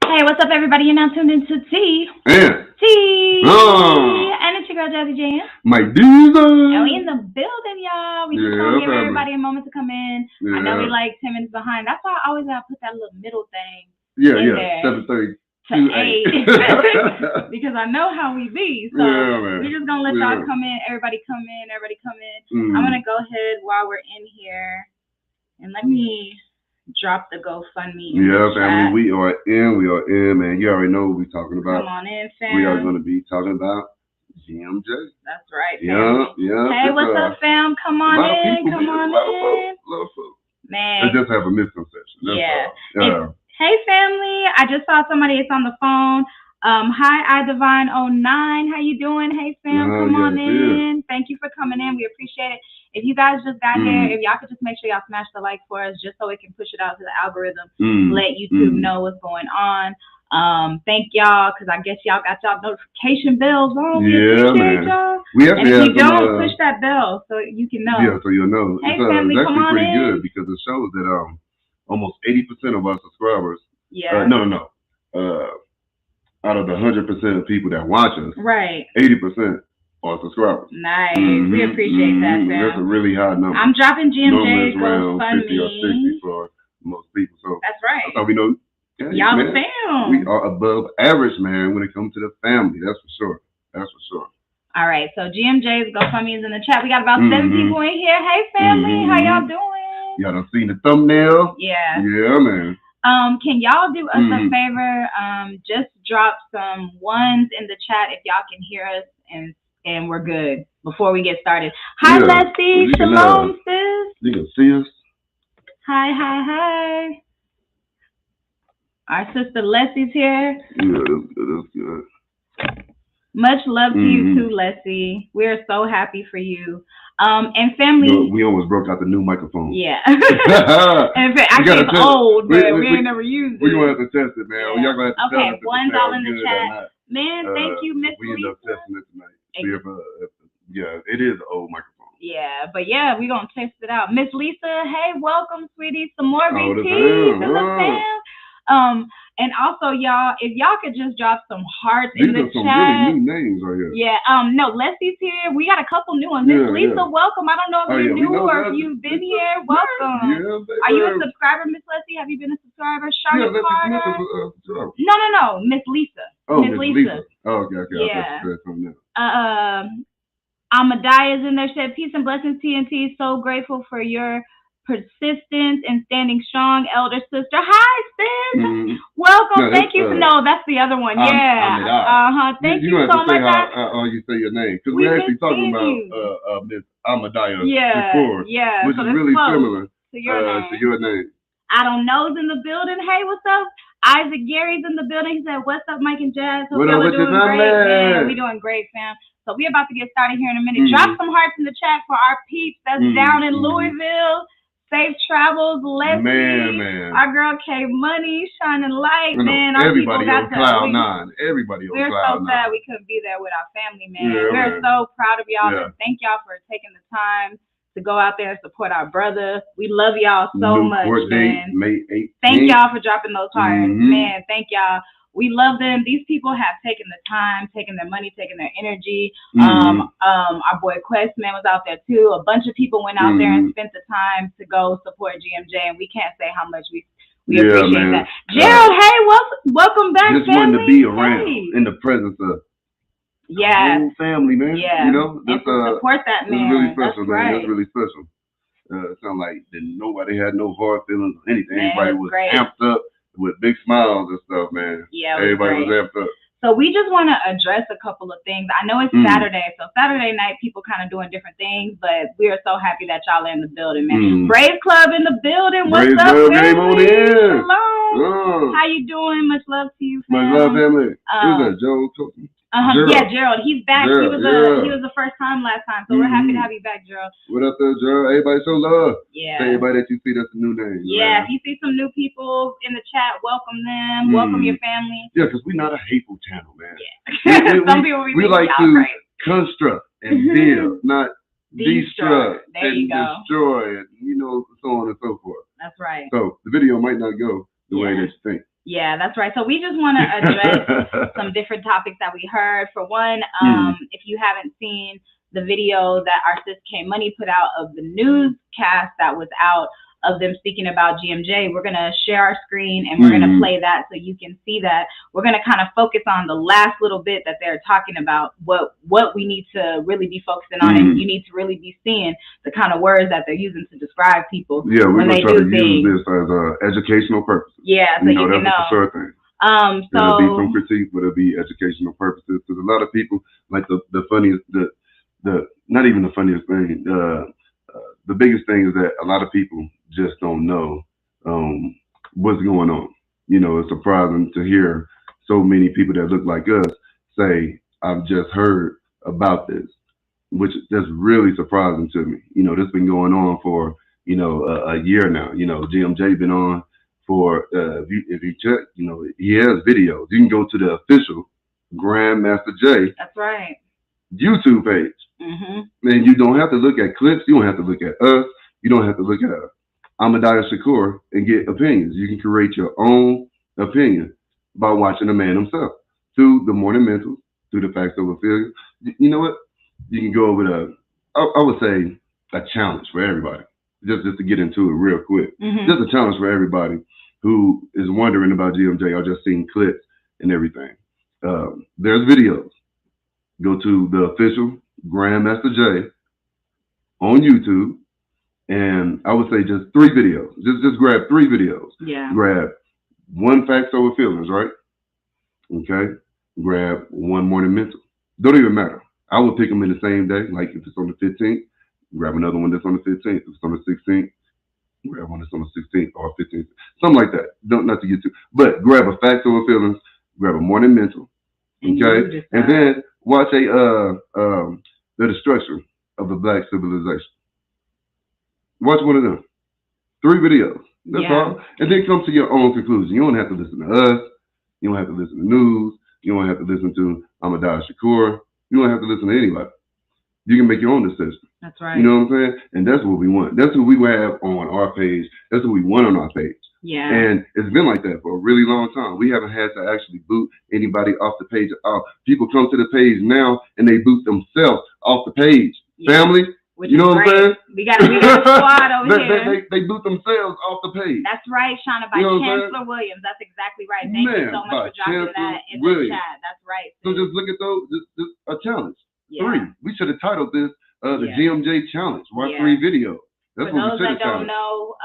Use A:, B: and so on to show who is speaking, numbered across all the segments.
A: Hey, what's up, everybody? You're now tuned into T.
B: Yeah.
A: T. And it's your girl, Jazzy Jan.
B: My Diesel.
A: And we in the building, y'all. We just want to give everybody a moment to come in. Yeah. I know we like 10 minutes behind. That's why I always gotta put that little middle thing.
B: Yeah. 7:30
A: to 8. Because I know how we be. So we're just gonna let y'all come in. Everybody come in. I'm gonna go ahead while we're in here and let me drop the GoFundMe.
B: Family, we are in, man. You already know what we're talking about.
A: Come on in, fam.
B: We are going to be talking about GMJ.
A: That's right, fam. Hey, what's up, fam? Come on in.
B: A lot of folks.
A: Man.
B: They just have a misconception. That's
A: hey, family. I just saw somebody. It's on the phone. Hi, iDivine09. How you doing? Hey, fam. Come on in. Thank you for coming in. We appreciate it. If you guys just got here, if y'all could just make sure y'all smash the like for us just so it can push it out to the algorithm, let YouTube know what's going on. Thank y'all, because I guess y'all got y'all notification bells on. We appreciate y'all. And if you don't, push that bell so you can know.
B: Yeah, so you'll know.
A: Hey, family,
B: it's
A: come on
B: pretty
A: in.
B: good because it shows that almost 80% of our subscribers, out of the 100% of people that watch us, 80% are subscribers.
A: Nice. We appreciate that, fam.
B: That's a really high number.
A: I'm dropping GMJ
B: Normally it's around 50
A: GoFundMe.
B: or 60 for most people. So
A: that's right.
B: That's how we know.
A: Y'all the fam.
B: We are above average, man, when it comes to the family. That's for sure.
A: All right. So GMJ's GoFundMe is in the chat. We got about 7 people in here. Hey, family. How y'all doing?
B: Y'all done seen the thumbnail?
A: Yeah.
B: Yeah, man.
A: Can y'all do us a favor? Just drop some ones in the chat if y'all can hear us and we're good before we get started. Hi, Leslie. Shalom, sis.
B: You can see us.
A: Hi. Our sister Leslie's here.
B: Yeah, that's good.
A: Much love to you too, Leslie. We're so happy for you. And family.
B: We almost broke out the new microphone.
A: Yeah. And actually, it's old, but we ain't never used it.
B: We're going to have to test it, man.
A: Yeah.
B: Y'all going to have to test it.
A: Okay, one's all in the chat. Man, thank you, Miss
B: We end up
A: Lisa.
B: testing it tonight. It is an old microphone.
A: Yeah, but we're going to test it out. Miss Lisa, hey, welcome, sweetie. Some more BTs in the fam. And also, y'all, if y'all could just drop some hearts in the chat.
B: These are some really new names right here.
A: Yeah, no, Leslie's here. We got a couple new ones. Miss Lisa, welcome. I don't know if you're new or if you've been here. Welcome.
B: Yeah,
A: are you a subscriber, Miss Leslie? Have you been a subscriber? Charlotte Carter? No, Miss Lisa.
B: Oh,
A: Miss Lisa.
B: Oh, okay.
A: Yeah. Amadiah's in there, said, peace and blessings, TNT. So grateful for your persistence and standing strong, elder sister. Hi, sis. Welcome. Thank you. No, that's the other one. Thank you so much.
B: How you say your name? Because we're actually talking about Miss Amadiah before, which is really similar to your name.
A: I don't know's in the building. Hey, what's up? Isaac Gary's in the building. He said, what's up, Mike and Jazz? Hope y'all are doing great, man. We're doing great, fam. So we're about to get started here in a minute. Drop some hearts in the chat for our peeps that's down in Louisville. Safe travels, Leslie.
B: Man.
A: Our girl K Money, shining light, man. Our
B: everybody on cloud nine. Everybody on
A: cloud nine. We're so sad we couldn't be there with our family, man. We're so proud of y'all and thank y'all for taking the time to go out there and support our brother. We love y'all so much, man.
B: May 8th.
A: Thank y'all for dropping those hearts, man. Thank y'all. We love them. These people have taken the time, taken their money, taken their energy. Our boy Quest man was out there too. A bunch of people went out there and spent the time to go support GMJ, and we can't say how much we appreciate that. Gerald, hey, welcome back,
B: just
A: family.
B: Wanted to be around in the presence of the whole family, man.
A: Yeah,
B: you know,
A: and to support that man.
B: It's really special,
A: that's
B: man.
A: Right.
B: That's really special. It sounded like nobody had no hard feelings or anything.
A: Man,
B: everybody was amped up with big smiles and stuff, man.
A: Yeah,
B: everybody was amped up.
A: So we just want to address a couple of things. I know it's Saturday, so Saturday night people kind of doing different things, but we are so happy that y'all are in the building, man. Brave Club in the building. What's up, family?
B: Game on in.
A: Hello. How you doing? Much love to you, fam.
B: Much love, family. Who's that, Joe?
A: Gerald. Yeah, Gerald. He's back. He was the first time last time, so we're happy to have you back, Gerald.
B: What up there, Gerald? Everybody show love.
A: Yeah.
B: Say everybody that you see that's a new name.
A: Yeah, if you see some new people in the chat, welcome them. Welcome your family.
B: Yeah, because we're not a hateful channel, man.
A: Yeah. Some people
B: we like to construct and build, not destruct and destroy, and so on and so forth.
A: That's right.
B: So the video might not go the way that you think.
A: Yeah, that's right. So we just want to address some different topics that we heard. For one, if you haven't seen the video that our sis K Money put out of the newscast that was out of them speaking about GMJ, we're going to share our screen and we're going to play that so you can see that. We're going to kind of focus on the last little bit that they're talking about, what we need to really be focusing on, and you need to really be seeing the kind of words that they're using to describe people.
B: Yeah, we're going to try to use this as educational purposes.
A: Yeah, so you can know.
B: That's for sure thing. It'll be some critique, but it'll be educational purposes. Because a lot of people, like the funniest, the not even the funniest thing, the biggest thing is that a lot of people just don't know what's going on. You know, it's surprising to hear so many people that look like us say, I've just heard about this, which that's really surprising to me. You know, this has been going on for, you know, a year now. You know, GMJ been on for, if you check, you know, he has videos. You can go to the official Grandmaster J.
A: That's right.
B: YouTube page. And you don't have to look at clips. You don't have to look at us. You don't have to look at Ahmadiyah Shakur and get opinions. You can create your own opinion by watching the man himself through the morning mental, through the facts over failure. You know what? You can go over I would say a challenge for everybody. Just to get into it real quick. Just a challenge for everybody who is wondering about GMJ or just seeing clips and everything. There's videos. Go to the official Grandmaster J on YouTube, and I would say just 3 videos. Just grab 3 videos.
A: Yeah.
B: Grab 1 Facts Over Feelings, right? Okay. Grab 1 Morning Mental. Don't even matter. I would pick them in the same day. Like if it's on the 15th, grab another one that's on the 15th. If it's on the 16th, grab one that's on the 16th or 15th. Something like that. Not to get too. But grab a Facts Over Feelings. Grab a Morning Mental. Okay. And then watch the destruction of the Black civilization. Watch one of them. 3 videos. That's all. And then come to your own conclusion. You don't have to listen to us. You don't have to listen to news. You don't have to listen to Ahmadiyah Shakur. You don't have to listen to anybody. You can make your own decision.
A: That's right.
B: You know what I'm saying? And that's what we want. That's what we have on our page. That's what we want on our page.
A: Yeah.
B: And it's been like that for a really long time. We haven't had to actually boot anybody off the page at all. People come to the page now and they boot themselves off the page. Yeah. Family,
A: which you know what I'm saying? We got a squad over here.
B: They boot themselves off the page.
A: That's right, Shauna, by Chancellor Williams. That's exactly right. Thank you so much for dropping that in the chat. That's right.
B: So just look at those, just a challenge. Yeah. 3. We should have titled this the GMJ Challenge. Watch 3 videos. That's
A: for
B: what
A: those that don't know,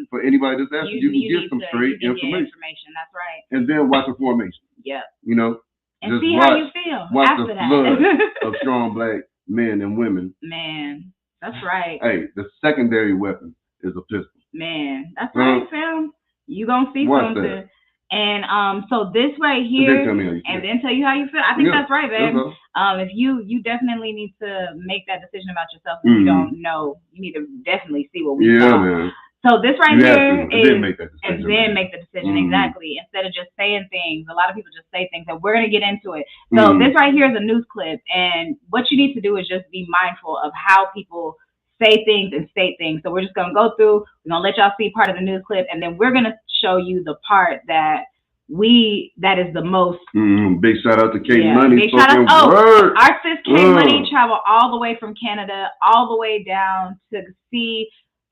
B: for anybody that's asking, you can get some straight information.
A: That's right.
B: And then watch the formation.
A: Yeah.
B: You know,
A: and just see how you feel
B: watch
A: after
B: the
A: that.
B: flood of strong Black men and women.
A: Man, that's right.
B: Hey, the secondary weapon is a pistol.
A: Man, that's right, fam. You gonna see something. That. And so this right here, and then tell you how you feel. I think that's right, babe. If you definitely need to make that decision about yourself, if you don't know, you need to definitely see what we saw.
B: Man.
A: So this right here is,
B: and then make
A: the decision, exactly. Instead of just saying things, a lot of people just say things, and we're gonna get into it. So this right here is a news clip, and what you need to do is just be mindful of how people say things and state things. So we're just gonna go through. We're gonna let y'all see part of the news clip, and then we're gonna show you the part that is the most.
B: Big shout out to K Money.
A: Big shout out. Our sis K Money traveled all the way from Canada, all the way down to see,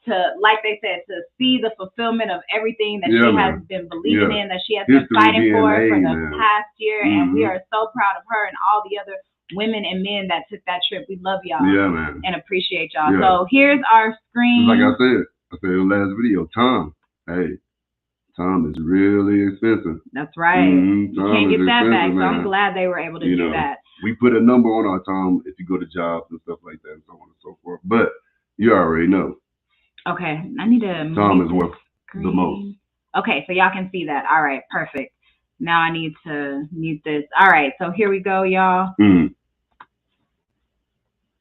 A: like they said, to see the fulfillment of everything that she has been believing in, that she has been fighting for the past year. And we are so proud of her and all the other women and men that took that trip. We love y'all.
B: Yeah, man.
A: And appreciate y'all. Yeah. So here's our screen.
B: Like I said in the last video, time. Hey, time is really expensive.
A: That's right. You can't get that back. So I'm glad they were able to do that.
B: We put a number on our time if you go to jobs and stuff like that and so on and so forth. But you already know.
A: Okay, I need to move
B: time is worth the most.
A: Okay, so y'all can see that. All right, perfect. Now I need to mute this. All right, so here we go, y'all.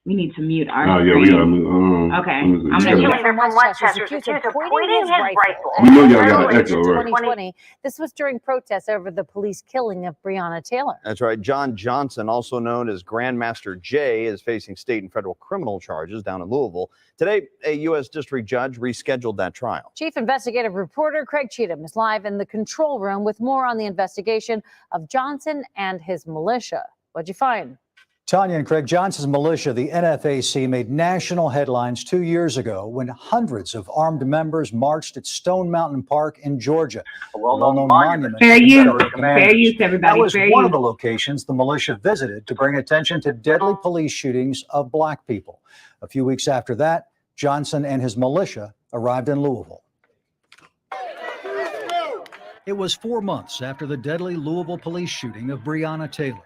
A: We need to mute our
B: yeah,
A: screen.
B: we gotta mute.
A: Okay.
B: I'm
C: gonna mute from Westchester is accused of pointing his rifle.
B: You know y'all got an echo, right?
C: 2020. This was during protests over the police killing of Breonna Taylor.
D: That's right. John Johnson, also known as Grandmaster Jay, is facing state and federal criminal charges down in Louisville. Today, a U.S. district judge rescheduled that trial.
C: Chief investigative reporter Craig Cheatham is live in the control room with more on the investigation of Johnson and his militia. What'd you find?
E: Tanya and Craig, Johnson's militia, the NFAC, made national headlines 2 years ago when hundreds of armed members marched at Stone Mountain Park in Georgia. A well-known monument.
A: Fair use, everybody.
E: That was one of the locations the militia visited to bring attention to deadly police shootings of black people. A few weeks after that, Johnson and his militia arrived in Louisville. It was 4 months after the deadly Louisville police shooting of Breonna Taylor.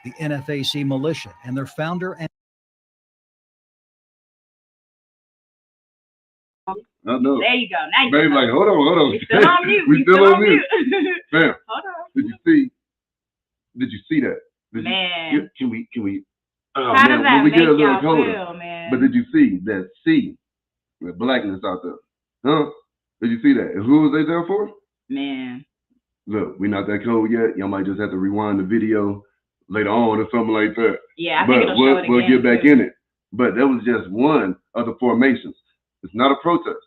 E: The NFAC militia and their founder and
B: I know.
A: There you go. Now you
B: Babe, like, hold on.
A: We still on mute.
B: We still on mute. Bam.
A: Hold on.
B: Did you see that?
A: Man.
B: Can we?
A: How does that
B: when we
A: make
B: get a little
A: y'all
B: colder.
A: feel, man?
B: But did you see that C, the blackness out there? Huh? Did you see that? And who was they there for?
A: Man.
B: Look, we're not that cold yet. Y'all might just have to rewind the video later on or something like that.
A: Yeah, I think it'll show it again.
B: We'll get back in it. But that was just one of the formations. It's not a protest.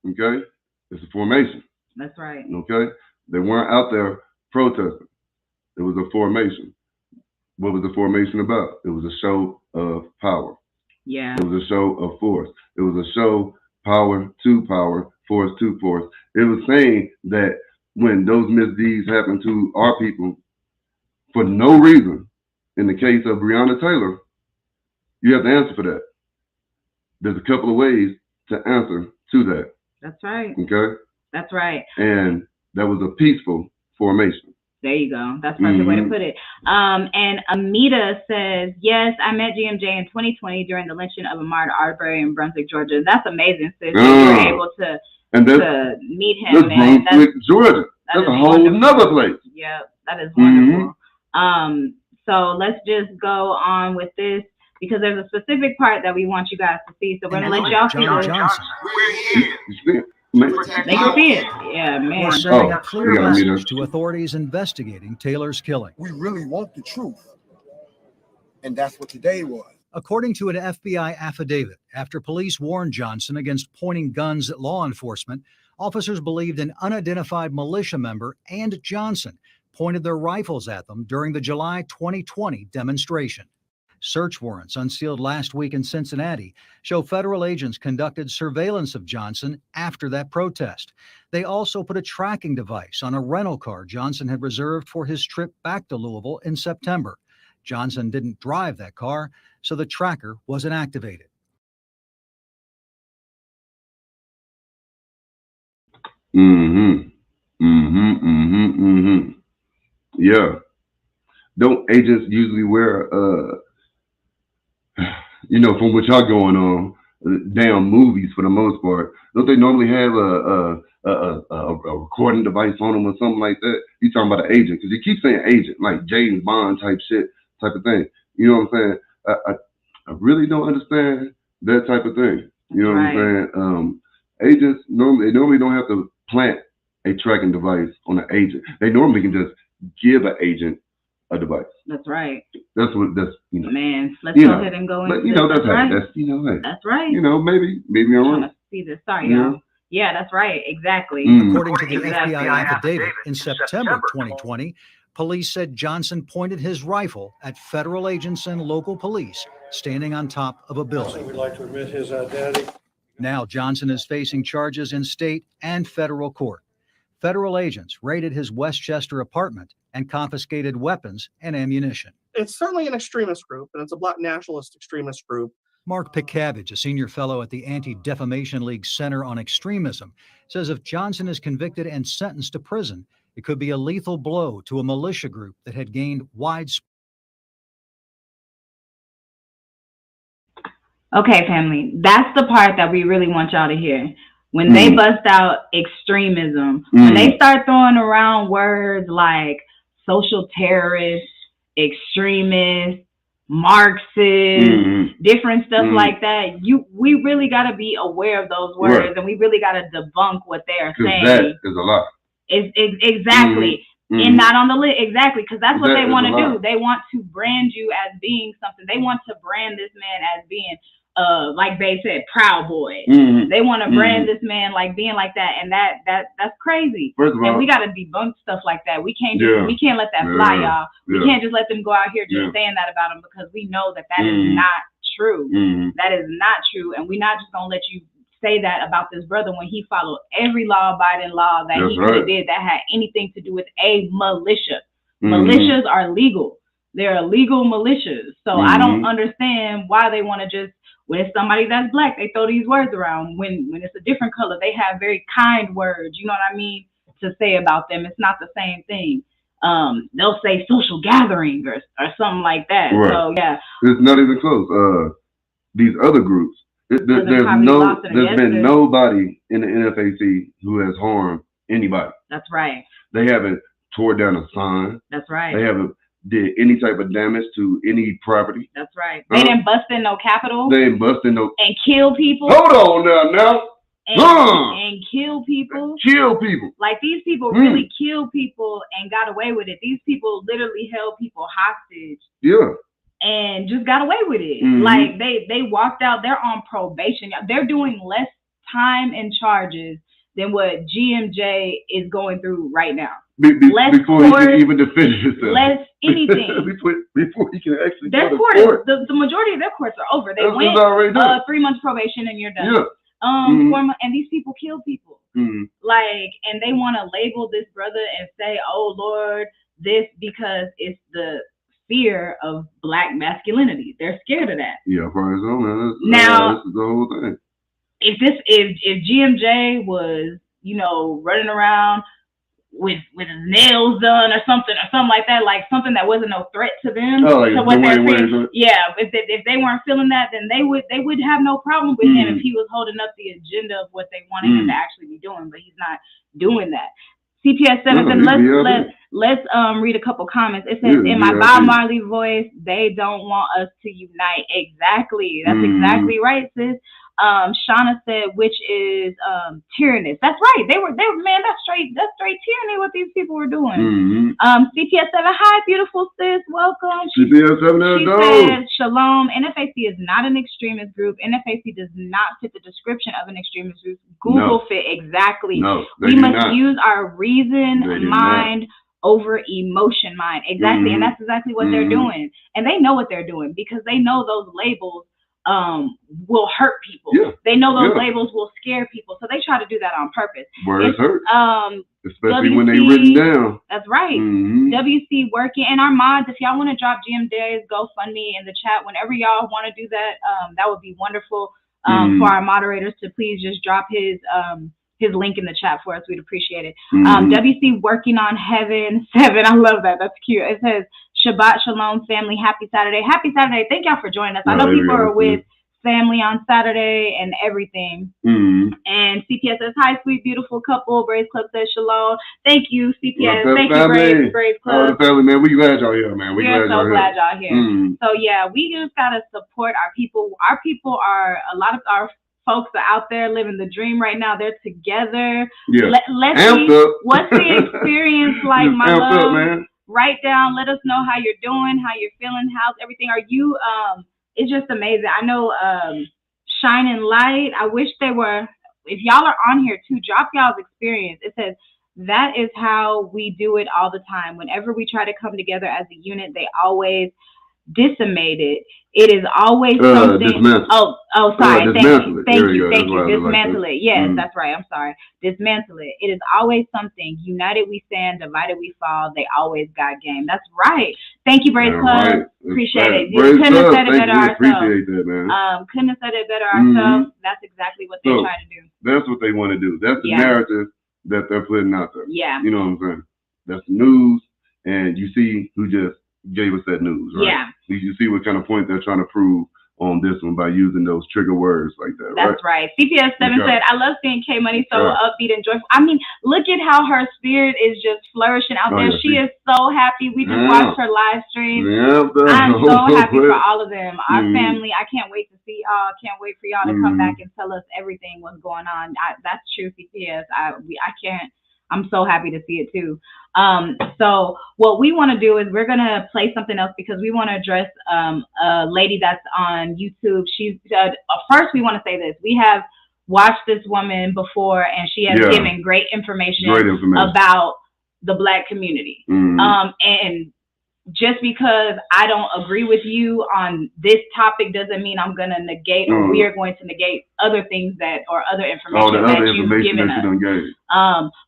B: Okay? It's a formation.
A: That's right.
B: Okay? They weren't out there protesting. It was a formation. What was the formation about? It was a show of power.
A: Yeah.
B: It was a show of force. It was a show power to power, force to force. It was saying that when those misdeeds happen to our people for no reason, in the case of Breonna Taylor, you have to answer for that. There's a couple of ways to answer to that.
A: That's right.
B: Okay?
A: That's right.
B: And that was a peaceful formation.
A: There you go. That's the perfect way to put it. And Amita says, yes, I met GMJ in 2020 during the lynching of Ahmaud Arbery in Brunswick, Georgia. That's amazing, sis. You were able to meet him, man.
B: Brunswick, Georgia. That's a whole nother place.
A: Yeah, that is wonderful. So let's just go on with this because there's a specific part that we want you guys to see. So we're going to let y'all see this. They can see it. Yeah, man.
E: We're sending a clear message to authorities investigating Taylor's killing.
F: We really want the truth. And that's what today was.
E: According to an FBI affidavit, after police warned Johnson against pointing guns at law enforcement, officers believed an unidentified militia member and Johnson pointed their rifles at them during the July 2020 demonstration. Search warrants unsealed last week in Cincinnati show federal agents conducted surveillance of Johnson after that protest. They also put a tracking device on a rental car Johnson had reserved for his trip back to Louisville in September. Johnson didn't drive that car, so the tracker wasn't activated.
B: Yeah. Don't agents usually wear from what y'all going on, damn movies for the most part, don't they normally have a recording device on them or something like that? You talking about an agent, because you keep saying agent, like James Bond type shit, type of thing. You know what I'm saying? I really don't understand that type of thing. You know what I'm saying? Agents normally don't have to plant a tracking device on an agent. They normally can just give an agent a device.
A: That's right.
B: That's
A: Man, let's go ahead and go into
B: this. That's right.
A: That's right.
B: Maybe I'm wrong.
A: See this. Sorry, y'all. Yeah, that's right. Exactly.
E: According to the FBI affidavit, in September 2020, police said Johnson pointed his rifle at federal agents and local police standing on top of a building.
G: We'd like to admit his identity.
E: Now Johnson is facing charges in state and federal court. Federal agents raided his Westchester apartment and confiscated weapons and ammunition.
G: It's certainly an extremist group, and it's a black nationalist extremist group.
E: Mark Pickavage, a senior fellow at the Anti-Defamation League Center on Extremism, says if Johnson is convicted and sentenced to prison, it could be a lethal blow to a militia group that had gained widespread.
A: Okay, family, that's the part that we really want y'all to hear. When they bust out extremism, when they start throwing around words like social terrorists, extremists, Marxist, different stuff like that. We really got to be aware of those words, and we really got to debunk what they are saying.
B: That is a lot.
A: Exactly. And not on the list, exactly, because that's what they want to do. They want to brand you as being something. They want to brand this man as being, like they said, Proud Boy. They want to brand this man like being like that, and that's crazy.
B: First of all,
A: and we got to debunk stuff like that. We can't let that fly, y'all. We can't just let them go out here just saying that about him, because we know that is not true. That is not true, and we're not just gonna let you say that about this brother when he followed every law-abiding law that he could have did that had anything to do with a militia. Militias are legal. They're legal militias. So I don't understand why they want to just, when it's somebody that's black, they throw these words around. When it's a different color, they have very kind words, you know what I mean, to say about them. It's not the same thing. They'll say social gathering or something like that.
B: Right.
A: So yeah.
B: It's not even close. These other groups, there's been nobody in the NFAC who has harmed anybody.
A: That's right.
B: They haven't tore down a sign.
A: That's right.
B: They haven't did any type of damage to any property.
A: That's right. They didn't bust in no Capitol.
B: They didn't bust in no.
A: And kill people.
B: Hold on now.
A: And kill people.
B: Kill people.
A: Like, these people really killed people and got away with it. These people literally held people hostage.
B: Yeah.
A: And just got away with it. Like, they walked out. They're on probation. They're doing less time and charges than what GMJ is going through right now.
B: Before he can even defend himself.
A: Less anything.
B: before he can actually
A: their
B: go to
A: court. The majority of their courts are over. They went 3 months probation and you're done. Yeah. 4 months, and these people kill people. Like, and they want to label this brother and say, oh Lord, this, because it's the fear of black masculinity. They're scared of that.
B: Yeah, probably so, man.
A: Now,
B: this is the whole thing.
A: If GMJ was, running around with his nails done or something like that, like something that wasn't no threat to them, to what they're saying. Yeah, if they weren't feeling that, then they would have no problem with him if he was holding up the agenda of what they wanted him to actually be doing, but he's not doing that. CPS 7 said, let's read a couple comments. It says, in my Bob Marley voice, they don't want us to unite. Exactly. That's exactly right, sis. Shauna said, which is tyrannous. That's right. They were man, that's straight tyranny what these people were doing. CPS 7, hi, beautiful sis, welcome.
B: CPS 7,
A: she said, shalom. NFAC is not an extremist group. NFAC does not fit the description of an extremist group. Google fit exactly.
B: No,
A: we must use our reason mind over emotion mind. Exactly. And that's exactly what they're doing. And they know what they're doing, because they know those labels will hurt people. Yeah. They know those labels will scare people, so they try to do that on purpose.
B: Words hurt. Especially when they written down.
A: That's right. WC working, and our mods, if y'all want to drop GMJ's GoFundMe in the chat whenever y'all want to do that, that would be wonderful. For our moderators to please just drop his link in the chat for us. We'd appreciate it. WC working on heaven 7. I love that. That's cute. It says, Shabbat Shalom, family. Happy Saturday. Happy Saturday. Thank y'all for joining us. I know people are with family on Saturday and everything. And CPS says, hi, sweet, beautiful couple. Braves Club says shalom. Thank you, CPS. Thank you, Braves Club.
B: Oh, the family, man. We glad y'all here, man.
A: We're so glad y'all here. So, yeah, we just got to support our people. Our people are, a lot of our folks are out there living the dream right now. They're together. Yeah. Let's see, what's the experience like, my love? Up, man. Write down, let us know how you're doing, how you're feeling, how's everything. Are you, it's just amazing. I know Shining Light, I wish they were, if y'all are on here too, drop y'all's experience. It says, that is how we do it all the time. Whenever we try to come together as a unit, they always decimate it. It is always something. Dismantle. Sorry. Thank you. Dismantle it. Yes, that's right. I'm sorry. Dismantle it. It is always something. United we stand, divided we fall. They always got game. That's right. Thank you, Braves Club. Right. Appreciate it. Couldn't have said it better ourselves. Appreciate that, man. Couldn't have said it better ourselves. That's exactly what they're trying to do.
B: That's what they want to do. That's the narrative that they're putting out there.
A: Yeah.
B: You know what I'm saying? That's news, and you see who just gave us that news, right?
A: Yeah.
B: You see what kind of point they're trying to prove on this one by using those trigger words like that,
A: That's right. CPS 7 said, I love seeing K Money so upbeat and joyful. I mean, look at how her spirit is just flourishing out there. She is so happy. We just watched her live stream. I'm so happy for all of them. Our family, I can't wait to see y'all. Can't wait for y'all to come back and tell us everything what's going on. That's true, CPS. I'm so happy to see it too. So what we want to do is we're going to play something else because we want to address a lady that's on YouTube. She's first we want to say this. We have watched this woman before and she has given great information about the Black community. And just because I don't agree with you on this topic doesn't mean I'm going to negate or we are going to negate other things or other information that you've given us.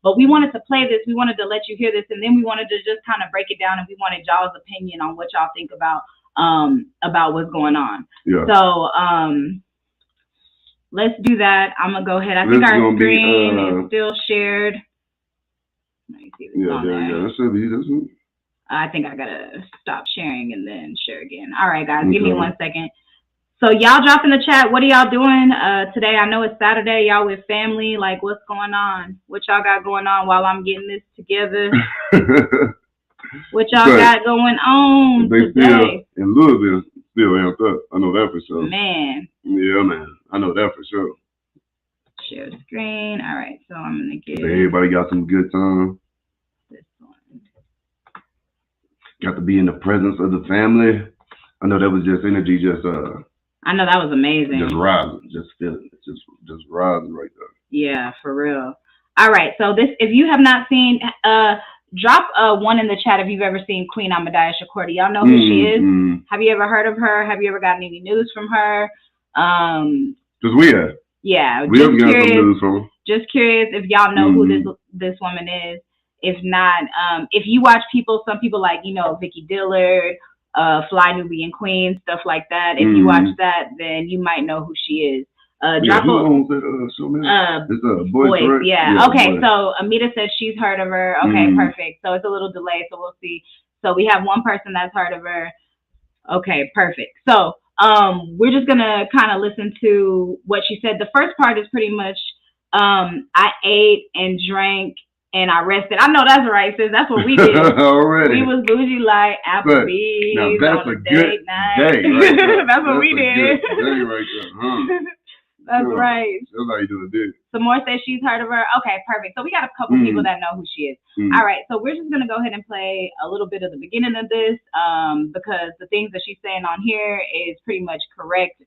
A: But we wanted to play this. We wanted to let you hear this. And then we wanted to just kind of break it down and we wanted y'all's opinion on what y'all think about what's going on. Yeah. So let's do that. I'm going to go ahead. I think our screen is still shared. Let me see what's on there. That should be this one. I think I gotta stop sharing and then share again. All right, guys, give me 1 second. So y'all drop in the chat. What are y'all doing today? I know it's Saturday. Y'all with family. Like, what's going on? What y'all got going on while I'm getting this together? What y'all got going on today?
B: In Louisville, still amped up. I know that for sure.
A: Man.
B: Yeah, man. I know that for sure.
A: Share screen. All right, so I'm gonna get.
B: Everybody got some good time. Got to be in the presence of the family. I know that was just energy,
A: I know that was amazing.
B: Just rising, just feeling it, just rising right there.
A: Yeah, for real. All right, so this, if you have not seen, drop one in the chat if you've ever seen Queen Ahmadiyah Shakur. Do y'all know who she is? Have you ever heard of her? Have you ever gotten any news from her?
B: Because we have.
A: Yeah,
B: we have gotten some news from her.
A: Just curious if y'all know who this woman is. If not, if you watch some people like, Vicky Dillard, Fly Nubian Queen, stuff like that. If you watch that, then you might know who she is. Drop
B: it's a voice, right?
A: Yeah. Okay, so Amita said she's heard of her. Okay, perfect. So it's a little delay, so we'll see. So we have one person that's heard of her. Okay, perfect. So we're just gonna kind of listen to what she said. The first part is pretty much I ate and drank and I rested. I know that's right, sis. That's what we did.
B: Already.
A: We was bougie like Applebee's on a date night.
B: Day right there.
A: That's what we did.
B: Day right there, huh?
A: That's right.
B: That's how you do it.
A: Some more says she's heard of her. Okay, perfect. So we got a couple people that know who she is. All right, so we're just gonna go ahead and play a little bit of the beginning of this, because the things that she's saying on here is pretty much correct.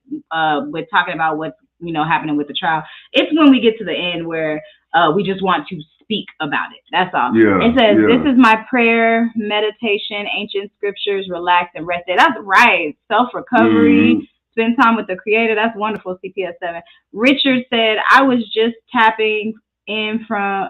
A: With talking about what's happening with the trial. It's when we get to the end where we just want to speak about it. That's all. Yeah, it says, this is my prayer, meditation, ancient scriptures, relax and rest. That's right. Self-recovery, spend time with the creator. That's wonderful, CPS 7. Richard said, I was just tapping in from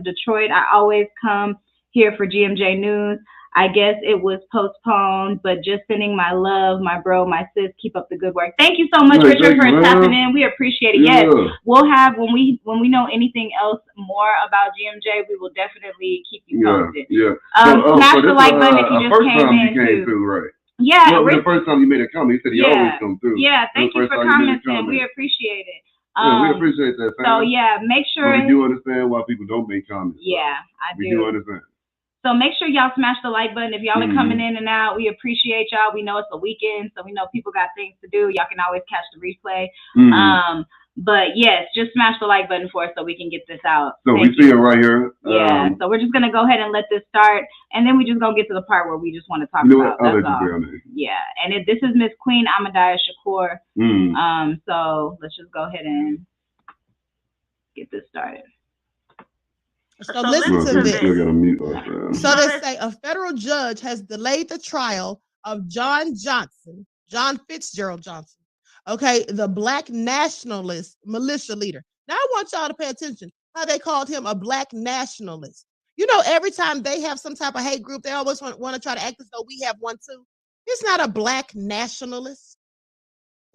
A: Detroit. I always come here for GMJ News. I guess it was postponed, but just sending my love, my bro, my sis, keep up the good work. Thank you so much, Richard, for tapping in. We appreciate it. Yeah. Yes, we'll have, when we know anything else more about GMJ, we will definitely keep you posted.
B: Yeah.
A: Smash the like button if you just came in.
B: Right.
A: Yeah.
B: The first time you made a comment, he said he always come through.
A: Yeah, thank you for commenting. We appreciate it.
B: We appreciate that, fam.
A: So yeah, make sure.
B: But we do understand why people don't make comments.
A: Yeah, I do.
B: We do understand.
A: So make sure y'all smash the like button. If y'all are coming in and out, we appreciate y'all. We know it's a weekend, so we know people got things to do. Y'all can always catch the replay. But yes, just smash the like button for us so we can get this out.
B: So we see it right here.
A: Yeah. So we're just gonna go ahead and let this start, and then we just gonna get to the part where we just want to talk about. That's all. Yeah. And this is Miss Queen Ahmadiyah Shakur. So let's just go ahead and get this started.
H: So listen to this. So they say a federal judge has delayed the trial of John Fitzgerald Johnson. Okay, the Black nationalist militia leader. Now I want y'all to pay attention how they called him a Black nationalist. Every time they have some type of hate group, they always want to try to act as though we have one too. It's not a Black nationalist.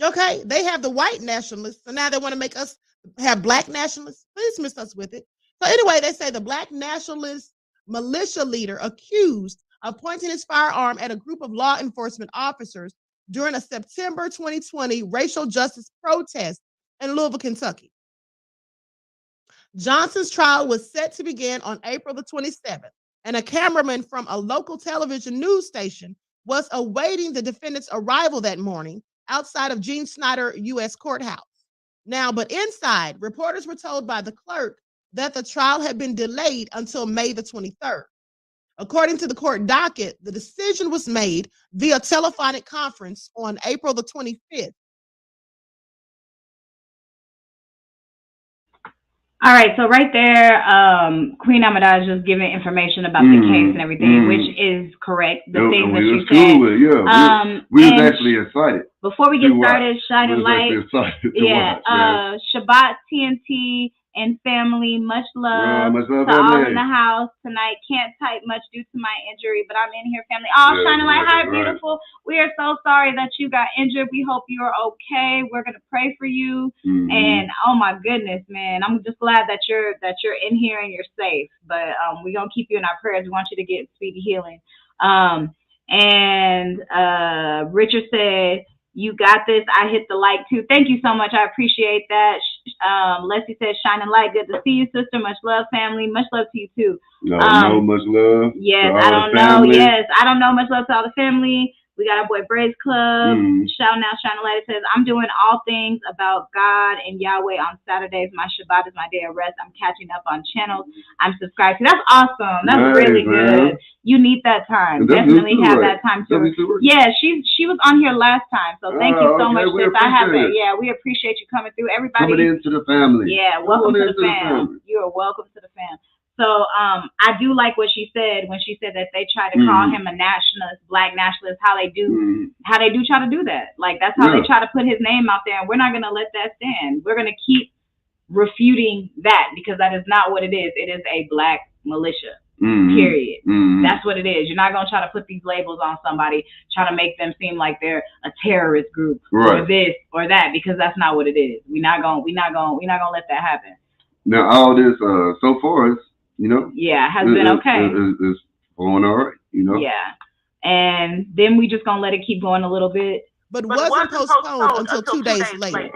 H: Okay, they have the white nationalists, so now they want to make us have Black nationalists. Please miss us with it. So anyway, they say the Black nationalist militia leader accused of pointing his firearm at a group of law enforcement officers during a September 2020 racial justice protest in Louisville, Kentucky. Johnson's trial was set to begin on April the 27th, and a cameraman from a local television news station was awaiting the defendant's arrival that morning outside of Gene Snyder U.S. Courthouse. Now, but inside, reporters were told by the clerk that the trial had been delayed until May the 23rd. According to the court docket, the decision was made via telephonic conference on April the 25th.
A: All right, so right there, Queen Amada is just giving information about the case and everything, which is correct. The things that she said.
B: We was actually excited.
A: Before we get started, shining light. Shabbat TNT and family, much love to all in the house tonight. Can't type much due to my injury, but I'm in here, family. Oh, shining light, hi, beautiful. We are so sorry that you got injured. We hope you are okay. We're gonna pray for you. And oh my goodness, man, I'm just glad that you're in here and you're safe. But we're gonna keep you in our prayers. We want you to get speedy healing. And Richard said, "You got this." I hit the like too. Thank you so much. I appreciate that. Leslie says, "Shining light. Good to see you, sister. Much love, family. Much love to you too."
B: No, much love.
A: Yes, I don't know. Yes, I don't know. Much love to all the family. We got our boy Braves Club. Shouting out, shining light. It says, "I'm doing all things about God and Yahweh on Saturdays. My Shabbat is my day of rest. I'm catching up on channels I'm subscribed to." That's awesome. That's really good. You need that time. Definitely have that time too. Yeah, she was on here last time, so thank you so much, sis. I have it. Yeah, we appreciate you coming through. Everybody
B: coming into the family.
A: Yeah, welcome to the fam. You are welcome to the fam. So I do like what she said when she said that they try to call him a nationalist, black nationalist. How they do try to do that. Like that's how they try to put his name out there, and we're not gonna let that stand. We're gonna keep refuting that because that is not what it is. It is a black militia. Period. That's what it is. You're not gonna try to put these labels on somebody, try to make them seem like they're a terrorist group or this or that, because that's not what it is. We're not gonna let that happen.
B: Now all this so far is,
A: has been okay.
B: It's going all right,
A: Yeah. And then we just gonna let it keep going a little bit.
H: But wasn't postponed until 2 days later.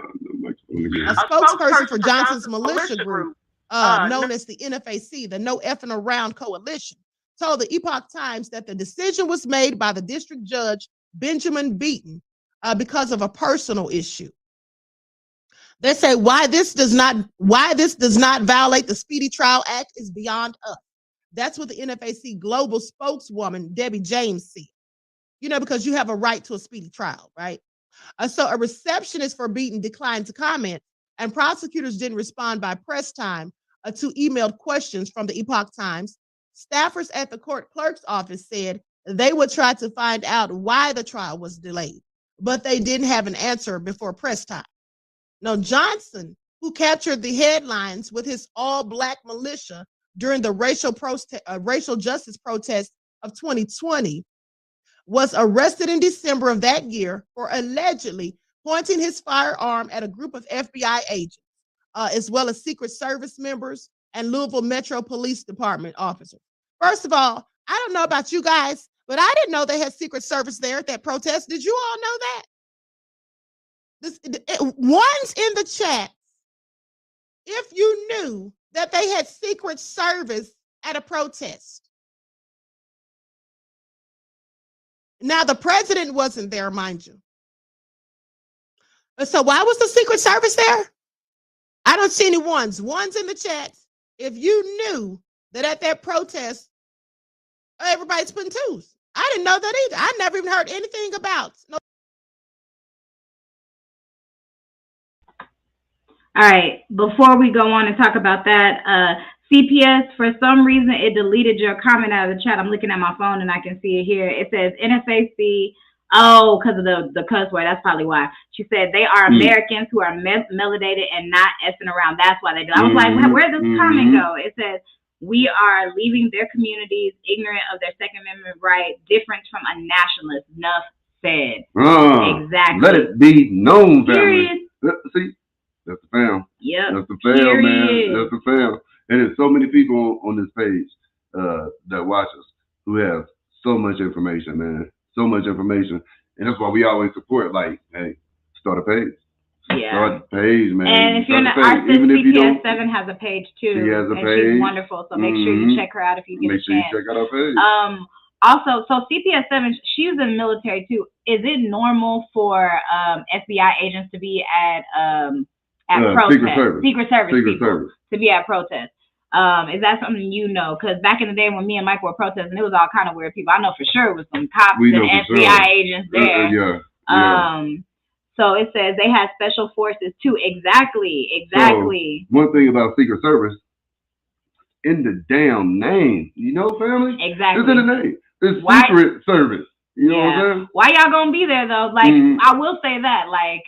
H: A spokesperson for Johnson's militia group, known as the NFAC, the No Effing Around Coalition, told the Epoch Times that the decision was made by the district judge, Benjamin Beaton, because of a personal issue. They say why this does not violate the Speedy Trial Act is beyond us. That's what the NFAC global spokeswoman, Debbie James, said. Because you have a right to a speedy trial, right? So a receptionist for Beaton declined to comment, and prosecutors didn't respond by press time to emailed questions from the Epoch Times. Staffers at the court clerk's office said they would try to find out why the trial was delayed, but they didn't have an answer before press time. Now, Johnson, who captured the headlines with his all-black militia during the racial justice protest of 2020, was arrested in December of that year for allegedly pointing his firearm at a group of FBI agents, as well as Secret Service members and Louisville Metro Police Department officers. First of all, I don't know about you guys, but I didn't know they had Secret Service there at that protest. Did you all know that? One's in the chat if you knew that they had Secret Service at a protest. Now, the president wasn't there, mind you. So why was the Secret Service there? I don't see any ones. Ones in the chat if you knew that at that protest, everybody's putting twos. I didn't know that either. I never even heard anything about.
A: All right, before we go on and talk about that, CPS, for some reason, it deleted your comment out of the chat. I'm looking at my phone and I can see it here. It says NFAC, because of the cuss word. That's probably why. She said they are Americans who are melanated and not effing around. That's why they do. I was like, where does this comment go? It says, we are leaving their communities ignorant of their Second Amendment right, different from a nationalist. Enough said. Exactly.
B: Let it be known, family. See? That's the fam.
A: Yep.
B: That's the fam, man. That's the fam. And there's so many people on this page that watch us who have so much information, man. So much information. And that's why we always support, like, hey, start a page.
A: Yeah.
B: Start the page, man.
A: And if you're not, our sis CPS7 has a page too.
B: She has a
A: and
B: page.
A: She's wonderful. So make sure you check her out if you get a chance.
B: Make sure you check out her page.
A: Also, so CPS7, she was in the military too. Is it normal for FBI agents to be at protests? Secret Service to be at protests. Is that something you know? Because back in the day when me and Mike were protesting, it was all kind of weird people. I know for sure it was some cops and FBI agents there.
B: Yeah.
A: So it says they had special forces too. Exactly.
B: So, one thing about Secret Service, in the damn name, you know, family?
A: Exactly.
B: It's in the name. It's Secret Service. You know what I'm saying?
A: Why y'all gonna be there though? Like, I will say that, like,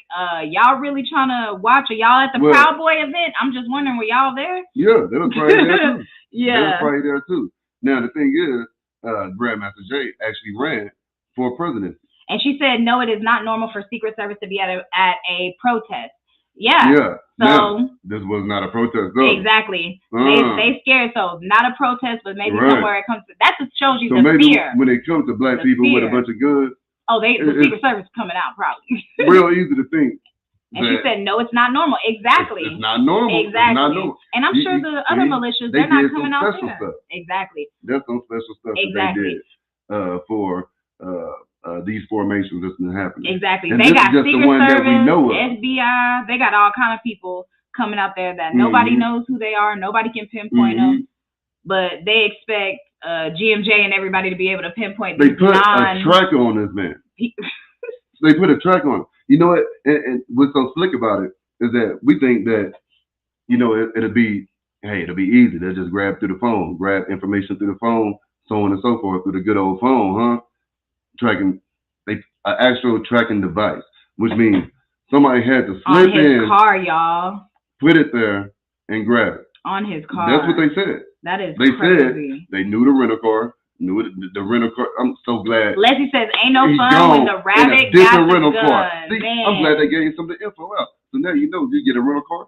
A: y'all really trying to watch? Are y'all at the Proud Boy event? I'm just wondering, were y'all there?
B: Yeah, they was probably there too.
A: Yeah.
B: They was probably there too. Now, the thing is, Grandmaster Jay actually ran for president.
A: And she said, no, it is not normal for Secret Service to be at a protest. Yeah.
B: Yeah.
A: So
B: now, this was not a protest though.
A: Exactly. They scared, so not a protest, but maybe somewhere it comes to, that just shows you the
B: maybe
A: fear.
B: When it comes to black people with a bunch of guns.
A: Oh, the Secret Service is coming out probably.
B: Real easy to think.
A: And she said, no, it's not normal. Exactly.
B: It's not normal.
A: Exactly.
B: It's not normal.
A: And I'm sure the other militias, they're not coming out there.
B: Stuff.
A: Exactly.
B: There's some special stuff that they did for these formations that's been happening.
A: Exactly.
B: And
A: they got
B: just
A: Secret
B: the one
A: Service,
B: that we know of.
A: FBI, they got all kind of people coming out there that nobody knows who they are, nobody can pinpoint them, but they expect GMJ and everybody to be able to pinpoint
B: these. They put a tracker on this man. They put a tracker on him. You know what? And what's so slick about it is that we think that, you know, it'll be easy. They'll just grab through the phone, grab information through the phone, so on and so forth, through the good old phone, huh? Tracking, an actual tracking device, which means somebody had to slip in
A: his car, y'all.
B: Put it there and grab it.
A: On his car.
B: That's what they said.
A: That is
B: crazy. Said they knew the rental car, knew the rental car. I'm so glad.
A: Leslie says, ain't no fun when the rabbit got the
B: rental
A: gun.
B: Car. See, I'm glad they gave some of the info out. So now you know you get a rental car.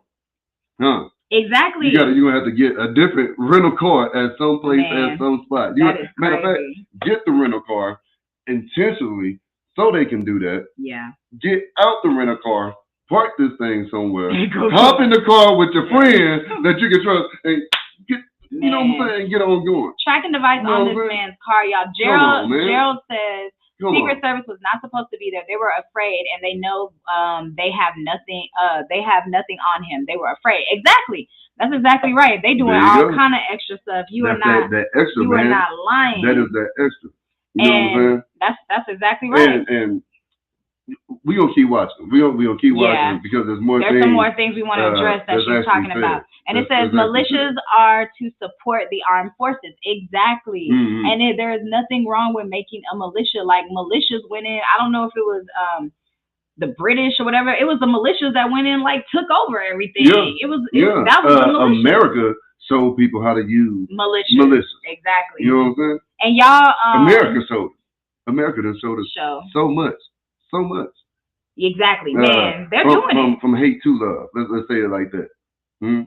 B: Huh.
A: Exactly.
B: You're gonna have to get a different rental car at some place, at some spot. Matter of fact, get the rental car intentionally so they can do that.
A: Yeah.
B: Get out the rental car, park this thing somewhere, hop in the car with your friend that you can trust, and get, you know what I'm saying, get on going.
A: Tracking device on this man's car, y'all. Gerald says Secret Service was not supposed to be there. They were afraid, and they know they have nothing. They have nothing on him. They were afraid. Exactly. That's exactly right. They doing all kind of extra stuff. You are not.
B: That extra,
A: you
B: man.
A: are not lying.
B: That is that extra. You know what I'm saying?
A: That's exactly right.
B: And we gonna keep watching. We gonna keep watching because there's some
A: more things we want to address that she's talking about. And it says militias are to support the armed forces. Exactly. And there is nothing wrong with making a militia. Like militias went in. I don't know if it was the British or whatever. It was the militias that went in, like took over everything. That was the militia.
B: America showed people how to use militias.
A: Exactly.
B: You know what I'm saying?
A: And y'all,
B: America done showed us so much.
A: Exactly, man. They're doing it.
B: From hate to love. Let's say it like that.
A: And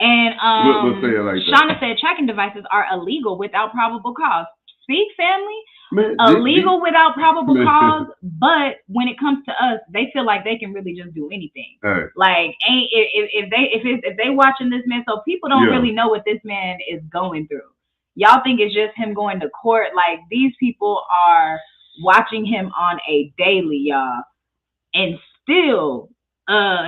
B: let's say it like that.
A: Shauna said tracking devices are illegal without probable cause. Speak, family.
B: Man,
A: illegal without probable cause, but when it comes to us, they feel like they can really just do anything.
B: Right.
A: Like, if they watching this man, so people don't really know what this man is going through. Y'all think it's just him going to court? Like, these people are watching him on a daily, y'all, and still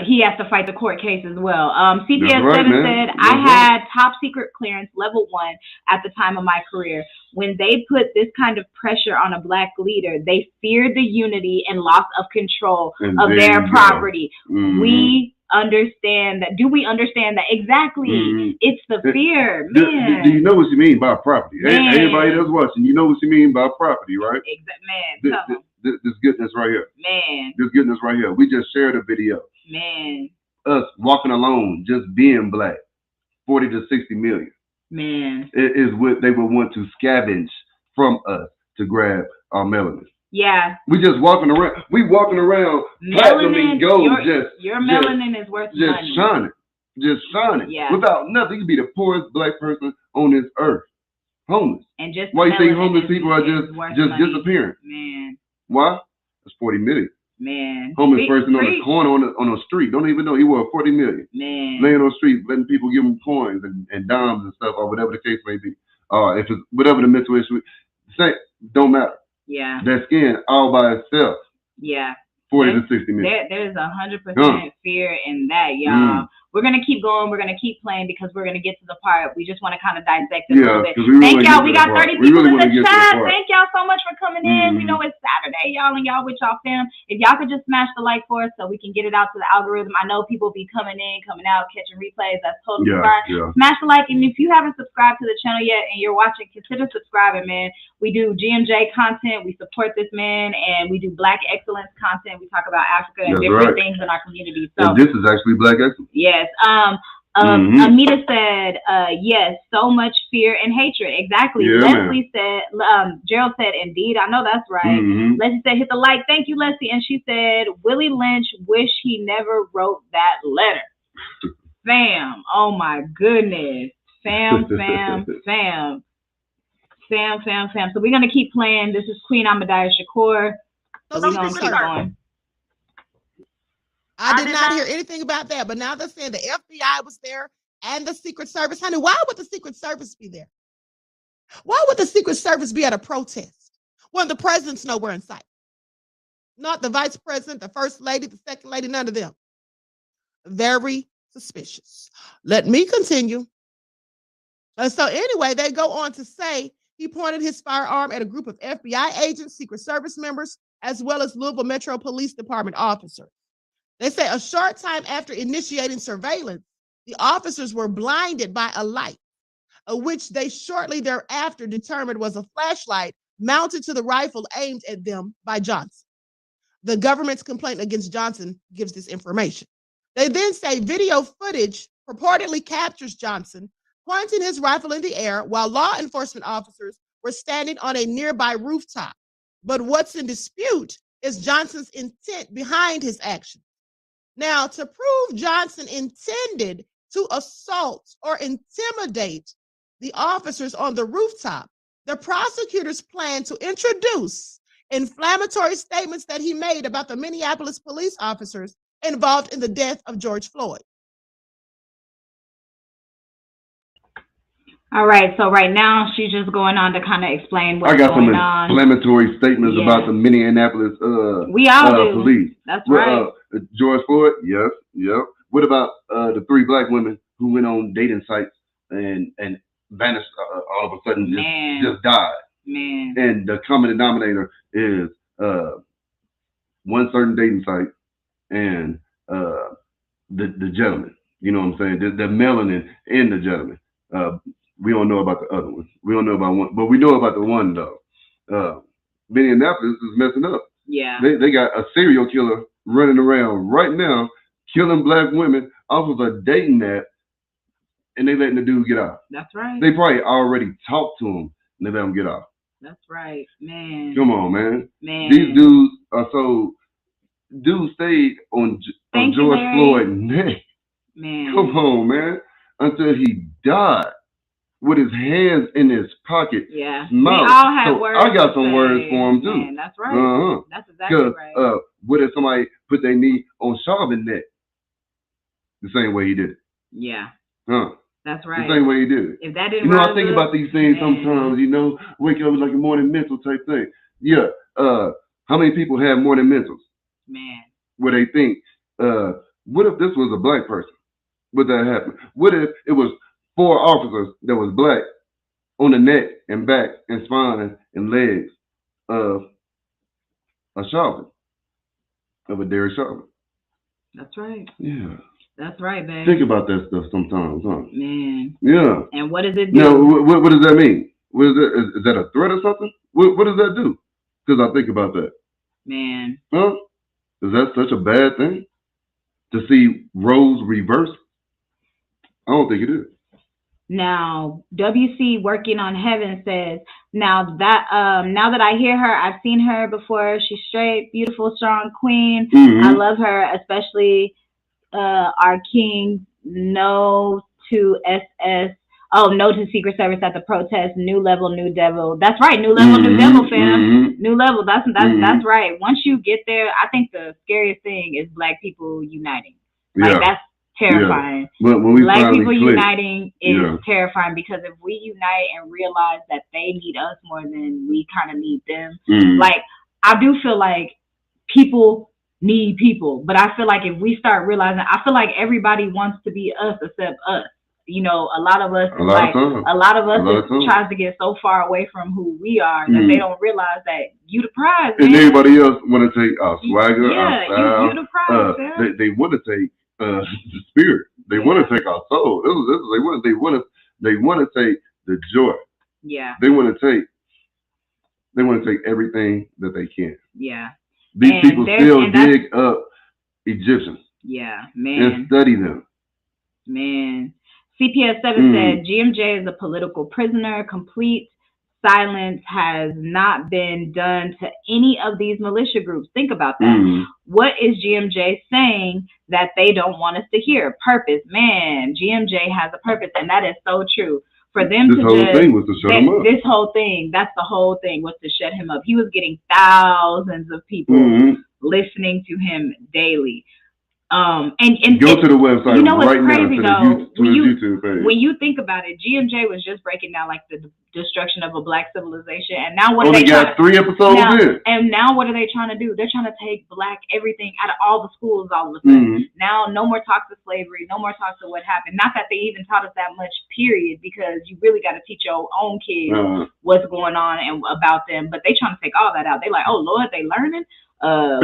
A: he has to fight the court case as well. CPS7 said, I had top secret clearance level 1 at the time of my career. When they put this kind of pressure on a black leader, they feared the unity and loss of control of their property. We understand that. Do we understand that? Exactly. It's the fear, man.
B: Do you know what you mean by property? Everybody that's watching, you know what you mean by property, right?
A: Man,
B: this goodness right here.
A: Man.
B: This goodness right here. We just shared a video.
A: Man.
B: Us walking alone, just being black. 40 to 60 million.
A: Man.
B: It is what they would want to scavenge from us to grab our melanin.
A: Yeah.
B: We just walking around. We walking around platinum and gold.
A: Your melanin is worth money.
B: Just shining.
A: Yeah.
B: Without nothing. You could be the poorest black person on this earth. Homeless.
A: And just
B: why you think homeless people are just disappearing?
A: Man.
B: Why? That's 40 million.
A: Man.
B: Homeless person on the corner on the street. Don't even know he worth 40 million.
A: Man.
B: Laying on the street, letting people give him coins and dimes and stuff, or whatever the case may be. If it's whatever the mental issue, don't matter.
A: Yeah.
B: That skin all by itself.
A: Yeah.
B: 40 to 60 million.
A: There's 100% fear in that, y'all. We're gonna keep going. We're gonna keep playing because we're gonna get to the part. We just want to kind of dissect it a little bit. Thank y'all. We got 30 people in the chat. Thank y'all so much for coming in. We know it's Saturday, y'all, and y'all with y'all fam. If y'all could just smash the like for us so we can get it out to the algorithm. I know people be coming in, coming out, catching replays. That's totally fine. Yeah. Smash the like, and if you haven't subscribed to the channel yet and you're watching, consider subscribing, man. We do GMJ content. We support this man, and we do Black excellence content. We talk about Africa and different things in our community. So
B: and this is actually Black excellence.
A: Yes. Amita said, yes, so much fear and hatred. Exactly.
B: Yeah,
A: Leslie said, Gerald said, indeed, I know that's right. Leslie said, hit the like. Thank you, Leslie. And she said, Willie Lynch wish he never wrote that letter. Fam. Oh my goodness. Fam. So we're gonna keep playing. This is Queen Ahmadiyya Shakur. So we're gonna keep going.
H: I did not hear anything about that, but now they're saying the FBI was there and the Secret Service. Honey, why would the Secret Service be there? Why would the Secret Service be at a protest when the president's nowhere in sight? Not the vice president, the first lady, the second lady, none of them. Very suspicious. Let me continue. So anyway, they go on to say he pointed his firearm at a group of FBI agents, Secret Service members, as well as Louisville Metro Police Department officers. They say a short time after initiating surveillance, the officers were blinded by a light, which they shortly thereafter determined was a flashlight mounted to the rifle aimed at them by Johnson. The government's complaint against Johnson gives this information. They then say video footage purportedly captures Johnson pointing his rifle in the air while law enforcement officers were standing on a nearby rooftop. But what's in dispute is Johnson's intent behind his action. Now, to prove Johnson intended to assault or intimidate the officers on the rooftop, the prosecutors plan to introduce inflammatory statements that he made about the Minneapolis police officers involved in the death of George Floyd.
A: All right, so right now she's just going on to kind of explain what's going on.
B: I got some inflammatory statements about the Minneapolis police.
A: That's right.
B: George Floyd, yes. What about the 3 black women who went on dating sites and vanished all of a sudden, just died?
A: Man.
B: And the common denominator is one certain dating site and the gentleman. You know what I'm saying? The melanin in the gentleman. We don't know about the other one. We don't know about one, but we know about the one though. Minneapolis is messing up.
A: Yeah.
B: They got a serial killer running around right now, killing black women off of a dating app, and they letting the dude get off.
A: That's right.
B: They probably already talked to him and they let him get off.
A: That's right, man.
B: Come on, man. These dudes are so. Dude stayed on George Floyd's neck.
A: Man.
B: Come on, man. Until he died with his hands in his pocket.
A: Yeah.
B: Mouth.
A: We all had words.
B: I got some words for him too.
A: Man, that's right. That's exactly right.
B: What if somebody put their knee on Chauvin's neck? The same way he did it.
A: Yeah. That's right.
B: The same way he did it.
A: If that didn't
B: I think about these things sometimes, wake up with like a morning mental type thing. Yeah. How many people have morning mentals?
A: Man.
B: Where they think, what if this was a black person? Would that happen? What if it was 4 officers that was black on the neck and back and spine and legs of a Chauvin, of a Derek Chauvin? That's
A: right.
B: Yeah.
A: That's right, babe.
B: Think about that stuff sometimes, huh?
A: Man.
B: Yeah.
A: And what does it do?
B: Now, what does that mean? What is that? Is that a threat or something? What does that do? Because I think about that.
A: Man.
B: Huh? Is that such a bad thing? To see roles reversed? I don't think it is.
A: Now, WC Working on Heaven says, now that I hear her, I've seen her before. She's straight, beautiful, strong queen. I love her, especially our king. No to SS. Oh, no to Secret Service at the protest. New level, new devil. That's right. New level, new devil, fam. New level. That's right. Once you get there, I think the scariest thing is Black people uniting. Like that's terrifying.
B: Yeah. When we
A: Black people
B: click,
A: uniting is terrifying, because if we unite and realize that they need us more than we kind of need them, like I do feel like people need people, but I feel like if we start realizing, I feel like everybody wants to be us except us. You know, a lot of us tries to get so far away from who we are that they don't realize that you the prize, man.
B: And everybody else want to take our swagger, our style.
A: You the prize,
B: they want to take the spirit. They want to take our soul. They want to take the joy.
A: Yeah.
B: They want to take everything that they can.
A: Yeah.
B: These people still dig up Egyptians.
A: Yeah, man.
B: And study them.
A: Man. CPS 7 said GMJ is a political prisoner. Complete silence has not been done to any of these militia groups. Think about that. What is GMJ saying that they don't want us to hear? Purpose. Man, GMJ has a purpose, and that is so true. For them
B: this whole thing was to shut him up.
A: This whole thing, that's the whole thing, was to shut him up. He was getting thousands of people listening to him daily. And
B: go to the website.
A: You know what's
B: right
A: crazy
B: now
A: though?
B: YouTube page.
A: When you think about it, GMJ was just breaking down like the destruction of a Black civilization, and now what?
B: Only got 3 episodes in.
A: And now what are they trying to do? They're trying to take Black everything out of all the schools all of a sudden. Now no more talks of slavery, no more talks of what happened. Not that they even taught us that much, period, because you really got to teach your own kids what's going on and about them. But they trying to take all that out. They like, oh Lord, they learning. Oh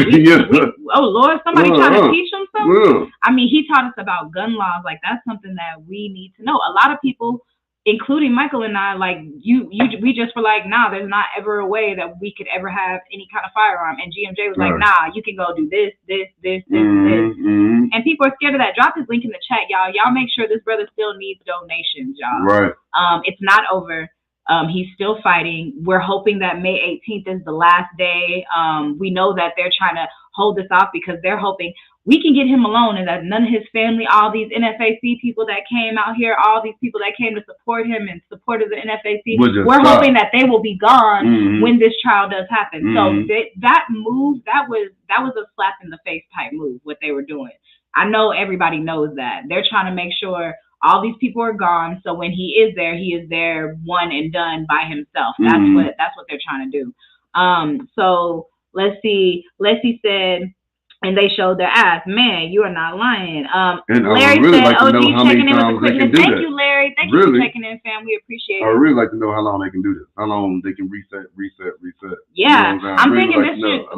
A: Lord, somebody trying to teach them something. I mean, he taught us about gun laws. Like that's something that we need to know. A lot of people, including Michael and I, like we just were like, nah, there's not ever a way that we could ever have any kind of firearm. And GMJ was like, nah, you can go do this. And people are scared of that. Drop his link in the chat, y'all. Y'all make sure this brother still needs donations, y'all.
B: Right.
A: It's not over. He's still fighting. We're hoping that May 18th is the last day. We know that they're trying to hold this off because they're hoping we can get him alone and that none of his family, all these NFAC people that came out here, all these people that came to support him and supported the NFAC, we're hoping that they will be gone when this trial does happen. So that move, that was a slap in the face type move, what they were doing. I know everybody knows that. They're trying to make sure all these people are gone, so when he is there one and done by himself. That's what they're trying to do. So let's see. Leslie said, and they showed their ass. Man, you are not lying.
B: And
A: Larry
B: really
A: said,
B: like
A: OG checking in with the quickness. Thank you, Larry. Thank you for checking in, fam. We appreciate it.
B: I really like to know how long they can do this. How long they can reset.
A: Yeah,
B: you know
A: I'm thinking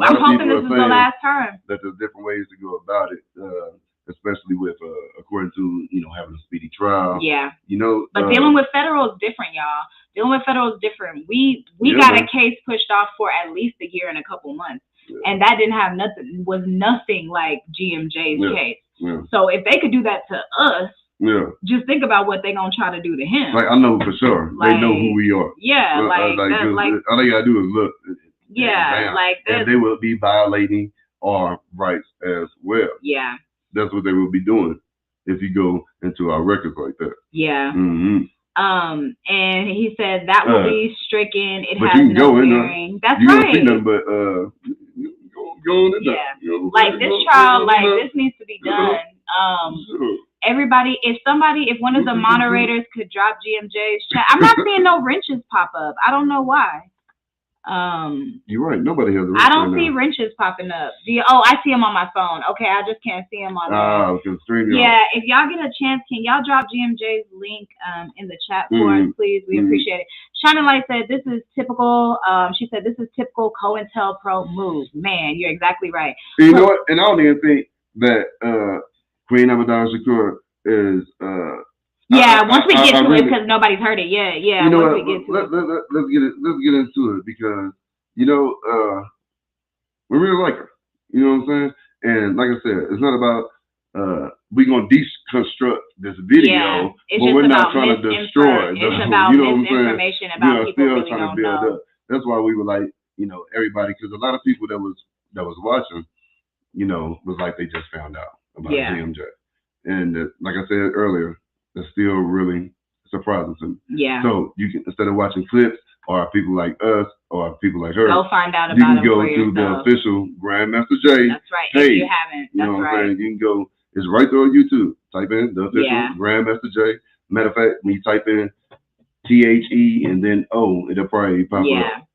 A: I'm hoping this is the last time.
B: That there's different ways to go about it. Especially with, according to, having a speedy trial.
A: Yeah. But dealing with federal is different, y'all. Dealing with federal is different. We got a case pushed off for at least a year and a couple months. Yeah. And that was nothing like GMJ's case. Yeah. So if they could do that to us, just think about what they're going to try to do to him.
B: Like, I know for sure. They know who we are.
A: Yeah.
B: All they got to do is look.
A: Yeah.
B: And they will be violating our rights as well.
A: Yeah.
B: That's what they will be doing if you go into our records like that.
A: Yeah. And he said that will be stricken. It has no bearing. That's
B: you
A: right.
B: You don't see nothing but go in there.
A: Yeah. Like this trial, this needs to be done. Everybody, if one of the moderators could drop GMJ's chat. I'm not seeing no wrenches pop up. I don't know why.
B: You're right. Nobody has.
A: I don't see wrenches popping up. I see them on my phone. Okay, I just can't see them on there. Yeah, if y'all get a chance, can y'all drop GMJ's link in the chat for us, please? We appreciate it. Shining Light said this is typical. She said this is typical COINTELPRO move. Man, you're exactly right.
B: You know what? And I don't even think that Queen Abadan Shakur is.
A: Once we get to it, because nobody's heard it. Yeah.
B: You know what? Let's get into it because we really like her. You know what I'm saying? And like I said, it's not about we're gonna deconstruct this video, but we're not trying to destroy.
A: It's about misinformation about people really don't know.
B: That's why we were like, everybody, because a lot of people that was watching, was like they just found out about GMJ, and like I said earlier. That's still really surprising to me.
A: Yeah.
B: So you can, instead of watching clips or people like us or people like her,
A: go find out about
B: you can
A: it
B: go
A: for
B: to
A: yourself.
B: the official Grandmaster J.
A: That's right.
B: page.
A: If you haven't,
B: You know
A: that's
B: what
A: right.
B: I'm saying? You can go. It's right there on YouTube. Type in the official Grandmaster J. Matter of fact, when you type in THE and then O, it'll probably pop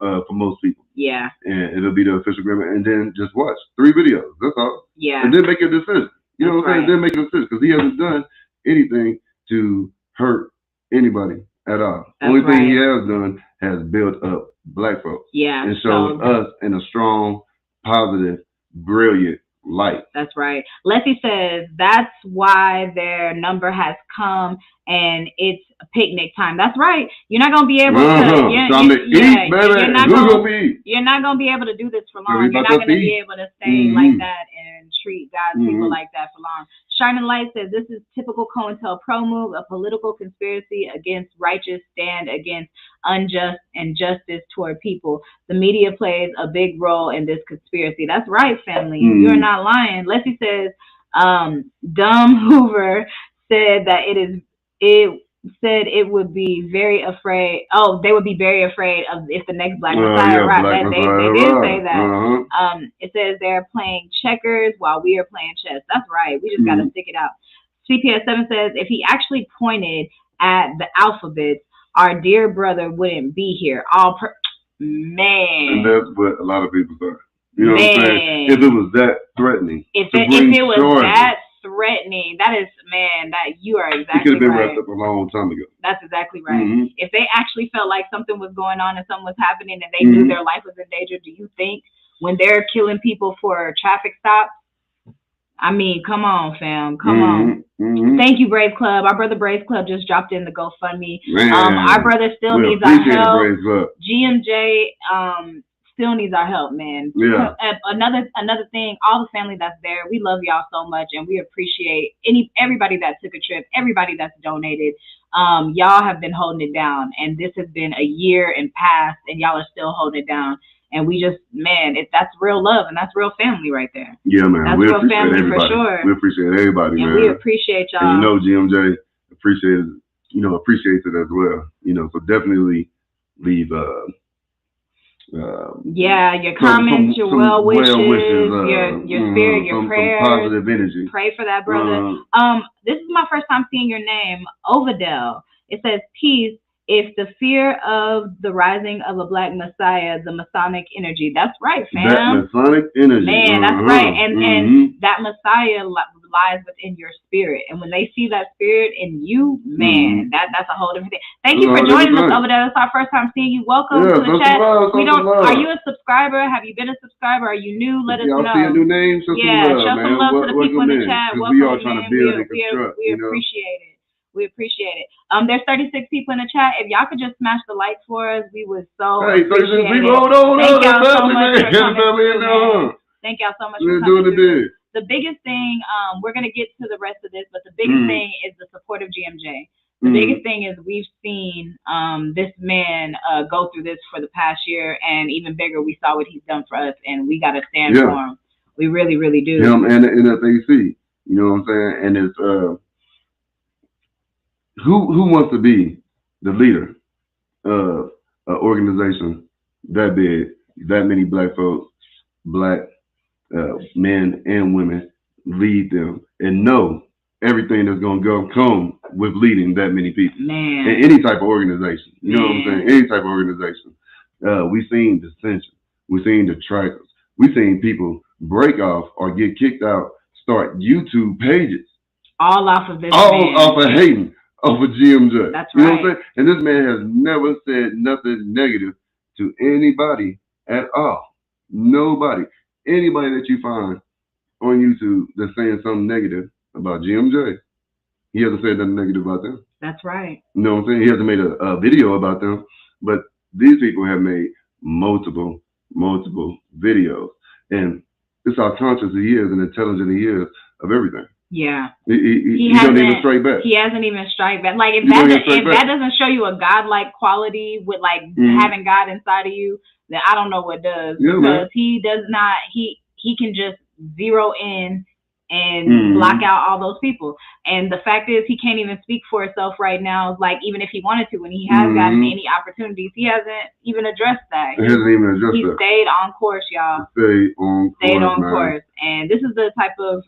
B: up for most people.
A: Yeah.
B: And it'll be the official Grandmaster. And then just watch 3 videos. That's all.
A: Yeah.
B: And then make a decision. You know what I'm saying?
A: Right.
B: Then make a decision because he hasn't done anything to hurt anybody at all. Only thing he has done has built up black folks.
A: Yeah.
B: And showed us in a strong, positive, brilliant light.
A: That's right. Leslie says that's why their number has come and it's picnic time. That's right. You're not gonna be able to. You're not gonna be able to do this for long. You're not gonna be able to stay like that and treat God's people like that for long. Shining Light says this is typical COINTELPRO move, a political conspiracy against righteous stand against unjust and justice toward people. The media plays a big role in this conspiracy. That's right, family. You're not lying. Leslie says, Dumb Hoover said that it would be very afraid. Oh, they would be very afraid of if the next Black Messiah arrived. They did say that. It says they're playing checkers while we are playing chess. That's right. We just got to stick it out. CPS7 says if he actually pointed at the alphabets, our dear brother wouldn't be here. Man.
B: And that's what a lot of people say. You know what I'm saying? If it was that threatening.
A: If it was that threatening, that is, man, that you are exactly right.
B: He could have been wrapped up a long time ago.
A: That's exactly right. If they actually felt like something was going on and something was happening and they knew their life was in danger, do you think when they're killing people for traffic stops? I mean, come on, fam. Come on. Thank you, Brave Club. Our brother Brave Club just dropped in the GoFundMe. Our brother still needs our help. GMJ still needs our help, man.
B: Yeah.
A: Another thing, all the family that's there, we love y'all so much, and we appreciate everybody that took a trip, everybody that's donated. Y'all have been holding it down, and this has been a year and past, and y'all are still holding it down. And we just, man, that's real love and that's real family right there.
B: Yeah, man.
A: That's real family for sure.
B: We appreciate everybody,
A: and
B: man.
A: We appreciate y'all.
B: And GMJ appreciates it as well. So definitely leave
A: your comments, your well wishes, your spirit, your prayers,
B: some positive energy.
A: Pray for that brother. This is my first time seeing your name, Ovadell. It says peace. If the fear of the rising of a Black Messiah, the Masonic energy. That's right, fam.
B: That Masonic energy.
A: Man, that's right. And that Messiah lies within your spirit. And when they see that spirit in you, man, that's a whole different thing. Thank you for joining us over there. It's our first time seeing you. Welcome to the chat. Are you a subscriber? Have you been a subscriber? Are you new? Let us know.
B: Y'all see a new name? Show
A: some love to the people in the chat.
B: We are trying to build and construct.
A: We appreciate it. We appreciate it. There's 36 people in the chat. If y'all could just smash the like for us, we would so appreciate it. Thank y'all so much for coming. Thank y'all so much for coming through. The biggest thing, we're going to get to the rest of this, but the biggest thing is the support of GMJ. The biggest thing is we've seen this man go through this for the past year, and even bigger, we saw what he's done for us, and we got to stand for him. We really, really do.
B: Him and the NFAC, you know what I'm saying? And it's who wants to be the leader of an organization that big, that many Black folks, Black men and women lead them and know everything that's going to come with leading that many people.
A: Man.
B: In any type of organization. You know what I'm saying? Any type of organization. We've seen dissension. We've seen detractors. We've seen people break off or get kicked out, start YouTube pages.
A: All off of this
B: off of hating. Over GMJ.
A: That's right.
B: You know what I'm saying? And this man has never said nothing negative to anybody at all. Nobody. Anybody that you find on YouTube that's saying something negative about GMJ, he hasn't said nothing negative about them.
A: That's right.
B: You know what I'm saying? He hasn't made a video about them, but these people have made multiple videos. And it's how conscious he is and intelligent he is of everything.
A: Yeah.
B: He don't even strike back.
A: He hasn't even strike back. Like if that doesn't show you a godlike quality with like having God inside of you, then I don't know what does.
B: Yeah,
A: because he does not he can just zero in and block out all those people. And the fact is, he can't even speak for himself right now. Like, even if he wanted to, when he has gotten any opportunities, he hasn't even addressed that.
B: He hasn't even addressed
A: he
B: that.
A: Stayed on course, y'all.
B: Stayed on
A: course. And this is the type of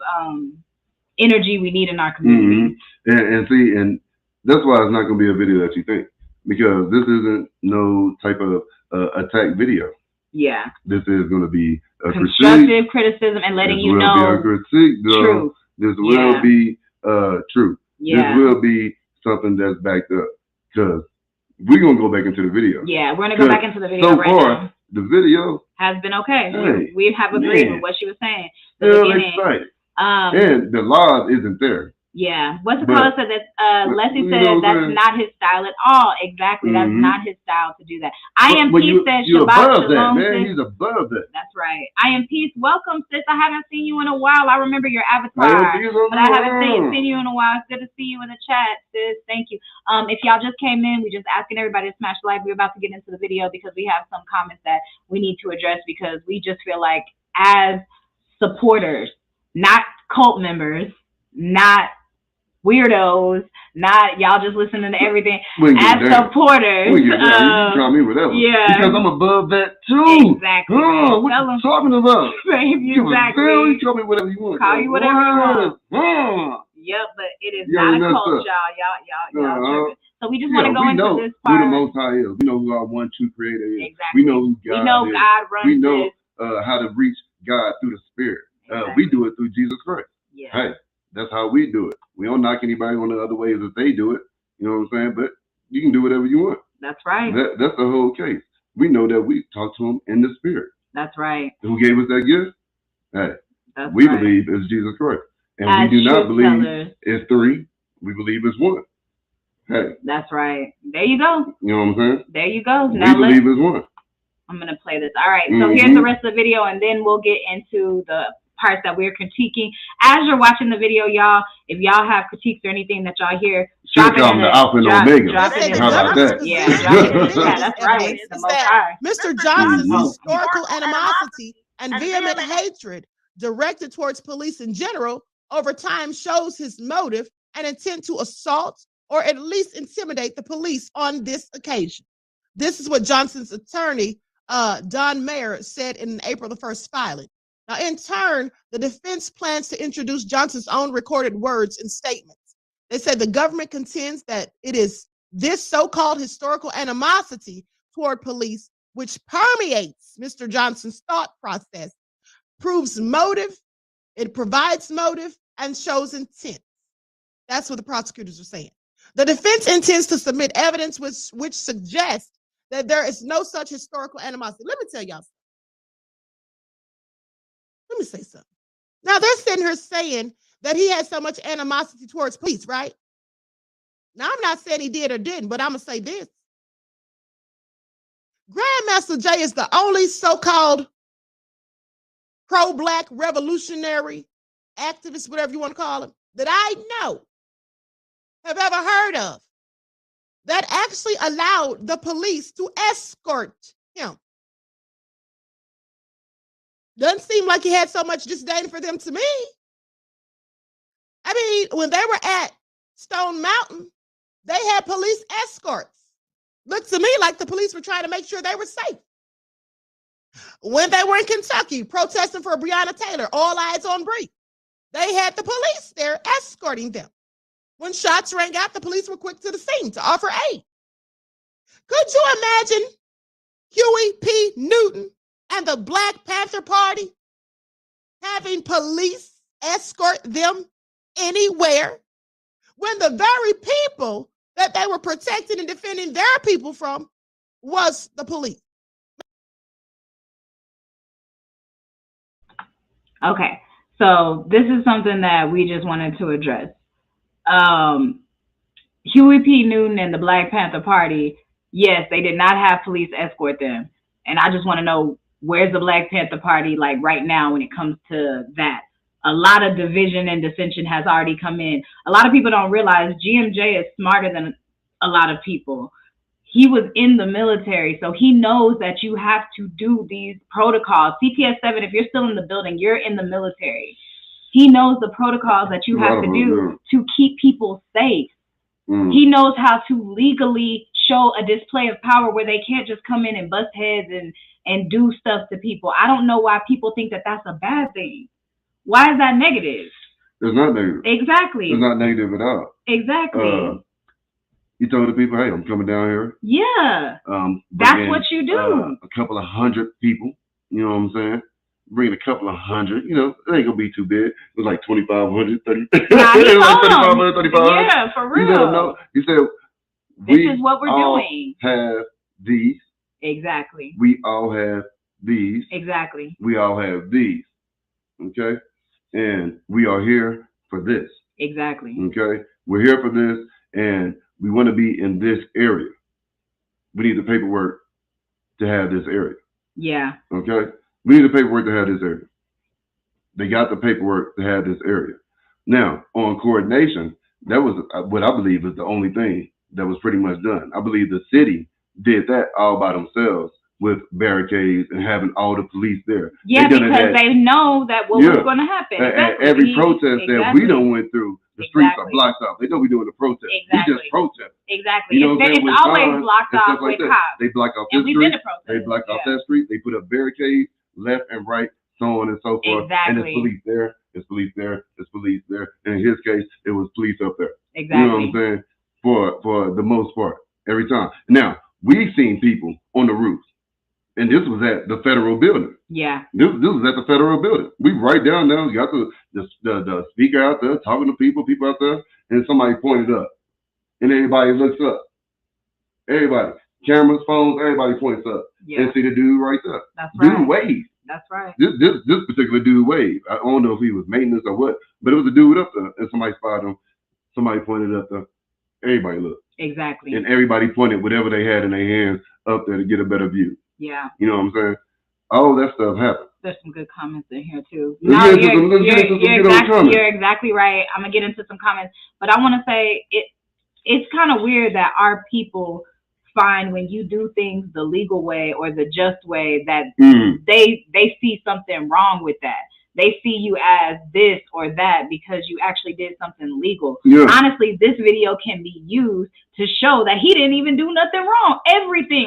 A: energy we need in our community.
B: And that's why it's not going to be a video that you think, because this isn't no type of attack video.
A: Yeah.
B: This is going to be a
A: constructive criticism and letting you know
B: a critique,
A: truth.
B: This will be truth.
A: Yeah.
B: This will be something that's backed up, because we're going to go back into the video.
A: Yeah, we're going to go back into the video
B: so far, the video
A: has been okay.
B: Hey,
A: we have agreed with what she was saying.
B: Hell excited. And the live isn't there.
A: Yeah. What's the caller said that Leslie said that's not his style at all. Exactly. That's not his style to do that. I am Peace said
B: you're
A: Shabbat
B: above that,
A: Shalom.
B: man. He's above that.
A: That's right. I am Peace. Welcome, sis. I haven't seen you in a while. I remember your avatar, but I haven't seen you in a while. It's good to see you in the chat, sis. Thank you. If y'all just came in, we're just asking everybody to smash like. We're about to get into the video because we have some comments that we need to address, because we just feel like, as supporters, not cult members, not weirdos, not y'all just listening to everything, as supporters.
B: You can call me whatever.
A: Yeah.
B: Because I'm above that too.
A: Exactly.
B: Oh, what you talking about?
A: Exactly.
B: You call me whatever you want.
A: Call you whatever you want. Yep, but it is not a cult, y'all. Y'all. So we just want to go into this part.
B: Who the Most High is. We know who our one true Creator is.
A: Exactly.
B: We know who God is.
A: We know God runs
B: We know
A: this.
B: how to reach God through the Spirit.
A: Exactly.
B: We do it through Jesus Christ.
A: Yeah.
B: Hey, that's how we do it. We don't knock anybody on the other ways that they do it. You know what I'm saying? But you can do whatever you want.
A: That's right.
B: That's the whole case. We know that we talk to him in the Spirit.
A: That's right.
B: Who gave us that gift? Hey, we believe it's Jesus Christ. And
A: as
B: we do not believe it's three. We believe it's one. Hey.
A: That's right. There you go.
B: You know what I'm saying?
A: There you go.
B: Now we believe it's one.
A: I'm going to play this. All right. So here's the rest of the video, and then we'll get into the parts that we're critiquing. As you're watching the video, y'all, if y'all have critiques or anything that y'all hear, drop it in the
B: Alpha and Omega.
A: Drop it in
B: How about that?
A: Yeah, drop it in the chat. That's right. It's the Most High.
H: Mr. Johnson's historical animosity and vehement hatred directed towards police in general over time shows his motive and intent to assault or at least intimidate the police on this occasion. This is what Johnson's attorney, Don Mayer, said in April the 1st filing. Now, in turn, the defense plans to introduce Johnson's own recorded words and statements. They said the government contends that it is this so-called historical animosity toward police which permeates Mr. Johnson's thought process, proves motive, it provides motive, and shows intent. That's what the prosecutors are saying. The defense intends to submit evidence which suggests that there is no such historical animosity. Let me tell y'all something. Let me say something. Now, they're sitting here saying that he had so much animosity towards police, right? Now, I'm not saying he did or didn't, but I'm going to say this. Grandmaster Jay is the only so-called pro-black revolutionary activist, whatever you want to call him, that I know, have ever heard of, that actually allowed the police to escort him. Doesn't seem like he had so much disdain for them to me. I mean, when they were at Stone Mountain, they had police escorts. Looked to me like the police were trying to make sure they were safe. When they were in Kentucky protesting for Breonna Taylor, all eyes on Bree, they had the police there escorting them. When shots rang out, the police were quick to the scene to offer aid. Could you imagine Huey P. Newton and the Black Panther Party having police escort them anywhere when the very people that they were protecting and defending their people from was the police?
A: Okay, so this is something that we just wanted to address. Huey P. Newton and the Black Panther Party, yes, they did not have police escort them. And I just want to know, where's the Black Panther Party like right now when it comes to that? A lot of division and dissension has already come in. A lot of people don't realize GMJ is smarter than a lot of people. He was in the military, so he knows that you have to do these protocols. CPS 7, if you're still in the building, you're in the military. He knows the protocols that you have to do to keep people safe. He knows how to legally show a display of power where they can't just come in and bust heads and do stuff to people. I don't know why people think that that's a bad thing. Why is that negative?
B: It's not negative.
A: Exactly.
B: It's not negative at all.
A: Exactly.
B: You told the people, hey, I'm coming down here.
A: Yeah. That's what you do.
B: A couple of hundred people. You know what I'm saying? Bring a couple of hundred. You know, it ain't gonna be too big. It was like 2,500, 30.
A: Nah, he
B: like
A: told
B: 3,500, 3,500.
A: Yeah, for real.
B: You let them know. He said,
A: this is what we're doing.
B: Have these.
A: Exactly.
B: We all have these.
A: Exactly.
B: We all have these. Okay? And we are here for this.
A: Exactly.
B: Okay? We're here for this, and we want to be in this area. We need the paperwork to have this area.
A: Yeah.
B: Okay? We need the paperwork to have this area. They got the paperwork to have this area. Now, on coordination, that was what I believe is the only thing that was pretty much done. I believe the city did that all by themselves with barricades and having all the police there.
A: Yeah, because they know that what was going to happen.
B: Exactly. Every protest that we done went through, the streets are blocked off. They know we're doing the protest.
A: Exactly.
B: We just protest.
A: Exactly. You know it's always blocked off with cops.
B: They block off this street. They block off that street. They put up barricades left and right, so on and so forth.
A: Exactly.
B: And it's police there. It's police there. It's police there. And in his case, it was police up there.
A: Exactly.
B: You know what I'm saying? For the most part, every time. Now, we've seen people on the roofs. And this was at the federal building.
A: Yeah.
B: This was at the federal building. We right down there. We got the speaker out there talking to people out there, and somebody pointed up. And everybody looks up. Everybody. Cameras, phones, everybody points up.
A: Yeah.
B: And see the dude right there.
A: That's right.
B: Dude waved.
A: That's right.
B: This particular dude waved. I don't know if he was maintenance or what, but it was a dude up there, and somebody spotted him. Somebody pointed up there. Everybody looked.
A: Exactly.
B: And everybody pointed whatever they had in their hands up there to get a better view.
A: Yeah.
B: You know what I'm saying? All that stuff happened.
A: There's some good comments in here too.
B: You're
A: exactly right. I'm gonna get into some comments, but I want to say it's kind of weird that our people find when you do things the legal way or the just way that they see something wrong with that. They see you as this or that because you actually did something legal.
B: Yeah.
A: Honestly, this video can be used to show that he didn't even do nothing wrong. Everything,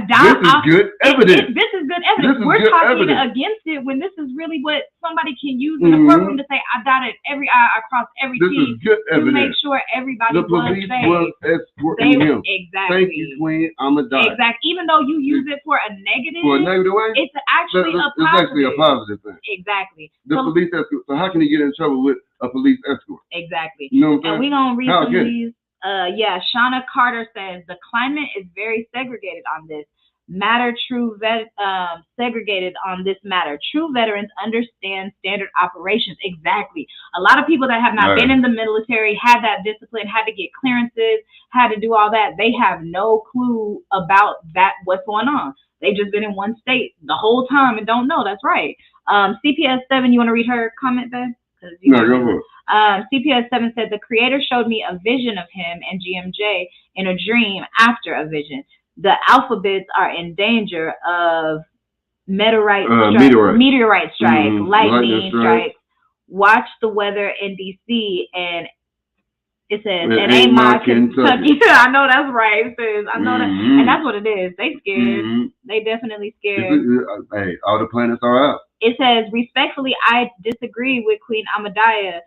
B: this is good evidence.
A: This is good evidence. We're talking against it when this is really what somebody can use in the courtroom to say, I dotted every I, I crossed every T.
B: This is good evidence.
A: To make sure everybody
B: the police was escorting him.
A: Exactly.
B: Thank you, Queen. I'm a die.
A: Exactly. Even though you use it for a negative
B: way,
A: it's actually a positive.
B: It's actually a positive thing.
A: Exactly.
B: The police escort. So how can he get in trouble with a police escort?
A: Exactly.
B: You know what I'm saying?
A: And we're gonna read some of these. Shauna Carter says the climate is very segregated on this matter. Segregated on this matter. True veterans understand standard operations. Exactly. A lot of people that have not been in the military, had that discipline, had to get clearances, had to do all that. They have no clue about that. What's going on? They've just been in one state the whole time and don't know. That's right. CPS 7. You want to read her comment, Ben?
B: No, go for it.
A: CPS 7 said the creator showed me a vision of him and GMJ in a dream after a vision. The alphabets are in danger of meteorite strike, lightning strikes. Watch the weather in DC, and it says it ain't my Kentucky. I know that's right. It says I know that, and that's what it is. They scared. They definitely scared.
B: Hey, all the planets are out.
A: It says, respectfully, I disagree with Queen Ahmadiyya.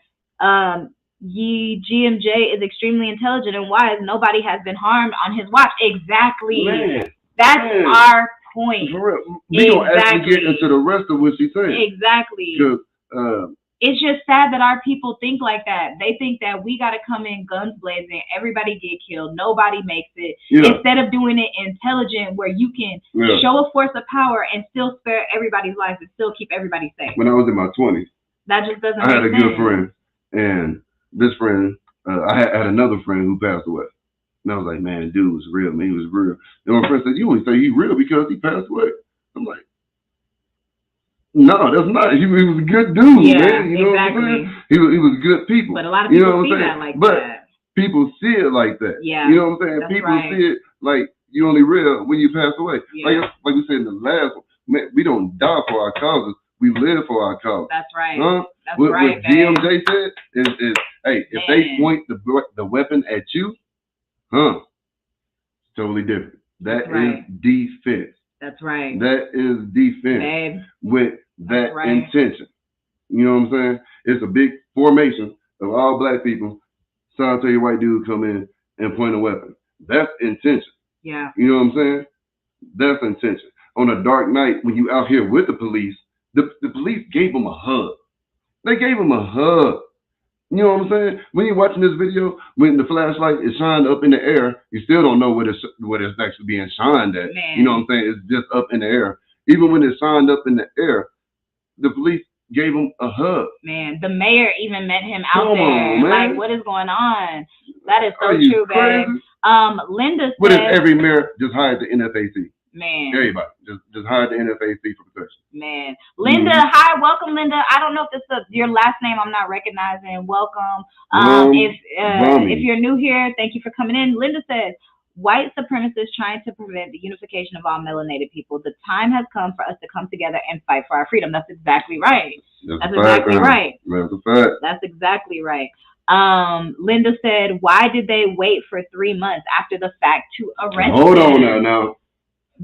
A: GMJ is extremely intelligent and wise. Nobody has been harmed on his watch. Exactly. That's our point.
B: For real. We don't actually get into the rest of what she's saying.
A: Exactly. It's just sad that our people think like that. They think that we got to come in guns blazing, everybody get killed, nobody makes it. Instead of doing it intelligent where you can show a force of power and still spare everybody's life and still keep everybody safe.
B: When I was in my 20s,
A: that just doesn't
B: I had
A: make
B: a
A: sense.
B: good friend, and this friend, I had another friend who passed away. And I was like, man, dude was real, man, he was real. And my friend said, you only say he's real because he passed away. I'm like, no, that's not. He was a good dude, man. You know what I'm saying? He was good people.
A: But a lot of people see that like that.
B: People see it like that.
A: Yeah.
B: You know what I'm saying?
A: That's
B: People see it like you only real when you pass away.
A: Yeah.
B: Like we said in the last one, man, we don't die for our causes. We live for our cause.
A: That's right.
B: Huh?
A: That's
B: What
A: right.
B: GMJ said is hey, if they point the weapon at you, totally different. That is defense.
A: That's right.
B: That is defense
A: Babe.
B: with that intention. You know what I'm saying? It's a big formation of all black people. Solitary white dude come in and point a weapon. That's intention.
A: Yeah.
B: You know what I'm saying? That's intention. On a dark night, when you out here with the police police gave him a hug. They gave him a hug. You know what I'm saying? When you're watching this video, when the flashlight is shined up in the air, you still don't know what it's actually being shined at.
A: Man.
B: You know what I'm saying? It's just up in the air. Even when it's shined up in the air, the police gave him a hug.
A: Man, the mayor even met him out
B: Come
A: there.
B: on, man.
A: Like, what is going on? That is so
B: Are you
A: true,
B: crazy?
A: babe. Linda said,
B: What if every mayor just hired the NFAC?
A: Man.
B: Everybody just hired the NFAC for protection.
A: Man. Linda, hi, welcome, Linda. I don't know if this is your last name. I'm not recognizing. Welcome. If you're new here, thank you for coming in. Linda says, white supremacists trying to prevent the unification of all melanated people. The time has come for us to come together and fight for our freedom. That's exactly right. That's exactly right.
B: That's a fact.
A: That's exactly right. Linda said, why did they wait for 3 months after the fact to arrest
B: Hold
A: him?
B: on now.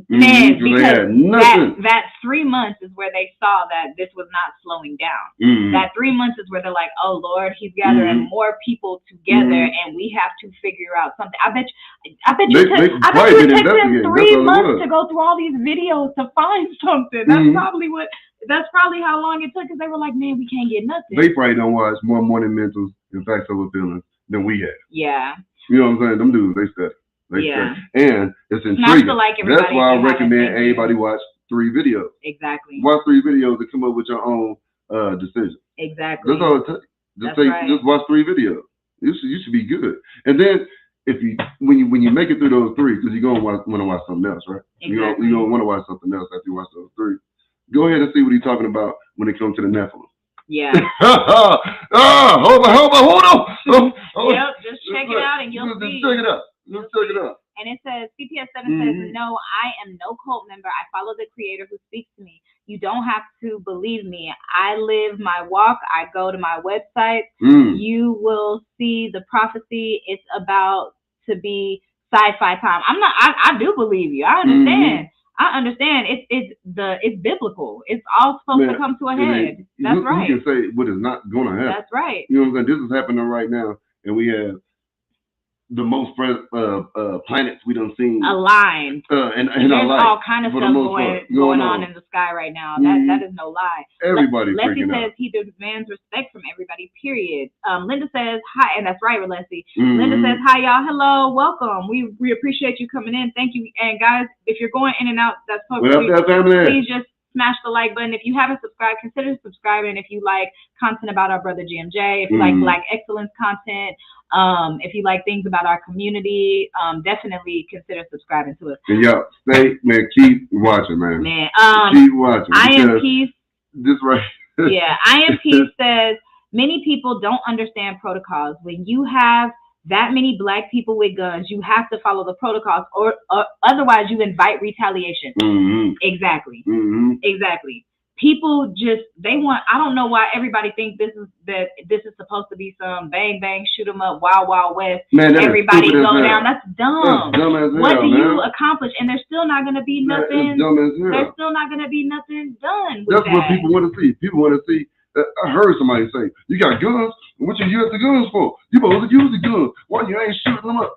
A: Man, because that 3 months is where they saw that this was not slowing down. That 3 months is where they're like, oh Lord, he's gathering more people together, and we have to figure out something. I bet you it took them 3 months to go through all these videos to find something. That's probably how long it took, because they were like, man, we can't get nothing.
B: They probably don't watch more Morning Mentals and Facts Over Feelings than we have.
A: Yeah.
B: You know what I'm saying? Them dudes, they study. And it's intriguing. That's why I recommend everybody watch 3 videos.
A: Exactly.
B: Watch 3 videos and come up with your own decision.
A: Exactly.
B: That's all it takes. Just watch 3 videos. You should be good. And then when you make it through those 3, because you're gonna want to watch something else, right?
A: Exactly.
B: You're gonna want to watch something else after you watch those 3. Go ahead and see what he's talking about when it comes to the Nephilim.
A: Yeah.
B: Hold on.
A: Yep, just check it out and you'll see.
B: Check it out. Let's check it out.
A: And it says, CPS7 says, no, I am no cult member. I follow the creator who speaks to me. You don't have to believe me. I live my walk. I go to my website. You will see the prophecy. It's about to be sci-fi time. I do believe you. I understand. I understand. It's biblical. It's all supposed to come to a head. That's right.
B: You can say what is not going to happen.
A: That's right.
B: You know what I'm saying? This is happening right now, and we have the most planets we done seen
A: aligned.
B: And
A: there's
B: all
A: kind of stuff going on in the sky right now. That is no lie.
B: Everybody's
A: Leslie
B: freaking
A: says
B: out.
A: he demands respect from everybody, period. Linda says hi, and that's right, Leslie. Linda says hi, y'all. Hello, welcome. We appreciate you coming in. Thank you. And guys, if you're going in and out, that's totally please just smash the like button. If you haven't subscribed, consider subscribing. If you like content about our brother GMJ, if you like Black excellence content, if you like things about our community, definitely consider subscribing to us.
B: And y'all, keep watching, man. Keep watching.
A: I Am Peace.
B: This right.
A: Yeah, I Am Peace says many people don't understand protocols. When you have that many Black people with guns, you have to follow the protocols, or otherwise you invite retaliation. Exactly. Exactly. People just, I don't know why everybody thinks this is supposed to be some bang bang, shoot 'em up, wild wild west.
B: Man,
A: everybody go down. That's dumb.
B: That's dumb as hell,
A: what do you accomplish? And there's still not gonna be nothing.
B: Dumb as hell.
A: There's still not gonna be nothing done with
B: That's what people want to see. People want to see. I heard somebody say, "You got guns? What you use the guns for? You supposed to use the guns. Why you ain't shooting them up?"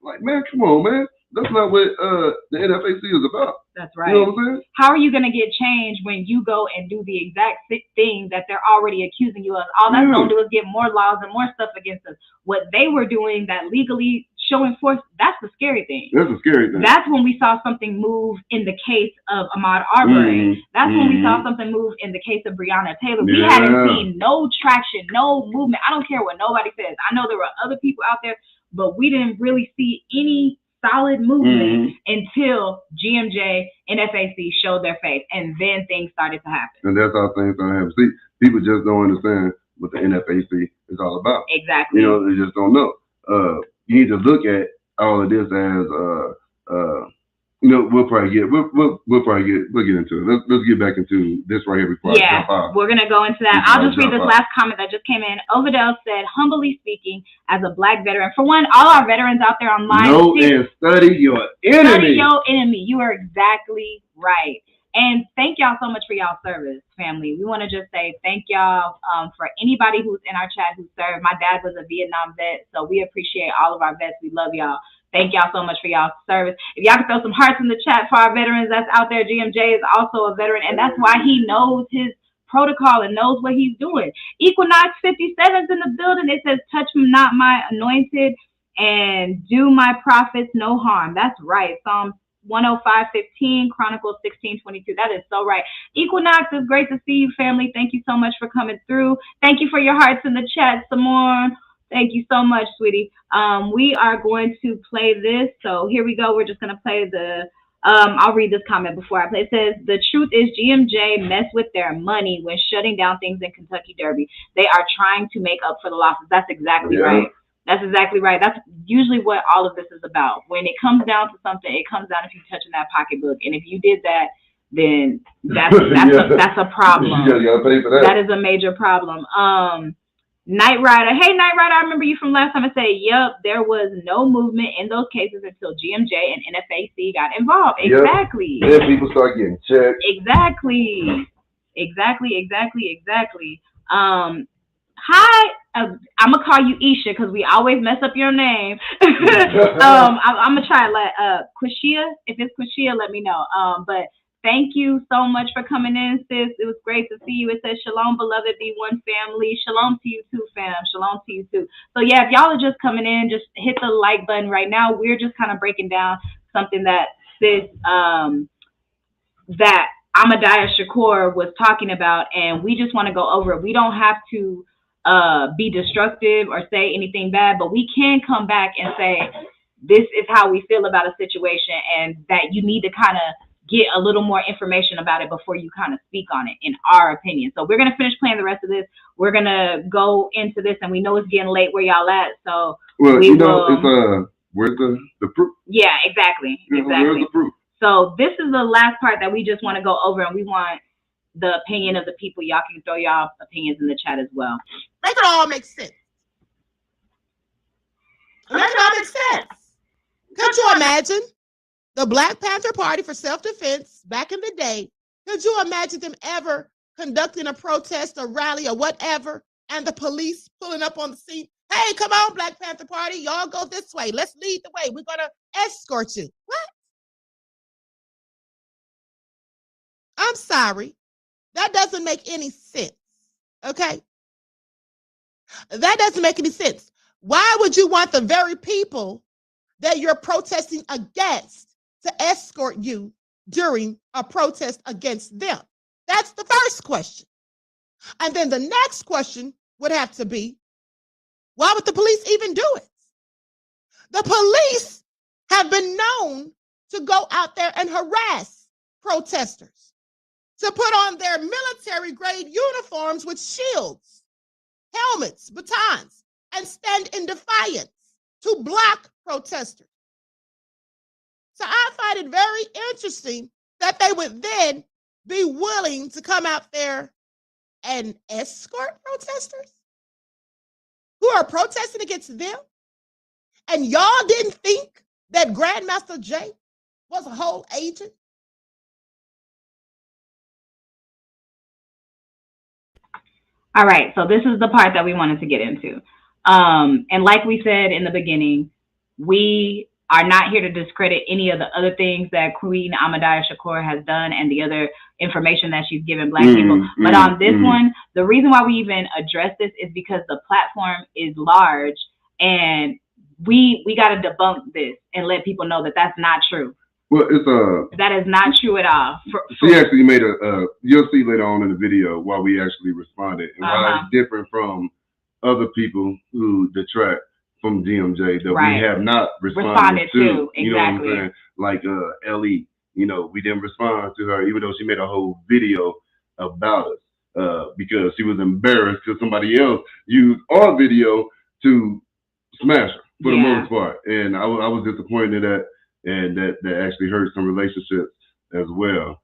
B: Like, man, come on, man. That's not what the NFAC is about.
A: That's right.
B: You know what I'm saying?
A: How are you going to get change when you go and do the exact thing that they're already accusing you of? All that's going to do is get more laws and more stuff against us. What they were doing that legally showing force, that's the scary thing.
B: That's the scary thing.
A: That's when we saw something move in the case of Ahmaud Arbery. That's when we saw something move in the case of Breonna Taylor. We hadn't seen no traction, no movement. I don't care what nobody says. I know there were other people out there, but we didn't really see any solid movement until GMJ and FAC showed their face, and then things started to happen.
B: And that's how things started to happen. See, people just don't understand what the NFAC is all about.
A: Exactly.
B: You know, they just don't know. You need to look at all of this as we'll probably get we'll get into it. Let's get back into this right here before I jump out.
A: We're gonna go into that. I'll just read this last comment that just came in. Overdell said, "Humbly speaking, as a Black veteran, for one, all our veterans out there online,
B: know and study your enemy.
A: Study your enemy. You are exactly right." And thank y'all so much for y'all service, family. We want to just say thank y'all for anybody who's in our chat who served. My dad was a Vietnam vet, so we appreciate all of our vets. We love y'all. Thank y'all so much for y'all service. If y'all can throw some hearts in the chat for our veterans that's out there. GMJ is also a veteran, and that's why he knows his protocol and knows what he's doing. Equinox 57's in the building. It says, "Touch not my anointed and do my prophets no harm." That's right. Psalm 105:15, Chronicles 16:22. That is so right. Equinox, it's great to see you, family. Thank you so much for coming through. Thank you for your hearts in the chat, Simone. Thank you so much, sweetie. We are going to play this. So here we go. We're just going to play the, I'll read this comment before I play. It says, "The truth is GMJ mess with their money when shutting down things in Kentucky Derby. They are trying to make up for the losses." That's exactly right. That's exactly right. That's usually what all of this is about. When it comes down to something, it comes down if you touching that pocketbook. And if you did that, then that's a problem.
B: You gotta pay for that.
A: That is a major problem. Knight Rider. Hey, Knight Rider, I remember you from last time. I say, yep, there was no movement in those cases until GMJ and NFAC got involved.
B: Yep.
A: Exactly.
B: Then people start getting checked.
A: Exactly. Hi, I'm gonna call you Isha because we always mess up your name. I'm gonna try to Quishia. If it's Quishia, let me know. But thank you so much for coming in, sis. It was great to see you. It says, "Shalom, beloved B1 family." Shalom to you too, fam. Shalom to you too. So yeah, if y'all are just coming in, just hit the like button right now. We're just kind of breaking down something that sis that Ahmadiyah Shakur was talking about, and we just want to go over it. We don't have to be destructive or say anything bad, but we can come back and say, this is how we feel about a situation, and that you need to kind of get a little more information about it before you kind of speak on it, in our opinion. So we're going to finish playing the rest of this. We're going to go into this, and we know it's getting late where y'all at. So
B: it's where's the proof?
A: Yeah, exactly.
B: Where's the proof?
A: So this is the last part that we just want to go over, and we want the opinion of the people. Y'all can throw y'all opinions in the chat as well.
H: Make it all make sense. Make it all make sense. Could you imagine the Black Panther Party for self-defense back in the day? Could you imagine them ever conducting a protest or rally or whatever, and the police pulling up on the scene? Hey, come on, Black Panther Party, y'all go this way. Let's lead the way. We're gonna escort you. What? I'm sorry. That doesn't make any sense. Okay? That doesn't make any sense. Why would you want the very people that you're protesting against to escort you during a protest against them? That's the first question. And then the next question would have to be, why would the police even do it? The police have been known to go out there and harass protesters, to put on their military grade uniforms with shields, helmets, batons, and stand in defiance to block protesters. So I find it very interesting that they would then be willing to come out there and escort protesters who are protesting against them. And y'all didn't think that Grandmaster Jay was a whole agent?
A: All right, so this is the part that we wanted to get into. And like we said in the beginning, we are not here to discredit any of the other things that Queen Ahmadiyah Shakur has done and the other information that she's given Black people. But on this one, the reason why we even address this is because the platform is large, and we got to debunk this and let people know that that's not true.
B: Well, it's
A: that is not true at all.
B: She actually made you'll see later on in the video why we actually responded and why it's different from other people who detract from GMJ that we have not responded to.
A: Exactly.
B: You know what I'm saying? Like Ellie, we didn't respond to her even though she made a whole video about us because she was embarrassed because somebody else used our video to smash her for the most part. And I was disappointed in that. and that actually hurt some relationships as well.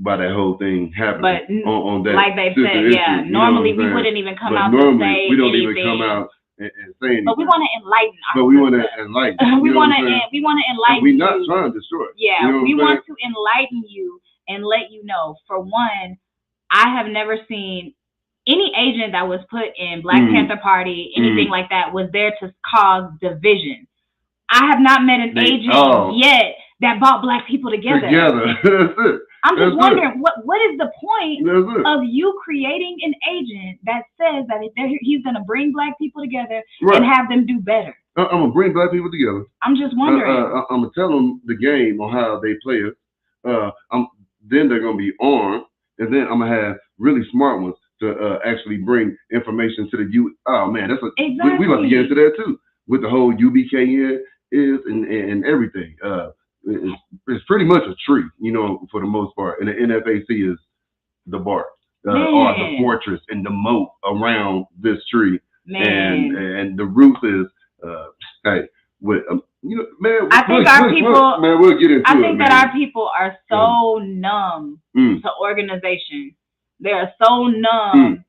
B: By that whole thing happening on that,
A: like they said, yeah. Normally we wouldn't even come out to say
B: we don't
A: anything.
B: even come out and say anything.
A: But we want to enlighten ourselves.
B: But we want to enlighten.
A: we want to enlighten.
B: We're not trying to destroy.
A: Yeah, we want to enlighten you and let you know. For one, I have never seen any agent that was put in Black Panther Party, anything like that, was there to cause division. I have not met an agent yet that brought Black people together.
B: That's it.
A: I'm just wondering, what is the point of you creating an agent that says that he's going to bring Black people together and have them do better?
B: I'm going to bring Black people together.
A: I'm just wondering.
B: I'm going to tell them the game on how they play it. Then they're going to be armed, and then I'm going to have really smart ones to actually bring information to the youth. Oh, man, that's
A: exactly.
B: We about to get into that, too, with the whole UBKN and everything. It's pretty much a tree, for the most part. And the NFAC is the bark, or the fortress and the moat around this tree. And the roots is, man.
A: I think our people,
B: man, we'll get into
A: I think
B: it,
A: that our people are so numb to organization. They are so numb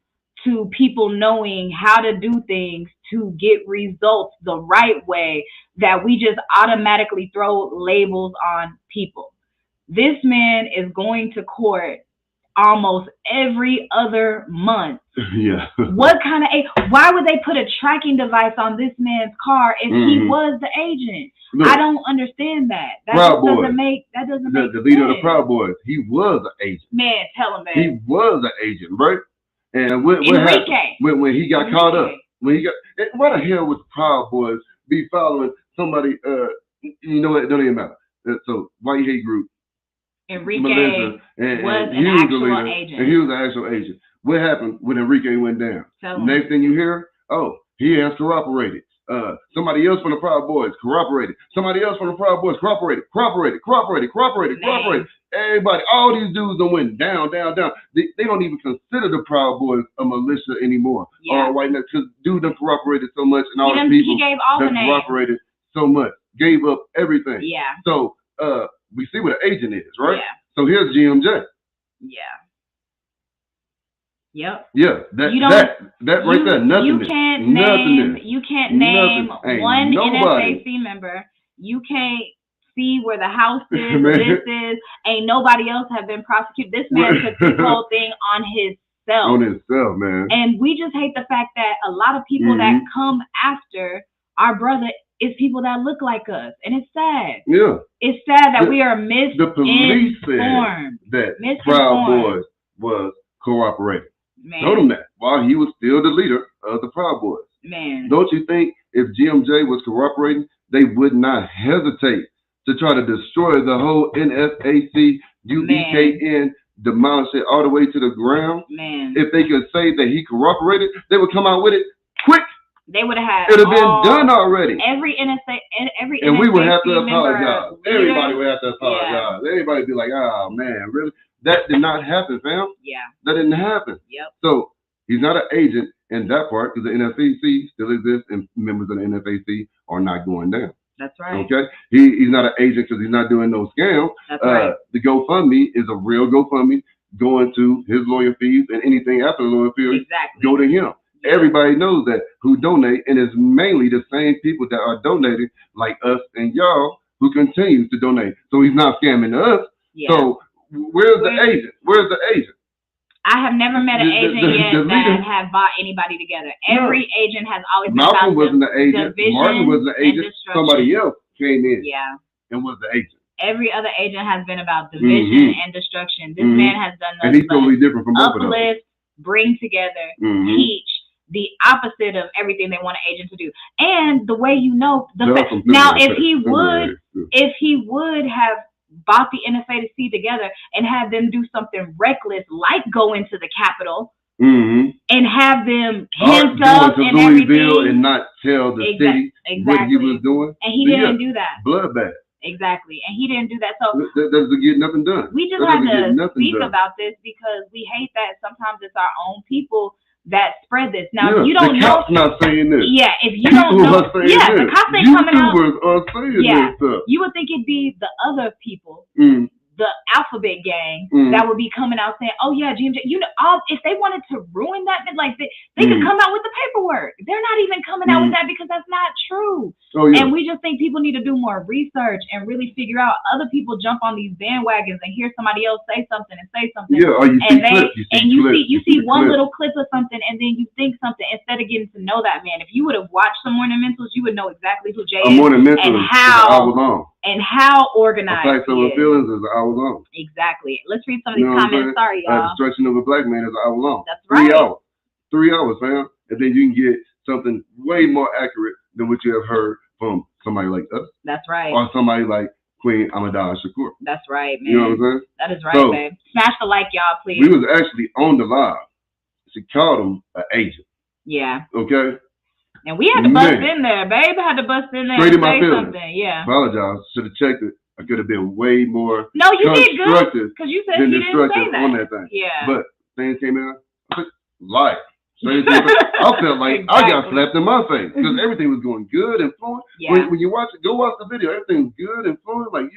A: to people knowing how to do things to get results the right way that we just automatically throw labels on people. This man is going to court almost every other month.
B: Yeah.
A: Why would they put a tracking device on this man's car if he was the agent? Look, I don't understand that. That doesn't make sense.
B: The leader of the Proud Boys, he was an agent.
A: Man, tell him that.
B: He was an agent, right? And what happened when he got caught up? Why the hell would the Proud Boys be following somebody? You know what? It don't even matter. So White Hate Group,
A: Enrique
B: was
A: an actual agent.
B: And he was an actual agent. What happened when Enrique went down? Next thing you hear, he has corroborated. Somebody else from the Proud Boys corroborated. Somebody else from the Proud Boys corroborated. Everybody, all these dudes that went down. They don't even consider the Proud Boys a militia anymore. Or white because dude done corroborated so much, and all the people that corroborated so much, gave up everything.
A: Yeah.
B: So we see what an agent is, right?
A: Yeah.
B: So here's GMJ.
A: Yeah. Yep.
B: Yeah, that right there, nothing.
A: You can't name one NFAC member. You can't see where the house is, this is. Ain't nobody else have been prosecuted. This man took this whole thing on himself.
B: On himself, man.
A: And we just hate the fact that a lot of people that come after our brother is people that look like us. And it's sad. Yeah. It's sad that we are misinformed.
B: The police said that Proud Boys was cooperating.
A: Man.
B: Told him that while he was still the leader of the Proud Boys.
A: Man.
B: Don't you think if GMJ was cooperating, they would not hesitate to try to destroy the whole NFAC, UBKN, demolish it all the way to the ground?
A: Man.
B: If they could say that he cooperated, they would come out with it quick.
A: They would have.
B: It would have been done already.
A: Every NFAC
B: and we would have to apologize. Everybody would have to apologize. Everybody would be like, oh man, really? That did not happen, fam.
A: Yeah.
B: That didn't happen.
A: Yep.
B: So he's not an agent in that part because the NFAC still exists and members of the NFAC are not going down.
A: That's right.
B: Okay. He's not an agent because he's not doing no scam.
A: That's right.
B: The GoFundMe is a real GoFundMe going to his lawyer fees, and anything after the lawyer fees go to him. Yeah. Everybody knows that who donate, and it's mainly the same people that are donating, like us and y'all, who continues to donate. So he's not scamming us. Yeah. So where's the agent? Where's the agent?
A: I have never met an agent yet that have bought anybody together. Every agent has always been
B: Malcolm wasn't the agent.
A: Division,
B: Martin wasn't the agent. Somebody else came in and was the agent.
A: Every other agent has been about division and destruction. This man has done nothing.
B: And he's totally different from both of them.
A: Uplift, bring together, teach. The opposite of everything they want an agent to do. And the way now, if he would have bought the NFAC together and have them do something reckless, like go into the Capitol and have them hands up and everything,
B: and not tell the city what he was doing.
A: And he didn't do that.
B: Bloodbath.
A: Exactly. And he didn't do that. So
B: that doesn't get nothing done.
A: We just have to speak about this because we hate that sometimes it's our own people that spread this. Now, if you don't
B: the
A: know,
B: cops not saying this.
A: Yeah, if you don't know, the cops ain't coming out.
B: YouTubers are saying this stuff.
A: You would think it'd be the other people, the alphabet gang, that would be coming out saying, "Oh yeah, GMJ." You know, if they wanted to ruin that, like they could come out with the paperwork. They're not even coming out with that because that's not true. And we just think people need to do more research and really figure out. Other people jump on these bandwagons and hear somebody else say something and say something.
B: Yeah, or you see
A: one little clip of something and then you think something instead of getting to know that man. If you would have watched some Morning Mentals, you would know exactly who Jay is and how organized.
B: Facts Over Feelings is an hour long.
A: Exactly. Let's read some of these comments. Sorry, y'all.
B: Destruction of a Black Man is an hour long.
A: That's right.
B: 3 hours. 3 hours, fam. And then you can get something way more accurate than what you have heard from somebody like us.
A: That's right.
B: Or somebody like Queen Amadal Shakur.
A: That's right, man.
B: You know what I'm saying?
A: That is right, babe. Smash the like, y'all, please.
B: We was actually on the live. She called him an agent.
A: Yeah.
B: Okay?
A: And we had to bust in there, babe. Had to bust in there
B: Straight
A: and
B: in my
A: say
B: feelings.
A: something. Yeah.
B: Apologize. Should have checked it. I could have been way more
A: No, you did good. Because you said
B: than
A: you didn't say
B: on that thing.
A: Yeah.
B: But things came in. Liar. I felt like I got slapped in my face because everything was going good and flowing.
A: Yeah.
B: When you watch it, go watch the video. Everything's good and flowing. Like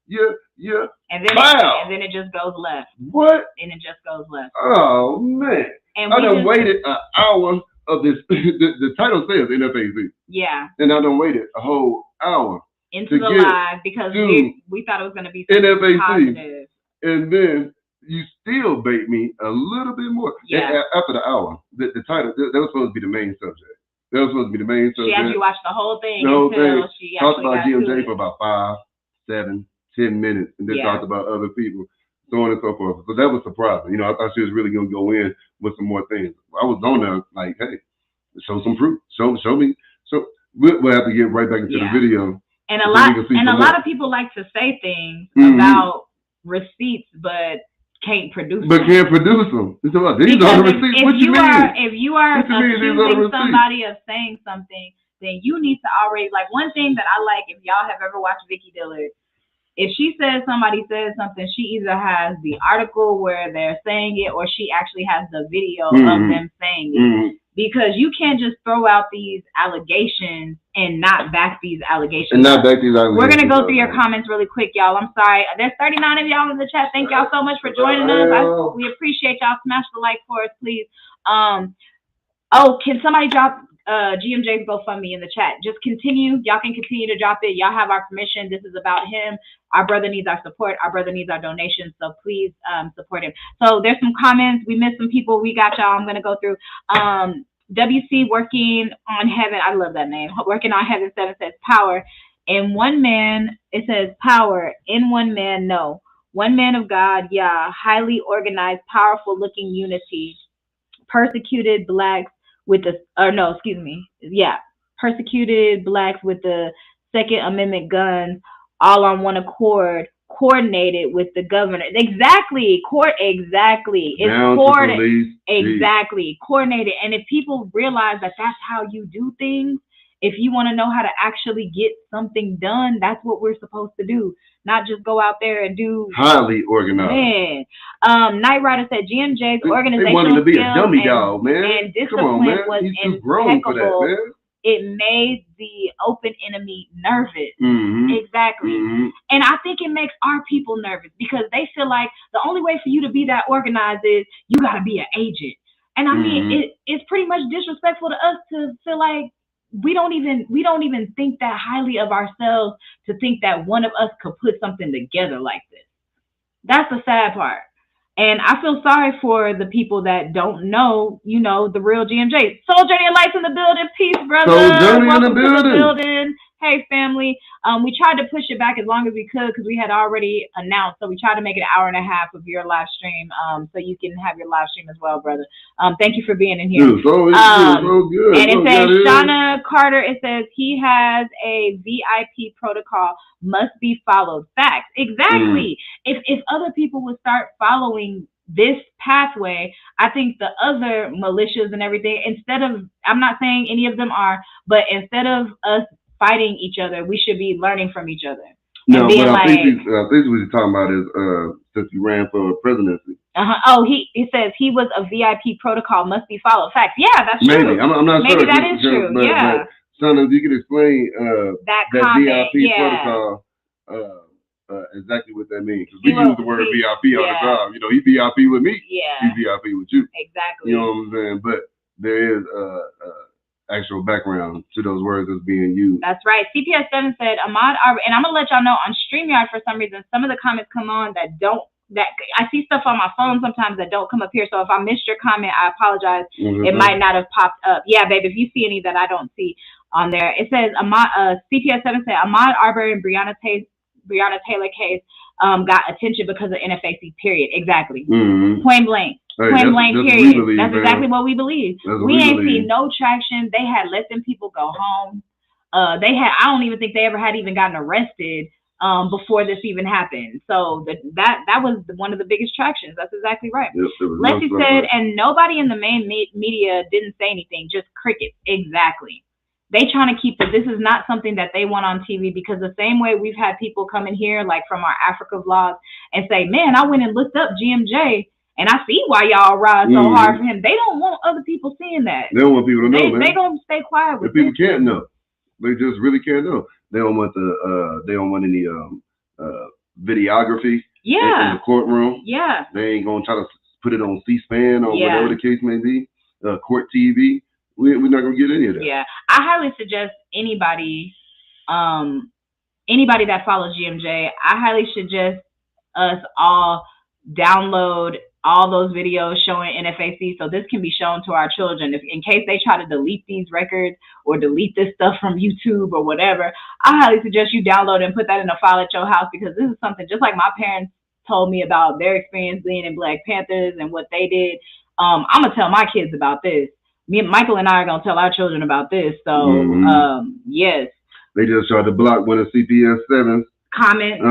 B: yeah.
A: And then it just goes left.
B: What?
A: And it just goes left.
B: Oh man!
A: And
B: I done waited an hour of this. The title says NFAZ.
A: Yeah.
B: And I done waited a whole hour
A: into the live because we thought it was going to be something positive.
B: And then you still bait me a little bit more.
A: Yeah.
B: And after the hour, the title, that was supposed to be the main subject. She
A: had you watch the whole thing. She
B: talked about GMJ for about 5, 7, 10 minutes, and then talked about other people, so on and so forth. So that was surprising. You know, I thought she was really going to go in with some more things. I was on there like, hey, show some proof. Show me. So we'll have to get right back into the video.
A: And a lot of people like to say things about receipts, but can't produce them.
B: These are the receipts. What you mean?
A: If you are accusing somebody of saying something, then you need to already, like, one thing that I like, if y'all have ever watched Vicky Dillard, if she says somebody says something, she either has the article where they're saying it or she actually has the video of them saying it. Because you can't just throw out these allegations and not back these allegations. We're going to go through your comments really quick, y'all. I'm sorry. There's 39 of y'all in the chat. Thank y'all so much for joining us. We appreciate y'all. Smash the like for us, please. Can somebody drop GMJ's GoFundMe in the chat? Just continue. Y'all can continue to drop it. Y'all have our permission. This is about him. Our brother needs our support. Our brother needs our donations. So please support him. So there's some comments. We missed some people. We got y'all. I'm going to go through. WC Working on Heaven. I love that name. Working on Heaven 7 says power. In one man, it says power. In one man, no. One man of God, yeah. Highly organized, powerful looking unity. Persecuted blacks with the, persecuted blacks with the Second Amendment guns, all on one accord, coordinated with the governor. Exactly. It's coordinated. Exactly. Coordinated. And if people realize that that's how you do things, if you want to know how to actually get something done, that's what we're supposed to do. Not just go out there and do
B: highly organized.
A: Man. Night Rider said GMJ's organizational
B: they wanted to be a dummy dog, man.
A: And discipline was
B: He's too grown for that, man.
A: It made the open enemy nervous. Exactly. And I think it makes our people nervous because they feel like the only way for you to be that organized is you got to be an agent. And I mean, it's pretty much disrespectful to us to feel like we don't even think that highly of ourselves to think that one of us could put something together like this. That's the sad part. And I feel sorry for the people that don't know, the real GMJ. Soul Journey of Lights in the building. Peace, brother. Welcome to the building. Hey, family. We tried to push it back as long as we could because we had already announced. So we tried to make it an hour and a half of your live stream so you can have your live stream as well, brother. Thank you for being in here.
B: It's so good.
A: And it says, Shauna Carter, it says, he has a VIP protocol, must be followed. Facts. Exactly. If other people would start following this pathway, I think the other militias and everything, instead of, I'm not saying any of them are, but instead of us fighting each other, we should be learning from each other.
B: No, but I think what you're talking about is since you ran for presidency,
A: Oh, he says he was a VIP protocol must be followed. Facts. Yeah, that's true.
B: Maybe. I'm not
A: Maybe
B: sure.
A: that is true.
B: But,
A: Yeah.
B: Son, if you could explain
A: that
B: VIP
A: yeah.
B: protocol, exactly what that means. Because we use the word VIP all the time. You know, he VIP with me.
A: Yeah.
B: He VIP with you.
A: Exactly.
B: You know what I'm saying? But there is actual background to those words that's being used.
A: That's right. CPS7 said Ahmaud Arbery, and I'm gonna let y'all know on StreamYard for some reason some of the comments come on that I see stuff on my phone sometimes that don't come up here. So if I missed your comment, I apologize.
B: Mm-hmm.
A: It might not have popped up. Yeah, babe. If you see any that I don't see on there, it says CPS7 said Ahmaud Arbery and Breonna Taylor case got attention because of NFAC. Period. Exactly.
B: Mm-hmm.
A: Point blank.
B: Hey,
A: Point blank, period. That's exactly what we believe. We ain't seen no traction. They had let them people go home. I don't even think they ever had even gotten arrested before this even happened. So that was one of the biggest tractions. That's exactly right.
B: Yep,
A: Leslie said, and nobody in the main media didn't say anything, just crickets. Exactly. They trying to keep it. This is not something that they want on TV, because the same way we've had people come in here, like from our Africa vlogs, and say, man, I went and looked up GMJ, and I see why y'all ride so hard for him. They don't want other people seeing that.
B: They don't want people to know, man.
A: They gonna stay quiet with it.
B: People can't know. They just really can't know. They don't want they don't want any videography in the courtroom.
A: Yeah.
B: They ain't gonna try to put it on C-SPAN or whatever the case may be. Court TV. We're not gonna get any of that.
A: Yeah. I highly suggest anybody that follows GMJ, I highly suggest us all download all those videos showing NFAC, so this can be shown to our children. If in case they try to delete these records or delete this stuff from YouTube or whatever, I highly suggest you download and put that in a file at your house, because this is something just like my parents told me about their experience being in Black Panthers and what they did. I'm gonna tell my kids about this. Michael and I are gonna tell our children about this. So yes.
B: They just tried to block one of CPS7's
A: comments.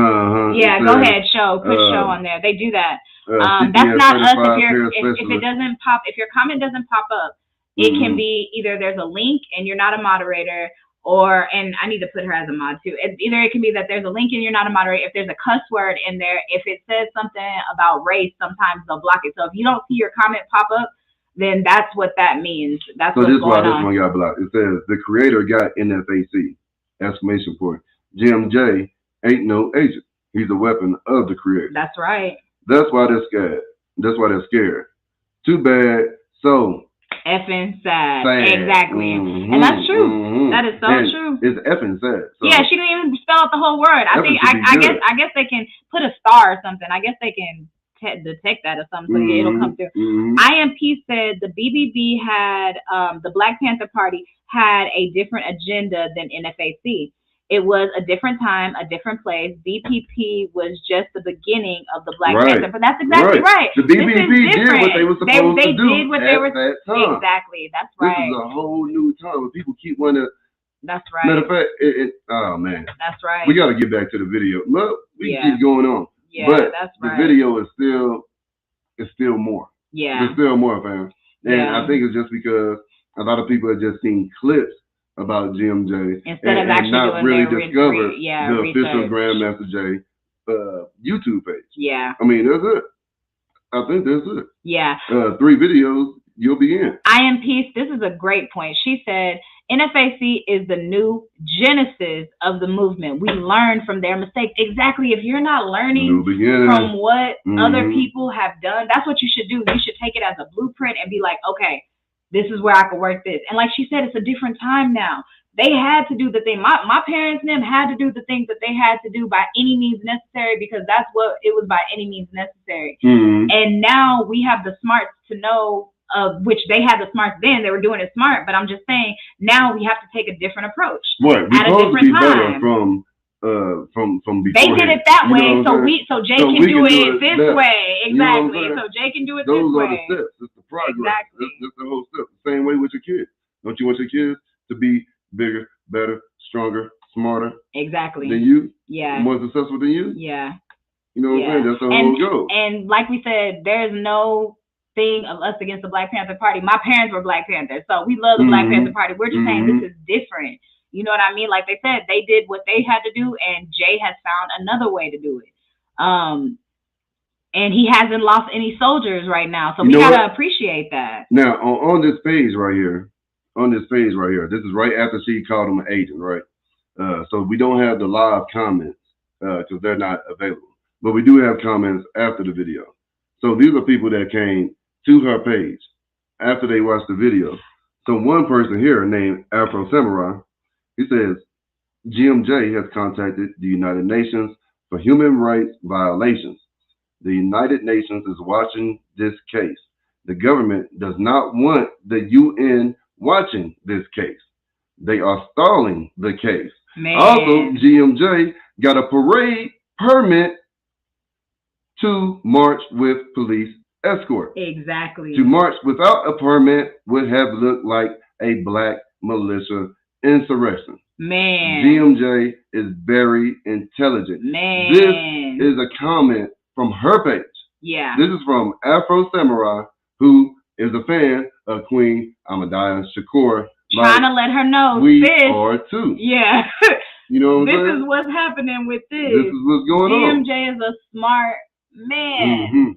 A: Yeah, go ahead, put show on there. They do that. That's not us. If it doesn't pop, if your comment doesn't pop up, it can be either there's a link and you're not a moderator, and I need to put her as a mod too. Either it can be that there's a link and you're not a moderator. If there's a cuss word in there, if it says something about race, sometimes they'll block it. So if you don't see your comment pop up, then that's what that means. That's what's going on. So this one
B: got blocked. It says the creator got NFAC! Exclamation point. GMJ ain't no agent. He's a weapon of the creator.
A: That's right.
B: That's why they're scared. That's why they're scared. Too bad. So
A: effing sad. Exactly. And that's true. That is so true.
B: It's effing sad. So
A: yeah, she didn't even spell out the whole word. I guess they can put a star or something. I guess they can detect that or something, so it'll come through. IMP said the BBB had the Black Panther Party had a different agenda than NFAC. It was a different time, a different place. BPP was just the beginning of the Black Panther. But that's exactly right.
B: The BPP did what they were supposed to do.
A: They did what they were
B: that time.
A: Exactly. That's right.
B: This is a whole new time where people keep wanting to.
A: That's right.
B: Matter of fact, oh man.
A: That's right.
B: We got to get back to the video. Look, we keep going on.
A: Yeah,
B: but
A: that's right.
B: The video is still more.
A: Yeah.
B: It's still more, fam. And I think it's just because a lot of people have just seen clips about GMJ
A: instead of actually
B: not really discovered the
A: research.
B: Official Grandmaster J YouTube page.
A: Yeah.
B: I mean, that's it. I think that's it.
A: Yeah.
B: 3 videos, you'll be in.
A: IMP, this is a great point. She said, NFAC is the new genesis of the movement. We learn from their mistakes. Exactly. If you're not learning from what other people have done, that's what you should do. You should take it as a blueprint and be like, okay, this is where I can work this. And like she said, it's a different time now. They had to do the thing. My parents and them had to do the things that they had to do by any means necessary, because that's what it was, by any means necessary. And now we have the smarts to know, which they had the smarts then. They were doing it smart. But I'm just saying, now we have to take a different approach.
B: Right. We're
A: at a different time.
B: From before.
A: They did it that way, so Jay can do it this way. Exactly. So Jay can do it this way.
B: Those are the steps. It's the progress.
A: Exactly.
B: That's the whole step. The same way with your kids. Don't you want your kids to be bigger, better, stronger, smarter?
A: Exactly.
B: Than you?
A: Yeah.
B: More successful than you?
A: Yeah.
B: You know what I'm saying? That's the whole goal.
A: And like we said, there's no thing of us against the Black Panther Party. My parents were Black Panthers, so we love the Black Panther Party. We're just saying this is different. You know what I mean? Like they said, they did what they had to do, and Jay has found another way to do it. And he hasn't lost any soldiers right now, so we gotta appreciate that.
B: Now, on this page right here, this is right after she called him an agent, right? So we don't have the live comments because they're not available, but we do have comments after the video. So these are people that came to her page after they watched the video. So one person here named Afro Samurai, he says, GMJ has contacted the United Nations for human rights violations. The United Nations is watching this case. The government does not want the UN watching this case. They are stalling the case.
A: Man.
B: Also, GMJ got a parade permit to march with police escort.
A: Exactly.
B: To march without a permit would have looked like a black militia insurrection.
A: Man.
B: GMJ is very intelligent.
A: Man.
B: This is a comment from her page.
A: Yeah.
B: This is from Afro Samurai, who is a fan of Queen Ahmadiyya Shakur.
A: Trying to let her know,
B: we
A: sis.
B: are too.
A: Yeah.
B: You know what I'm saying?
A: This is what's happening with this.
B: This is what's going on.
A: GMJ is a smart man.
B: Mm-hmm.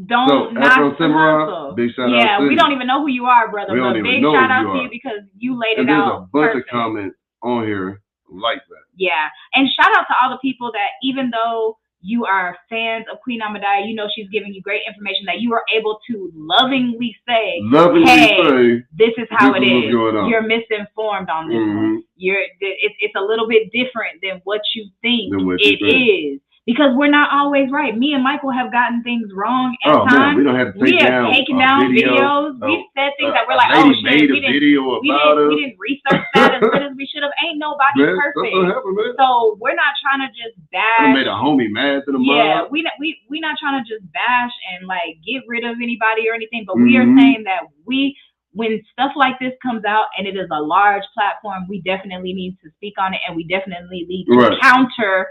A: Don't knock
B: Afro
A: the
B: Samurai,
A: hustle.
B: big shout out
A: Yeah,
B: to
A: we
B: you.
A: don't even know who you are, brother.
B: We don't
A: But
B: even
A: big
B: know
A: shout
B: who
A: out
B: you
A: to
B: are.
A: you because you laid
B: And
A: it
B: there's
A: out.
B: a bunch
A: perfect.
B: of comments on here like that.
A: Yeah, and shout out to all the people that, even though you are fans of Queen Ahmadiyya, you know she's giving you great information, that you are able to lovingly say, hey, this is how it is. You're misinformed on this one. It's a little bit different than what you think it is. Because we're not always right. Me and Michael have gotten things wrong at times.
B: Man, we don't have to
A: taken down videos. We've said things that we're like, oh shit, we didn't research that as good as we should have. Ain't nobody perfect. So we're not trying to just bash.
B: I made a homie mad to the
A: mob. We not trying to just bash and like get rid of anybody or anything, but we are saying that when stuff like this comes out and it is a large platform, we definitely need to speak on it, and we definitely need to counter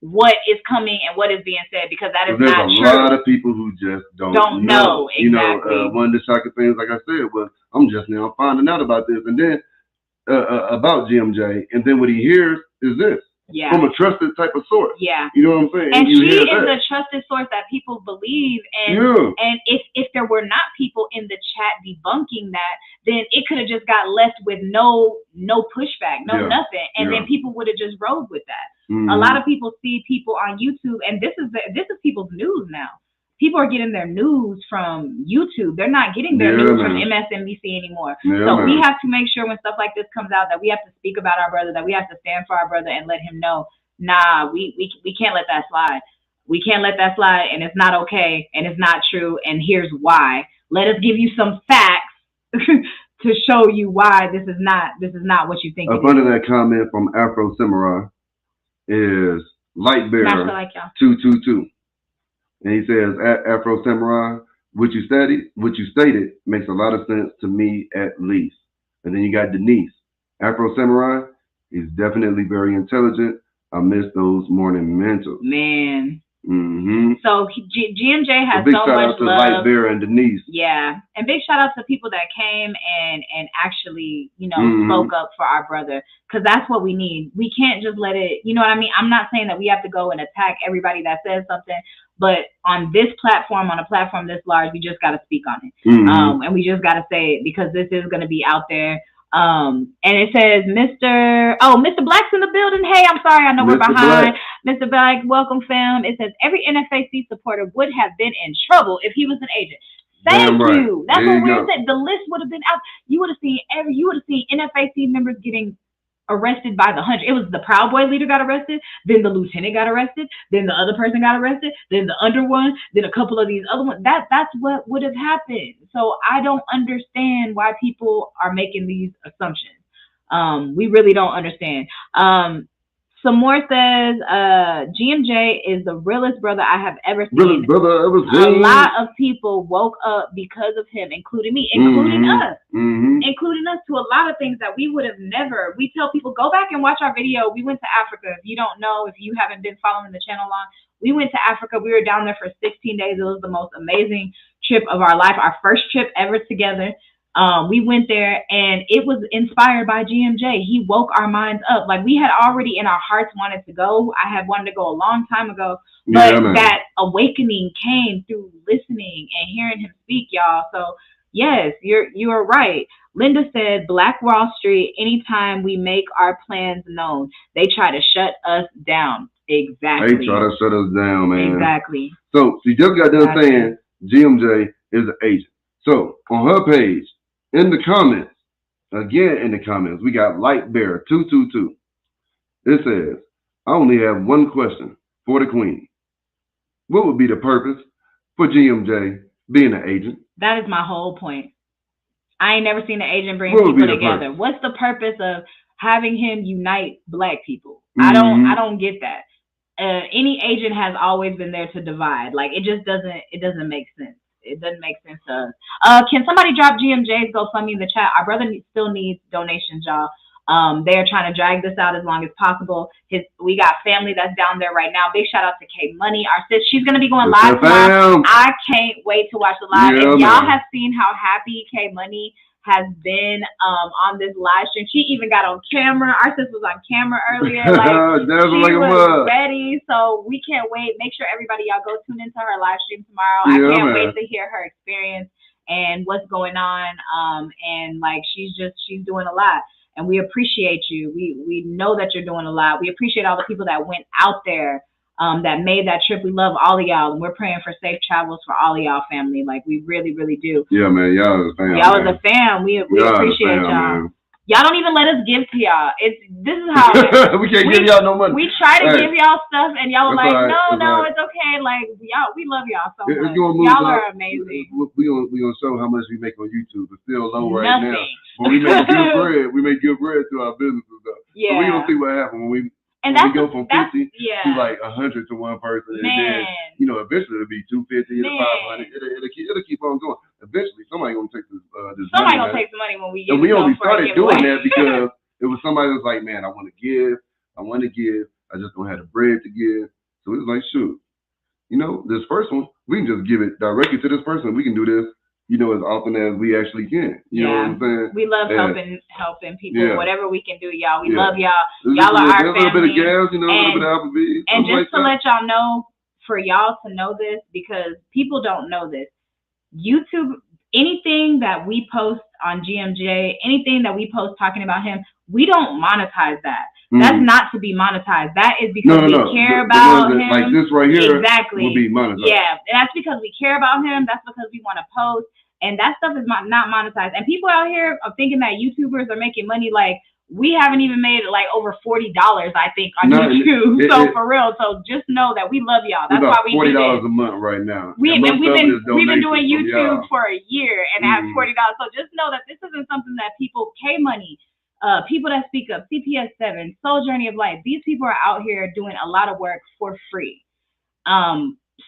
A: what is coming and what is being said, because that is not true.
B: There's a lot of people who just don't know.
A: Exactly.
B: You know, one of the shocking things, like I said, was I'm just now finding out about this, and then about GMJ, and then what he hears is this.
A: Yeah.
B: From a trusted type of source.
A: Yeah.
B: You know what I'm saying?
A: And she is a trusted source that people believe. And if there were not people in the chat debunking that, then it could have just got left with no pushback, nothing. And then people would have just rode with that. A lot of people see people on YouTube, and this is people's news now. People are getting their news from YouTube. They're not getting their news from MSNBC anymore. So we have to make sure when stuff like this comes out that we have to speak about our brother, that we have to stand for our brother and let him know, nah, we can't let that slide. We can't let that slide, and it's not okay, and it's not true, and here's why. Let us give you some facts to show you why this is not what you think.
B: Up under that comment from Afro Samurai is Lightbearer 222. And he says, Afro Samurai, what you stated makes a lot of sense to me, at least. And then you got Denise. Afro Samurai, he's definitely very intelligent. I miss those morning mentals.
A: Man. So GMJ has
B: big
A: so
B: shout
A: much
B: out to
A: love.
B: Lightbearer and Denise.
A: Yeah, and big shout out to people that came and actually, spoke up for our brother, because that's what we need. We can't just let it. You know what I mean? I'm not saying that we have to go and attack everybody that says something, but on this platform, on a platform this large, we just got to speak on it, and we just got to say it, because this is going to be out there. And it says Mr. Black's in the building. Hey, I'm sorry, I know we're behind. Mr. Black, welcome, fam. It says every NFAC supporter would have been in trouble if he was an agent. Thank you. That's what we're saying. The list would have been out. You would have seen NFAC members getting arrested by the hundred. It was the Proud Boy leader got arrested, then the lieutenant got arrested, then the other person got arrested, then the under one, then a couple of these other ones. That's what would have happened. So I don't understand why people are making these assumptions. We really don't understand. Some more says, GMJ is the realest brother I have ever seen. A lot of people woke up because of him, including me, including us to a lot of things that we would have never. We tell people, go back and watch our video. We went to Africa. If you don't know, if you haven't been following the channel long, we went to Africa. We were down there for 16 days. It was the most amazing trip of our life. Our first trip ever together. We went there, and it was inspired by GMJ. He woke our minds up. Like, we had already in our hearts wanted to go. I had wanted to go a long time ago, but that awakening came through listening and hearing him speak, y'all. So yes, you are right. Linda said, Black Wall Street, anytime we make our plans known, they try to shut us down. Exactly.
B: They try to shut us down, man.
A: Exactly.
B: So she just got done saying GMJ is an agent. So on her page, in the comments, we got Light Bear 222. It says, I only have one question for the Queen. What would be the purpose for GMJ being an agent?
A: That is my whole point. I ain't never seen an agent bring people together. What's the purpose of having him unite Black people? I don't get that. Any agent has always been there to divide. Like it doesn't make sense. It doesn't make sense to us. Can somebody drop GMJ's GoFundMe in the chat? Our brother still needs donations, y'all. They are trying to drag this out as long as possible. We got family that's down there right now. Big shout out to K Money, our sis. She's gonna be going live tomorrow. I can't wait to watch the live.
B: Yeah,
A: if y'all have seen how happy K Money has been on this live stream, she even got on camera. Our sis was on camera earlier. Like she was ready. So we can't wait. Make sure everybody y'all go tune into her live stream tomorrow. I can't wait to hear her experience and what's going on. And like she's doing a lot. And we appreciate you. We know that you're doing a lot. We appreciate all the people that went out there, that made that trip. We love all of y'all, and we're praying for safe travels for all of y'all family. Like we really, really do.
B: Yeah, man, y'all is a fam.
A: Y'all is a fam. We appreciate y'all. Man. Y'all don't even let us give to y'all. This is how
B: we can't give y'all no money.
A: We try to give y'all stuff, and y'all are like, no, it's okay. Like y'all, we love y'all so much. Y'all are amazing.
B: We gonna show how much we make on YouTube. It's still low right now. When we make good bread, we make good bread through our businesses though. Yeah. So we gonna see what happens when we go from 50 to like 100 to one person, and then eventually it'll be 250 to 500. It'll keep on going. Eventually, somebody gonna take this.
A: Somebody gonna take the money when we get.
B: And we only started doing that because it was somebody that was like, man, I want to give. I just don't have the bread to give. So it was like, shoot, this first one, we can just give it directly to this person. We can do this, as often as we actually can. You know what I'm saying?
A: We love helping people. Whatever we can do, y'all. We love y'all. Y'all are our family. A little bit of gas, a little bit of Applebee's. And just to let y'all know, for y'all to know this, because people don't know this, YouTube, anything that we post on GMJ, anything that we post talking about him, we don't monetize that. That's not to be monetized. That is because we care about him.
B: Like this right here,
A: exactly,
B: will be monetized.
A: Yeah, and that's because we care about him. That's because we want to post, and that stuff is not monetized. And people out here are thinking that YouTubers are making money. Like we haven't even made like over $40, I think, on YouTube. For real. So just know that we love y'all. That's why we do
B: $40 a month right now.
A: We've been doing YouTube for a year and have $40. So just know that this isn't something that people pay money. People that speak up, CPS7, Soul Journey of Life, these people are out here doing a lot of work for free,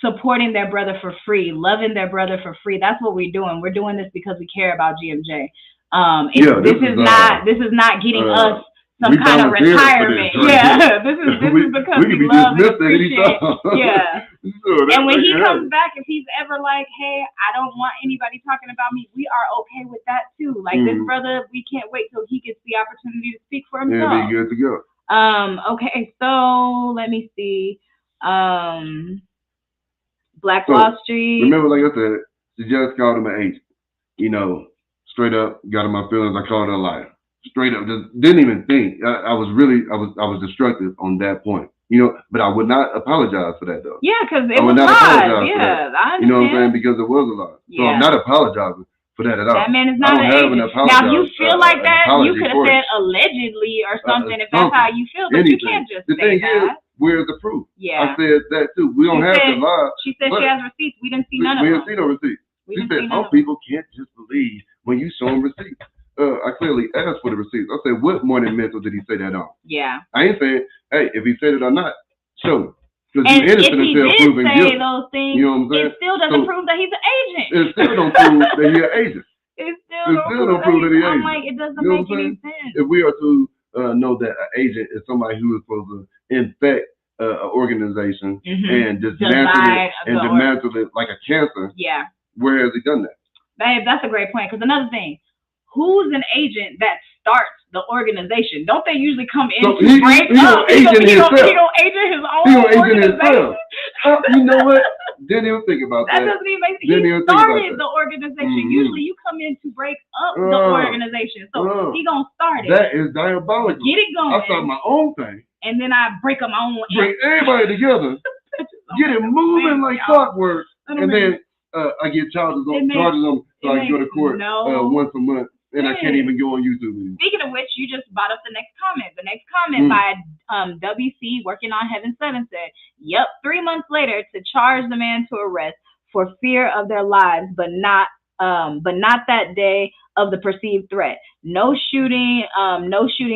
A: supporting their brother for free, loving their brother for free. That's what we're doing. We're doing this because we care about GMJ. This is not getting us some kind of retirement. This is because we love and appreciate. And when he comes back, if he's ever like, hey, I don't want anybody talking about me, we are okay with that too. Like this brother, we can't wait till he gets the opportunity to speak for himself.
B: Yeah, be good to go.
A: Okay, so let me see. Black Wall Street.
B: Remember, like I said, she just called him an agent. Straight up, got in my feelings. I called her a liar. Straight up, just didn't even think. I was destructive on that point. But I would not apologize for that though.
A: Yeah, because it was live. Yeah, I understand.
B: You know what I'm saying? Because it was a lie. So I'm not apologizing for that at all.
A: That man is not an agent. Now, if you feel like that, you could have said allegedly or something if that's how you feel. But you can't just say that.
B: Where's the proof?
A: Yeah.
B: I said that too. We don't have the lie.
A: She said she has receipts. We didn't see none of them.
B: We didn't see no receipts. She said some people can't just believe when you show them receipts. I clearly asked for the receipts. I said, what morning mental did he say that on?
A: Yeah.
B: I ain't saying, hey, if he said it or not, show me.
A: Because you're innocent until proven guilty. Those things, you know what I'm saying? It still doesn't prove that he's an agent.
B: It still don't prove that he's an agent.
A: It still don't prove that he's an agent. I'm like, it doesn't make any sense.
B: If we are to know that an agent is somebody who is supposed to infect an organization and dismantle it like a cancer, where has he done that?
A: Babe, that's a great point. Because another thing, who's an agent that starts the organization? Don't they usually come in to break up? He don't agent his own organization.
B: You know what? Didn't even think about that.
A: That doesn't even make sense. He started the organization. Usually you come in to break up the organization. So he gonna start it.
B: That is diabolical.
A: Get it going.
B: I start my own thing.
A: And then I break up my own.
B: Bring everybody together. Get it moving like clockwork. And then I get charges on so I can go to court once a month. And I can't even go on YouTube anymore.
A: Speaking of which, you just brought up the next comment. The next comment by WC working on Heaven 7 said, "Yep, 3 months later to charge the man to arrest for fear of their lives, but not that day of the perceived threat. No shooting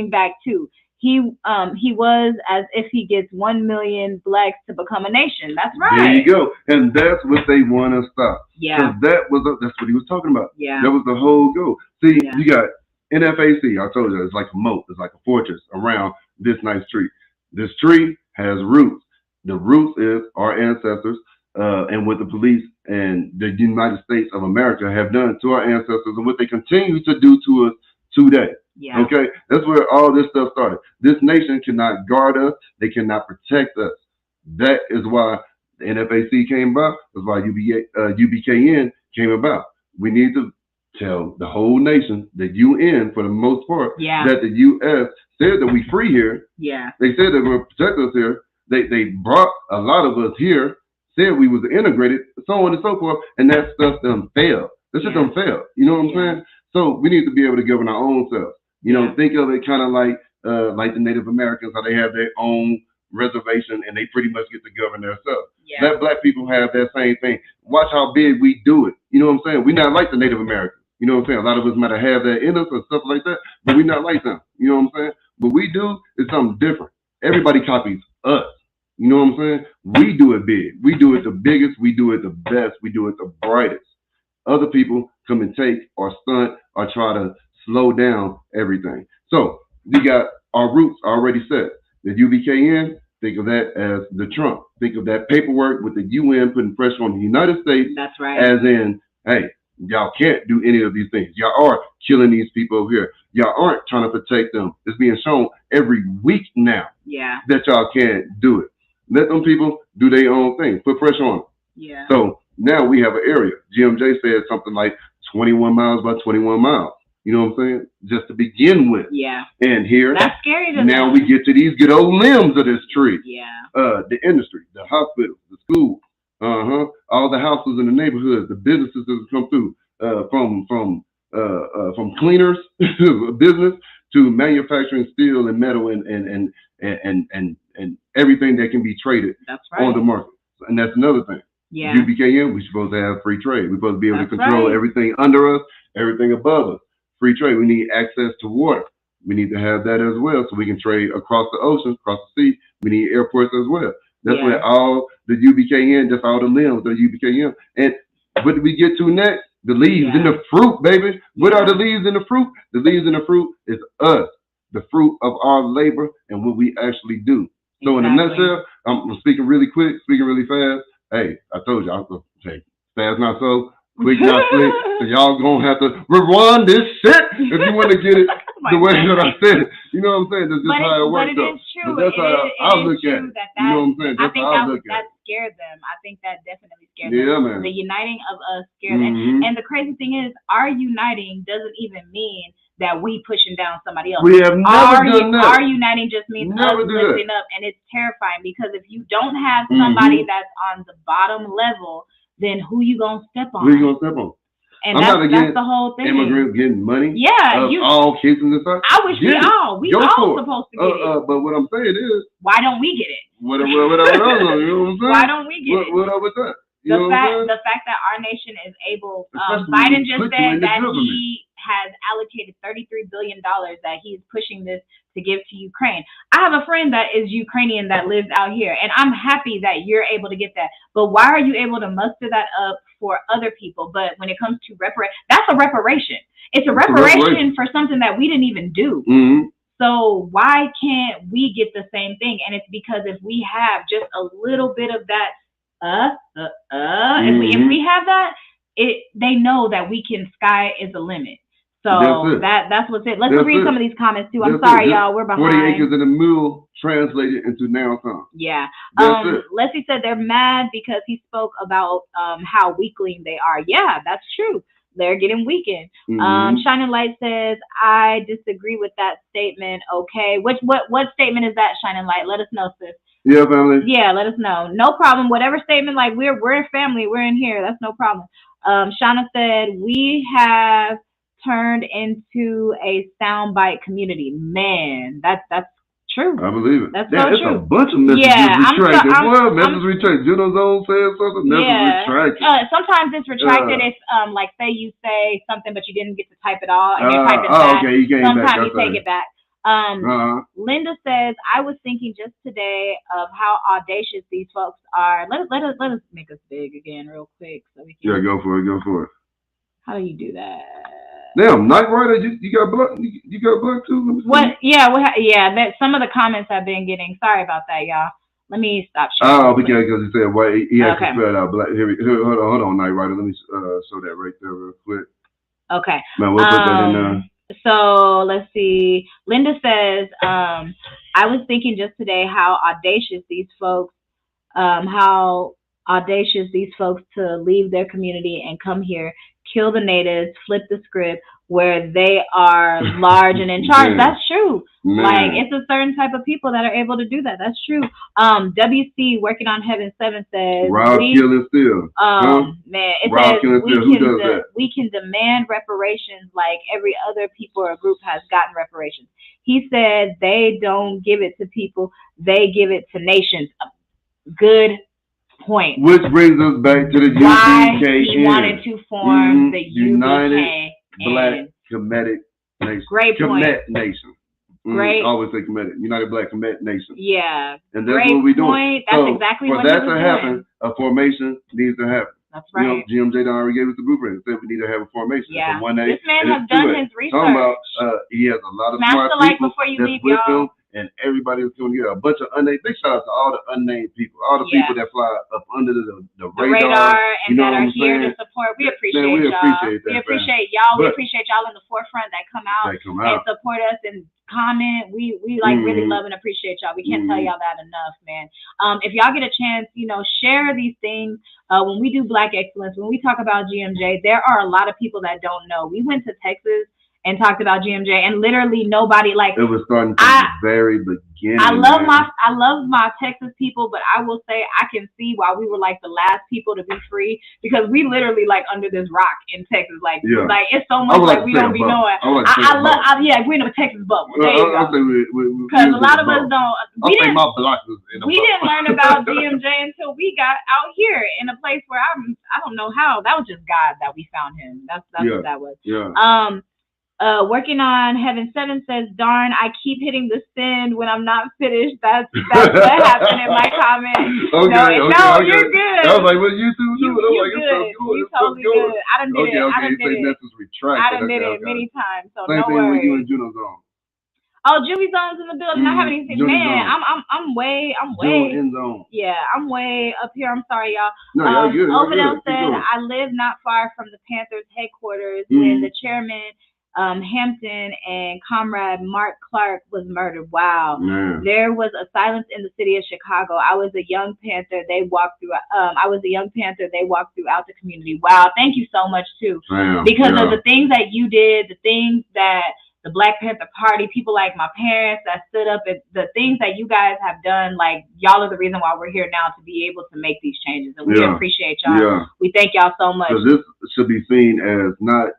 A: back too. He was as if he gets 1 million blacks to become a nation." That's right.
B: There you go. And that's what they want to stop.
A: Yeah.
B: That's what he was talking about.
A: Yeah.
B: That was the whole goal. See, you got NFAC. I told you, it's like a moat. It's like a fortress around this nice tree. This tree has roots. The roots is our ancestors and what the police and the United States of America have done to our ancestors and what they continue to do to us today.
A: Yeah.
B: Okay, that's where all this stuff started. This nation cannot guard us. They cannot protect us. That is why the NFAC came about. That's why UBKN came about. We need to tell the whole nation, the UN for the most part, that the US said that we free here.
A: Yeah.
B: They said that we'll protect us here. They brought a lot of us here, said we was integrated, so on and so forth, and that stuff done failed. That shit done failed. You know what I'm saying? So we need to be able to govern our own selves. You know, think of it kind of like the Native Americans, how they have their own reservation and they pretty much get to govern themselves.
A: Yeah.
B: Let black people have that same thing. Watch how big we do it. You know what I'm saying? We're not like the Native Americans. You know what I'm saying? A lot of us might have that in us or stuff like that, but we're not like them. You know what I'm saying? What we do is something different. Everybody copies us. You know what I'm saying? We do it big. We do it the biggest. We do it the best. We do it the brightest. Other people come and take or stunt or try to slow down everything. So we got our roots already set. The UBKN, think of that as the Trump. Think of that paperwork with the UN putting pressure on the United States.
A: That's right.
B: As in, hey, y'all can't do any of these things. Y'all are killing these people over here. Y'all aren't trying to protect them. It's being shown every week now that y'all can't do it. Let them people do their own thing. Put pressure on them.
A: Yeah.
B: So now we have an area. GMJ said something like 21 miles by 21 miles. You know what I'm saying? Just to begin with.
A: Yeah.
B: And here,
A: that's scary to
B: now we get to these good old limbs of this tree.
A: Yeah.
B: The industry, the hospitals, the schools, all the houses in the neighborhoods, the businesses that come through, from cleaners business to manufacturing steel and metal and everything that can be traded on the market. And that's another thing.
A: Yeah.
B: UBKN, we're supposed to have free trade. We're supposed to be able to control everything under us, everything above us. Free trade. We need access to water. We need to have that as well so we can trade across the ocean, across the sea. We need airports as well. That's where all the UBKN, just all the limbs of the UBKN. And what do we get to next? The leaves and the fruit, baby. What are the leaves and the fruit? The leaves and the fruit is us, the fruit of our labor and what we actually do. So in a nutshell, I'm speaking really quick, speaking really fast. Hey, I told you, I was going to say, fast not so, quick not slick. So y'all going to have to rewind this shit if you want to get it the way that I said it. You know what I'm saying? That's just how it works.
A: But it is true.
B: That's how I look at it. You know what I'm saying?
A: I think that scared them. I think that definitely scared them.
B: Yeah, man.
A: The uniting of us scared them. And the crazy thing is, our uniting doesn't even mean that we pushing down somebody else.
B: We have never done that.
A: Our uniting just means us lifting up, and it's terrifying because if you don't have somebody that's on the bottom level, then who you gonna step on?
B: Who you gonna step on?
A: And that's the whole thing.
B: Immigrants getting money.
A: Yeah,
B: all kids and stuff.
A: I wish we all supposed to get it.
B: But what I'm saying is,
A: why don't we get it?
B: Whatever, you know what I'm saying?
A: Why don't we get it?
B: What up with that?
A: The fact that our nation is able, Biden just said that he has allocated $33 billion that he's pushing this to give to Ukraine. I have a friend that is Ukrainian that lives out here, and I'm happy that you're able to get that. But why are you able to muster that up for other people? But when it comes to that's a reparation. It's a reparation for something that we didn't even do.
B: Mm-hmm.
A: So why can't we get the same thing? And it's because if we have just a little bit of that, if we have that, they know that we can. Sky is the limit. So that's what's it. Let's read some of these comments too. I'm sorry, y'all. We're behind.
B: 40 acres and a mule translated into now time.
A: Yeah.
B: That's it.
A: Leslie said they're mad because he spoke about how weakling they are. Yeah, that's true. They're getting weakened. Shining Light says, I disagree with that statement. Okay. What statement is that, Shining Light? Let us know, sis.
B: Yeah, family.
A: Yeah, let us know. No problem. Whatever statement, like we're a family. We're in here. That's no problem. Shauna said, we have turned into a soundbite community. Man, that's true.
B: I believe it.
A: That's
B: it's
A: true.
B: A bunch of messages retracted. Messages retracted. You know, Zone said something. Messages retracted.
A: Sometimes it's retracted if, like, say you say something, but you didn't get to type it all, and you're typing it back.
B: Okay, you came
A: Sometimes
B: back.
A: you take it back. Linda says, I was thinking just today of how audacious these folks are. Let us make us big again real quick so we can.
B: Yeah, go for it.
A: How do you do that?
B: Damn, Night Rider, you got blocked. You got blocked too.
A: What? Yeah, that some of the comments I've been getting. Sorry about that, y'all. Let me stop sharing.
B: Oh, because he said what he had to spell it out black. Hold on, Night Rider. Let me show that right there real quick.
A: Okay.
B: Man, we'll put that in there.
A: So let's see. Linda says, I was thinking just today how audacious these folks to leave their community and come here, kill the natives, flip the script where they are large and in charge. That's true.
B: Man.
A: Like, it's a certain type of people that are able to do that. That's true. WC working on Heaven 7 says,
B: Rob killing still.
A: Man, it
B: Rob
A: says we can demand reparations like every other people or group has gotten reparations. He said they don't give it to people, they give it to nations. Good point.
B: Which brings us back to the UBKN.
A: Why he wanted to form the
B: United Black Kemetic Nation.
A: Great point.
B: Kemet Nation.
A: Great.
B: Always say Kemetic. United Black Kemet Nation.
A: Yeah.
B: And that's what we're doing.
A: That's exactly what
B: for that to happen, a formation needs to happen.
A: That's right.
B: You know, GMJ already gave us the blueprint. Said we need to have a formation.
A: Yeah.
B: It's a 1A,
A: this man has done his research.
B: Talking about, he has a lot of
A: Smash
B: smart
A: the like
B: people
A: before you
B: that's
A: leave,
B: with
A: y'all.
B: him, and everybody is doing a bunch of unnamed. Big shout out to all the unnamed people, all the people that fly up under the radar
A: and
B: you know
A: that are
B: what I'm
A: here
B: saying?
A: to support. We appreciate
B: Man, we
A: y'all.
B: appreciate that,
A: we appreciate y'all.
B: But
A: we appreciate y'all in the forefront that come out and support us and comment. We really love and appreciate y'all. We can't tell y'all that enough, man. If y'all get a chance, share these things. When we do Black Excellence, when we talk about GMJ, there are a lot of people that don't know. We went to Texas and talked about GMJ, and literally nobody it
B: was starting from the very beginning.
A: I love my Texas people, but I will say I can see why we were like the last people to be free, because we literally under this rock in Texas. It's so much we don't be knowing. We're in a Texas bubble. There you go. Because a lot of us don't. We didn't learn about GMJ until we got out here in a place where I don't know how. That was just God that we found him. That's what that was.
B: Yeah.
A: Working on Heaven 7 says, darn, I keep hitting the send when I'm not finished. That's what happened in my comment. You're good.
B: I was like, what you two doing?
A: You're good. You totally good. I done did it. I done did it many times. So
B: same
A: no worries.
B: With you and Juno Zone.
A: Oh, Juvie Zone's in the building. I haven't even seen. Man, I'm way. Yeah, I'm way up here. I'm sorry, y'all.
B: No, you're good.
A: Ovidel said, I live not far from the Panthers headquarters when the chairman Hampton and comrade Mark Clark was murdered. Wow.
B: Man.
A: There was a silence in the city of Chicago. I was a young Panther. They walked through throughout the community. Wow. Thank you so much too. Because of the things that you did, the things that the Black Panther Party, people like my parents that stood up, and the things that you guys have done, y'all are the reason why we're here now to be able to make these changes. And we appreciate y'all.
B: Yeah.
A: We thank y'all so much.
B: So this should be seen as not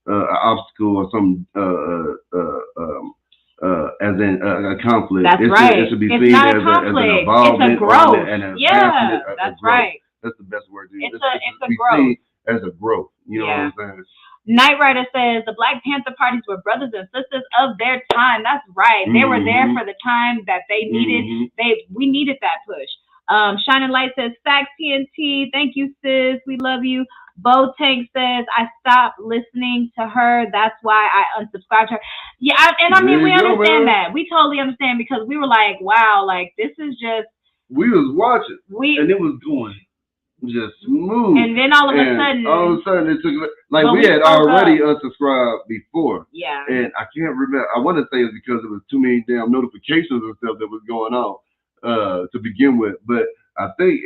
B: an obstacle or some as in a conflict.
A: That's right.
B: It should be
A: seen
B: as
A: an involvement.
B: It's
A: a growth.
B: And an
A: yeah, that's right.
B: That's the best word to use.
A: It's a growth.
B: Seen as a growth. You know what I'm saying?
A: Night Rider says the Black Panther parties were brothers and sisters of their time. That's right. They were there for the time that they needed. We needed that push. Shining Light says, facts TNT. Thank you, sis. We love you. Bo Tank says, I stopped listening to her. That's why I unsubscribed her. Yeah, we understand that. We totally understand, because we were like, wow, this is just.
B: We was watching, and it was going just smooth.
A: And then all of a sudden
B: it took like we had already unsubscribed before.
A: Yeah.
B: And I can't remember. I want to say it's because it was too many damn notifications and stuff that was going on to begin with. But I think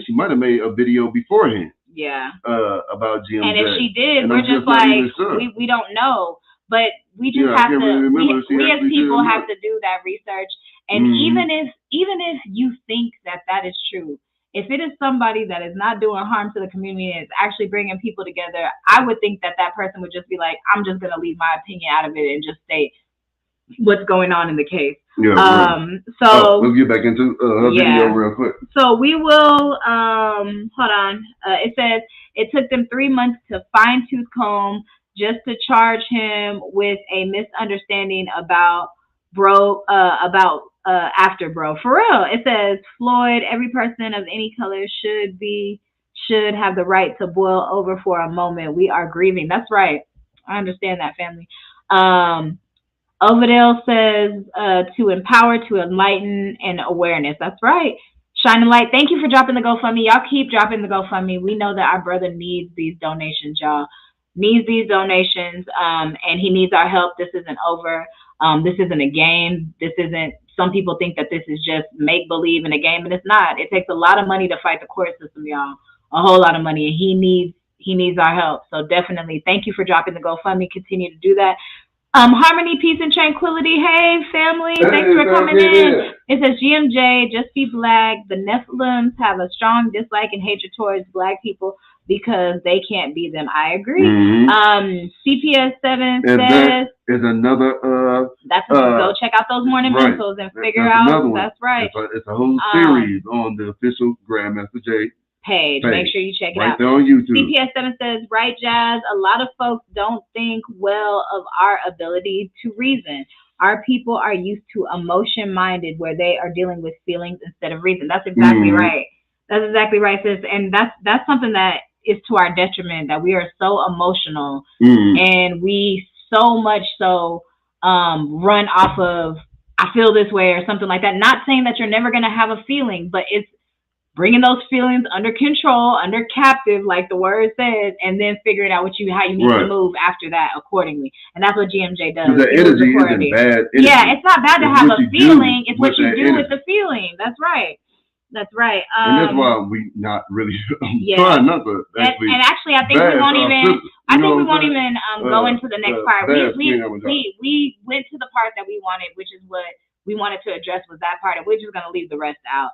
B: she might have made a video beforehand.
A: Yeah.
B: About GMJ.
A: And if she did,
B: and
A: we're just like we don't know. But we just have to. We as people have to do that research. And even if you think that is true, if it is somebody that is not doing harm to the community and is actually bringing people together, I would think that person would just be like, I'm just going to leave my opinion out of it and just state what's going on in the case.
B: Yeah. So let's get back into her video real quick.
A: So we will. Hold on. It says it took them 3 months to fine-tooth comb just to charge him with a misunderstanding about after bro. For real. It says, Floyd, every person of any color should have the right to boil over for a moment. We are grieving. That's right. I understand that, family. Overdale says to empower, to enlighten, and awareness. That's right. Shine a light. Thank you for dropping the GoFundMe. Y'all keep dropping the GoFundMe. We know that our brother needs these donations, y'all. Needs these donations, and he needs our help. This isn't over. This isn't a game. This isn't. Some people think that this is just make believe in a game, and it's not. It takes a lot of money to fight the court system, y'all. A whole lot of money, and he needs our help. So definitely, thank you for dropping the GoFundMe. Continue to do that. Harmony, peace, and tranquility. Hey, family. Thanks for coming in. It says GMJ, just be black. The Nephilims have a strong dislike and hatred towards black people because they can't be them. I agree. CPS 7 says
B: that is another
A: go check out those morning mentals and figure out. That's right.
B: It's a whole series on the official Grandmaster J
A: page. Make sure you check it out.
B: Right there on YouTube.
A: CPS 7 says, right, Jazz, a lot of folks don't think well of our ability to reason. Our people are used to emotion-minded where they are dealing with feelings instead of reason. That's exactly right. That's exactly right, sis. And that's something that is to our detriment, that we are so emotional and we so much so run off of I feel this way or something like that. Not saying that you're never going to have a feeling, but it's bringing those feelings under control, under captive, like the word says, and then figuring out how you need to move after that accordingly. And that's what GMJ does.
B: The energy isn't bad.
A: Yeah, it's not bad to have a feeling. It's what you do with the feeling. That's right. That's right.
B: And that's why we not really trying not to actually.
A: And actually, I think we won't even. I think we won't even go into the next part. We went to the part that we wanted, which is what we wanted to address was that part, and we're just gonna leave the rest out.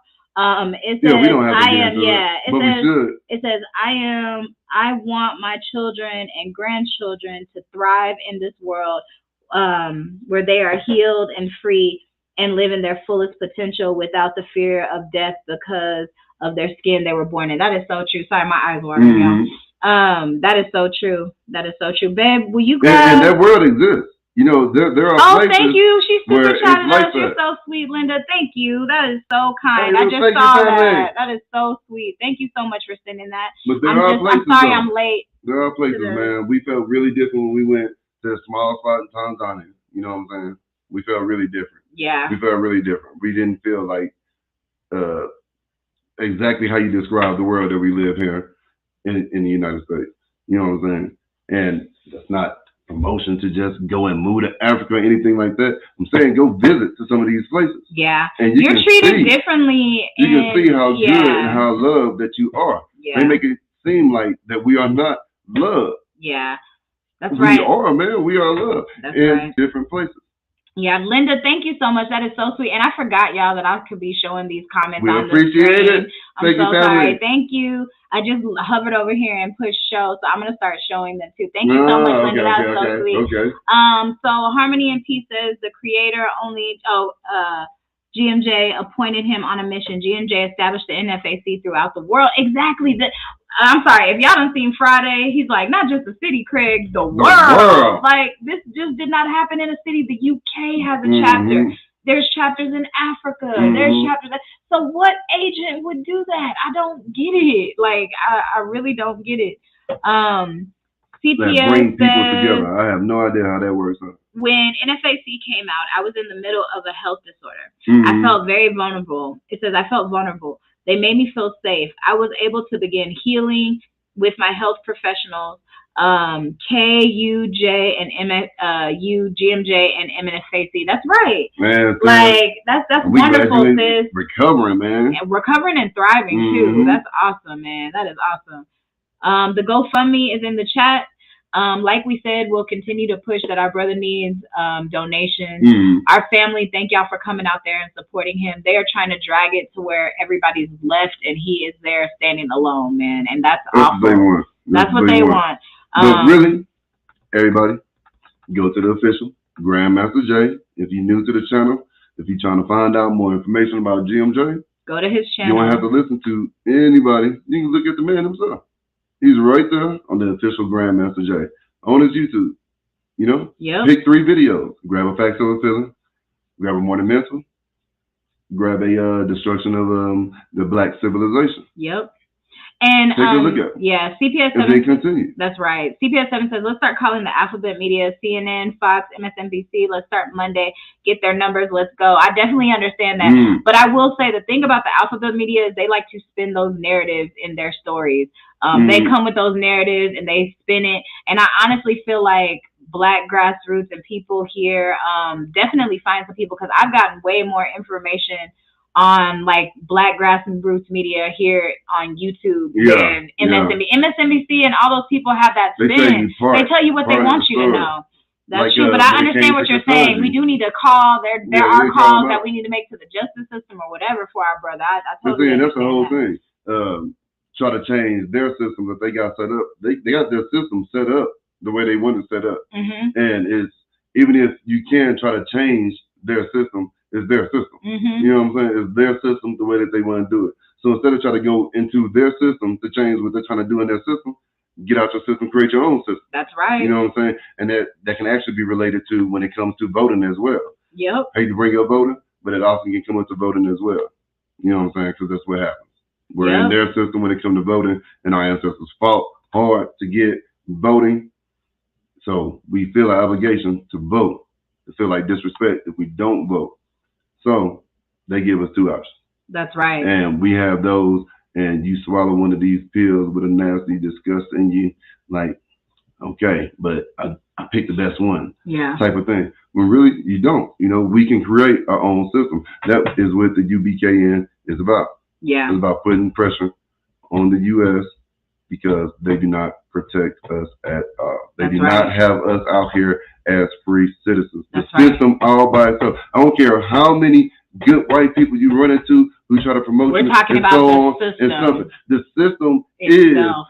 A: It says,
B: we don't have to get into it.
A: It says, I want my children and grandchildren to thrive in this world, where they are healed and free and live in their fullest potential without the fear of death because of their skin they were born in. That is so true. Sorry, my eyes were watering. That is so true. That is so true. Babe, will you grab?
B: And that world exists. You know, there are places.
A: Thank you. She's super chatting us.
B: Like
A: You're so sweet, Linda. Thank you. That is so kind. I just saw that. That is so sweet. Thank you so much for sending that.
B: But there are places.
A: I'm sorry I'm late.
B: There are places, man. We felt really different when we went to a small spot in Tanzania. You know what I'm saying? We felt really different.
A: Yeah.
B: We felt really different. We didn't feel like exactly how you describe the world that we live here in the United States. You know what I'm saying? And that's not promotion to just go and move to Africa or anything like that. I'm saying go visit to some of these places.
A: Yeah.
B: And
A: you're treated differently.
B: You can see how good and how loved that you are.
A: Yeah.
B: They make it seem like that we are not loved.
A: Yeah. That's right.
B: We are, man. We are loved in different places.
A: Yeah, Linda, thank you so much. That is so sweet. And I forgot, y'all, that I could be showing these comments on the screen.
B: We appreciate it.
A: I'm so sorry. Thank you. I just hovered over here and pushed show, so I'm going to start showing them too. Thank you so much, Linda. That was so sweet.
B: Okay.
A: So Harmony and Peace says the creator GMJ appointed him on a mission. GMJ established the NFAC throughout the world. Exactly. I'm sorry, if y'all done seen Friday, he's like, not just the city, Craig, the world. Like, this just did not happen in a city. The UK has a chapter. There's chapters in Africa. There's chapters. So what agent would do that? I don't get it. Like, I really don't get it. CPS
B: bring people together. I have no idea how that works out.
A: When NFAC came out, I was in the middle of a health disorder. I felt very vulnerable. It says I felt vulnerable. They made me feel safe. I was able to begin healing with my health professionals, KUJ and GMJ and MNFAC. That's right.
B: Man,
A: like that's wonderful, sis.
B: Recovering, man.
A: And recovering and thriving too. That's awesome, man. That is awesome. The GoFundMe is in the chat. Like we said, we'll continue to push that our brother needs donations. Our family, thank y'all for coming out there and supporting him. They are trying to drag it to where everybody's left and he is there standing alone, man. And that's awful.
B: What they want.
A: That's what they want.
B: But really, everybody, go to the official Grandmaster J. If you're new to the channel, if you're trying to find out more information about GMJ,
A: go to his channel.
B: You don't have to listen to anybody. You can look at the man himself. He's right there on the official Grandmaster J on his YouTube. You know?
A: Yep.
B: Pick 3 videos. Grab a Facts Over Feeling, grab a Morning Mental, grab a Destruction of the Black Civilization.
A: Yep. And
B: take a look at it.
A: Yeah, CPS 7.
B: And then continue.
A: That's right. CPS 7 says, let's start calling the alphabet media, CNN, Fox, MSNBC. Let's start Monday. Get their numbers. Let's go. I definitely understand that. But I will say the thing about the alphabet media is they like to spin those narratives in their stories. They come with those narratives and they spin it. And I honestly feel like Black grassroots and people here definitely find some people, because I've gotten way more information on like Black grassroots media here on YouTube than MSNBC. MSNBC and all those people have that spin. They tell you what they want you to know. That's true, but I understand what you're saying. We do need to call. There are calls that we need to make to the justice system or whatever for our brother. I totally understand.
B: That's the whole thing. Try to change their system that they got set up. They got their system set up the way they want it set up. And it's, even if you can try to change their system, it's their system. You know what I'm saying? It's their system the way that they want to do it. So instead of trying to go into their system to change what they're trying to do in their system, get out your system, create your own system.
A: That's right.
B: You know what I'm saying? And that can actually be related to when it comes to voting as well.
A: Yep.
B: Hate to bring up voting, but it also can come into voting as well. You know what I'm saying? Because that's what happens. We're in their system when it comes to voting, and our ancestors fought hard to get voting. So we feel our obligation to vote. To feel like disrespect if we don't vote. So they give us 2 options.
A: That's right.
B: And we have those, and you swallow one of these pills with a nasty disgust in you, like, okay, but I picked the best one.
A: Yeah.
B: Type of thing. When really you don't. You know, we can create our own system. That is what the UBKN is about.
A: Yeah.
B: It's about putting pressure on the U.S. because they do not protect us at all. They do not have us out here as free citizens. The system all by itself. I don't care how many good white people you run into who try to promote
A: We're talking about the system.
B: The system
A: itself.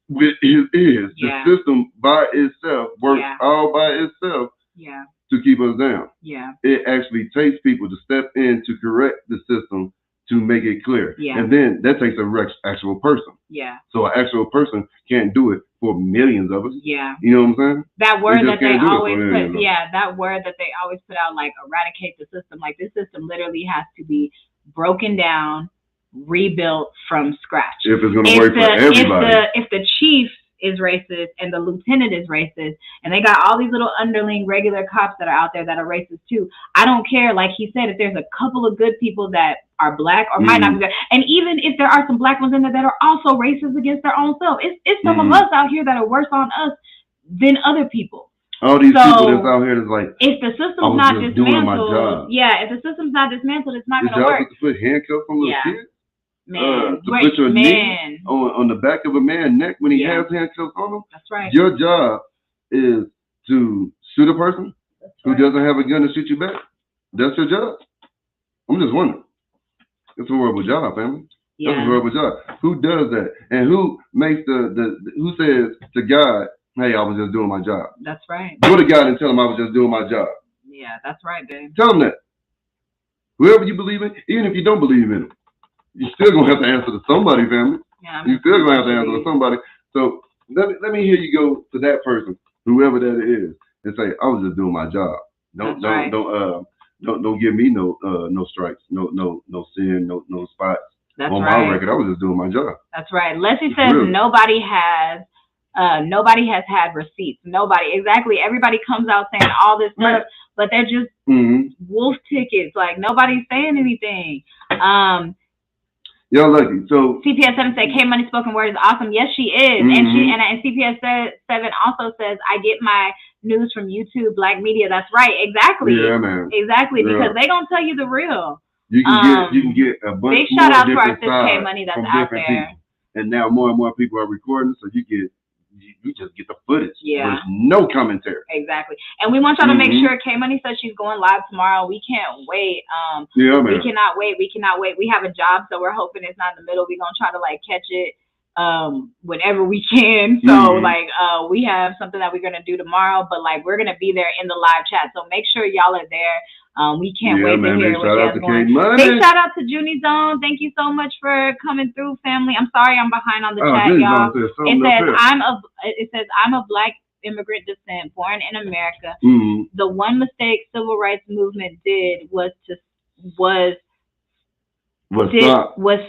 B: is. The system by itself works all by itself to keep us down.
A: Yeah.
B: It actually takes people to step in to correct the system to make it clear.
A: Yeah.
B: And then that takes an actual person.
A: Yeah.
B: So an actual person can't do it for millions of us.
A: Yeah.
B: You know what I'm saying?
A: That word that they always put, that word that they always put out, like eradicate the system. Like this system literally has to be broken down, rebuilt from scratch.
B: If it's going to work for everybody.
A: If the chief is racist and the lieutenant is racist, and they got all these little underling regular cops that are out there that are racist too. I don't care, like he said, if there's a couple of good people that are Black or might not be good, and even if there are some Black ones in there that are also racist against their own self, it's some of us out here that are worse on us than other people.
B: All these people that's out here that's like,
A: if the system's not dismantled, if the system's not dismantled, it's not going to work.
B: To put handcuffs on little kids?
A: Man,
B: to put your knee on the back of a man's neck when he has handcuffs on him.
A: That's right.
B: Your job is to shoot a person who doesn't have a gun to shoot you back. That's your job. I'm just wondering. It's a horrible job, family.
A: Yeah.
B: That's a horrible job. Who does that? And who makes who says to God, hey, I was just doing my job?
A: That's right.
B: Go to God and tell him I was just doing my job.
A: Yeah, that's right, babe.
B: Tell him that. Whoever you believe in, even if you don't believe in him, you're still going to have to answer to somebody, family.
A: Yeah,
B: you're still going to have to answer to somebody. So let me hear you go to that person, whoever that is, and say, I was just doing my job. Don't give me no strikes, no sin, no spots on my record. I was just doing my job.
A: That's right. Leslie says nobody has had receipts. Nobody. Exactly. Everybody comes out saying all this stuff, but they're just wolf tickets. Like nobody's saying anything.
B: Y'all lucky. So
A: CPS7 said K Money spoken word is awesome. Yes, she is. And CPS7 also says I get my news from YouTube, Black Media. That's right. Exactly.
B: Yeah, man.
A: Exactly. Because they gonna tell you the real.
B: You can get a bunch
A: big
B: more
A: shout out to our
B: different
A: sis K
B: sides
A: Money that's
B: from
A: out
B: different
A: there.
B: people. And now more and more people are recording, so you just get the footage.
A: Yeah.
B: With no commentary.
A: Exactly. And we want y'all to make sure K Money says she's going live tomorrow. We can't wait.
B: Yeah, man.
A: We cannot wait. We cannot wait. We have a job, so we're hoping it's not in the middle. We're gonna try to like catch it whenever we can. So we have something that we're gonna do tomorrow, but like we're gonna be there in the live chat. So make sure y'all are there. We can't wait to hear what y'all going. Big shout out to Junie Zone. Thank you so much for coming through, family. I'm sorry I'm behind on the chat, y'all. It says I'm of Black immigrant descent, born in America. The one mistake civil rights movement did was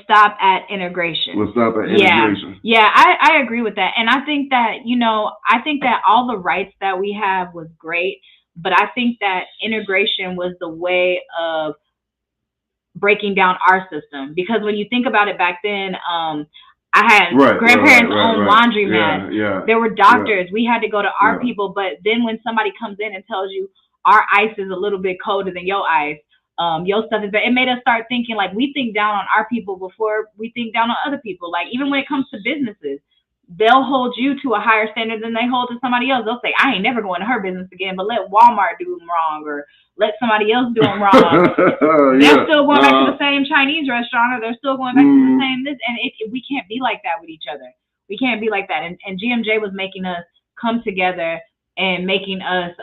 A: stop at integration. Yeah, I agree with that. And I think that all the rights that we have was great, but I think that integration was the way of breaking down our system. Because when you think about it back then, I had grandparents own laundromats.
B: Yeah.
A: There were doctors. We had to go to our people. But then when somebody comes in and tells you our ice is a little bit colder than your ice, your stuff is bad, it made us start thinking like we think down on our people before we think down on other people. Like even when it comes to businesses, they'll hold you to a higher standard than they hold to somebody else. They'll say, I ain't never going to her business again, but let Walmart do them wrong or let somebody else do them wrong. They're still going back to the same Chinese restaurant or they're still going back to the same this. And we can't be like that with each other. We can't be like that. And GMJ was making us come together and making us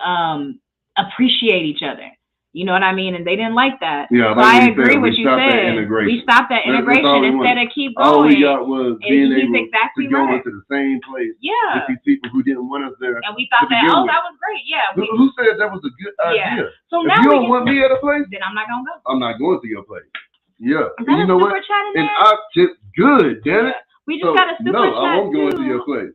A: appreciate each other. You know what I mean? And they didn't like that.
B: Yeah,
A: so I agree with what you said. We stopped that integration instead of keep going.
B: All we got was being able
A: exactly
B: to go into the same place
A: with
B: these people who didn't want us there.
A: And we thought that was great. Yeah.
B: Who said that was a good idea?
A: So
B: if
A: now
B: you don't want me at a place,
A: then I'm not going to go.
B: I'm not going to your place. Yeah.
A: Is that
B: you know what? And I tipped good, damn it.
A: We just got a super chat.
B: No, I won't go into your place.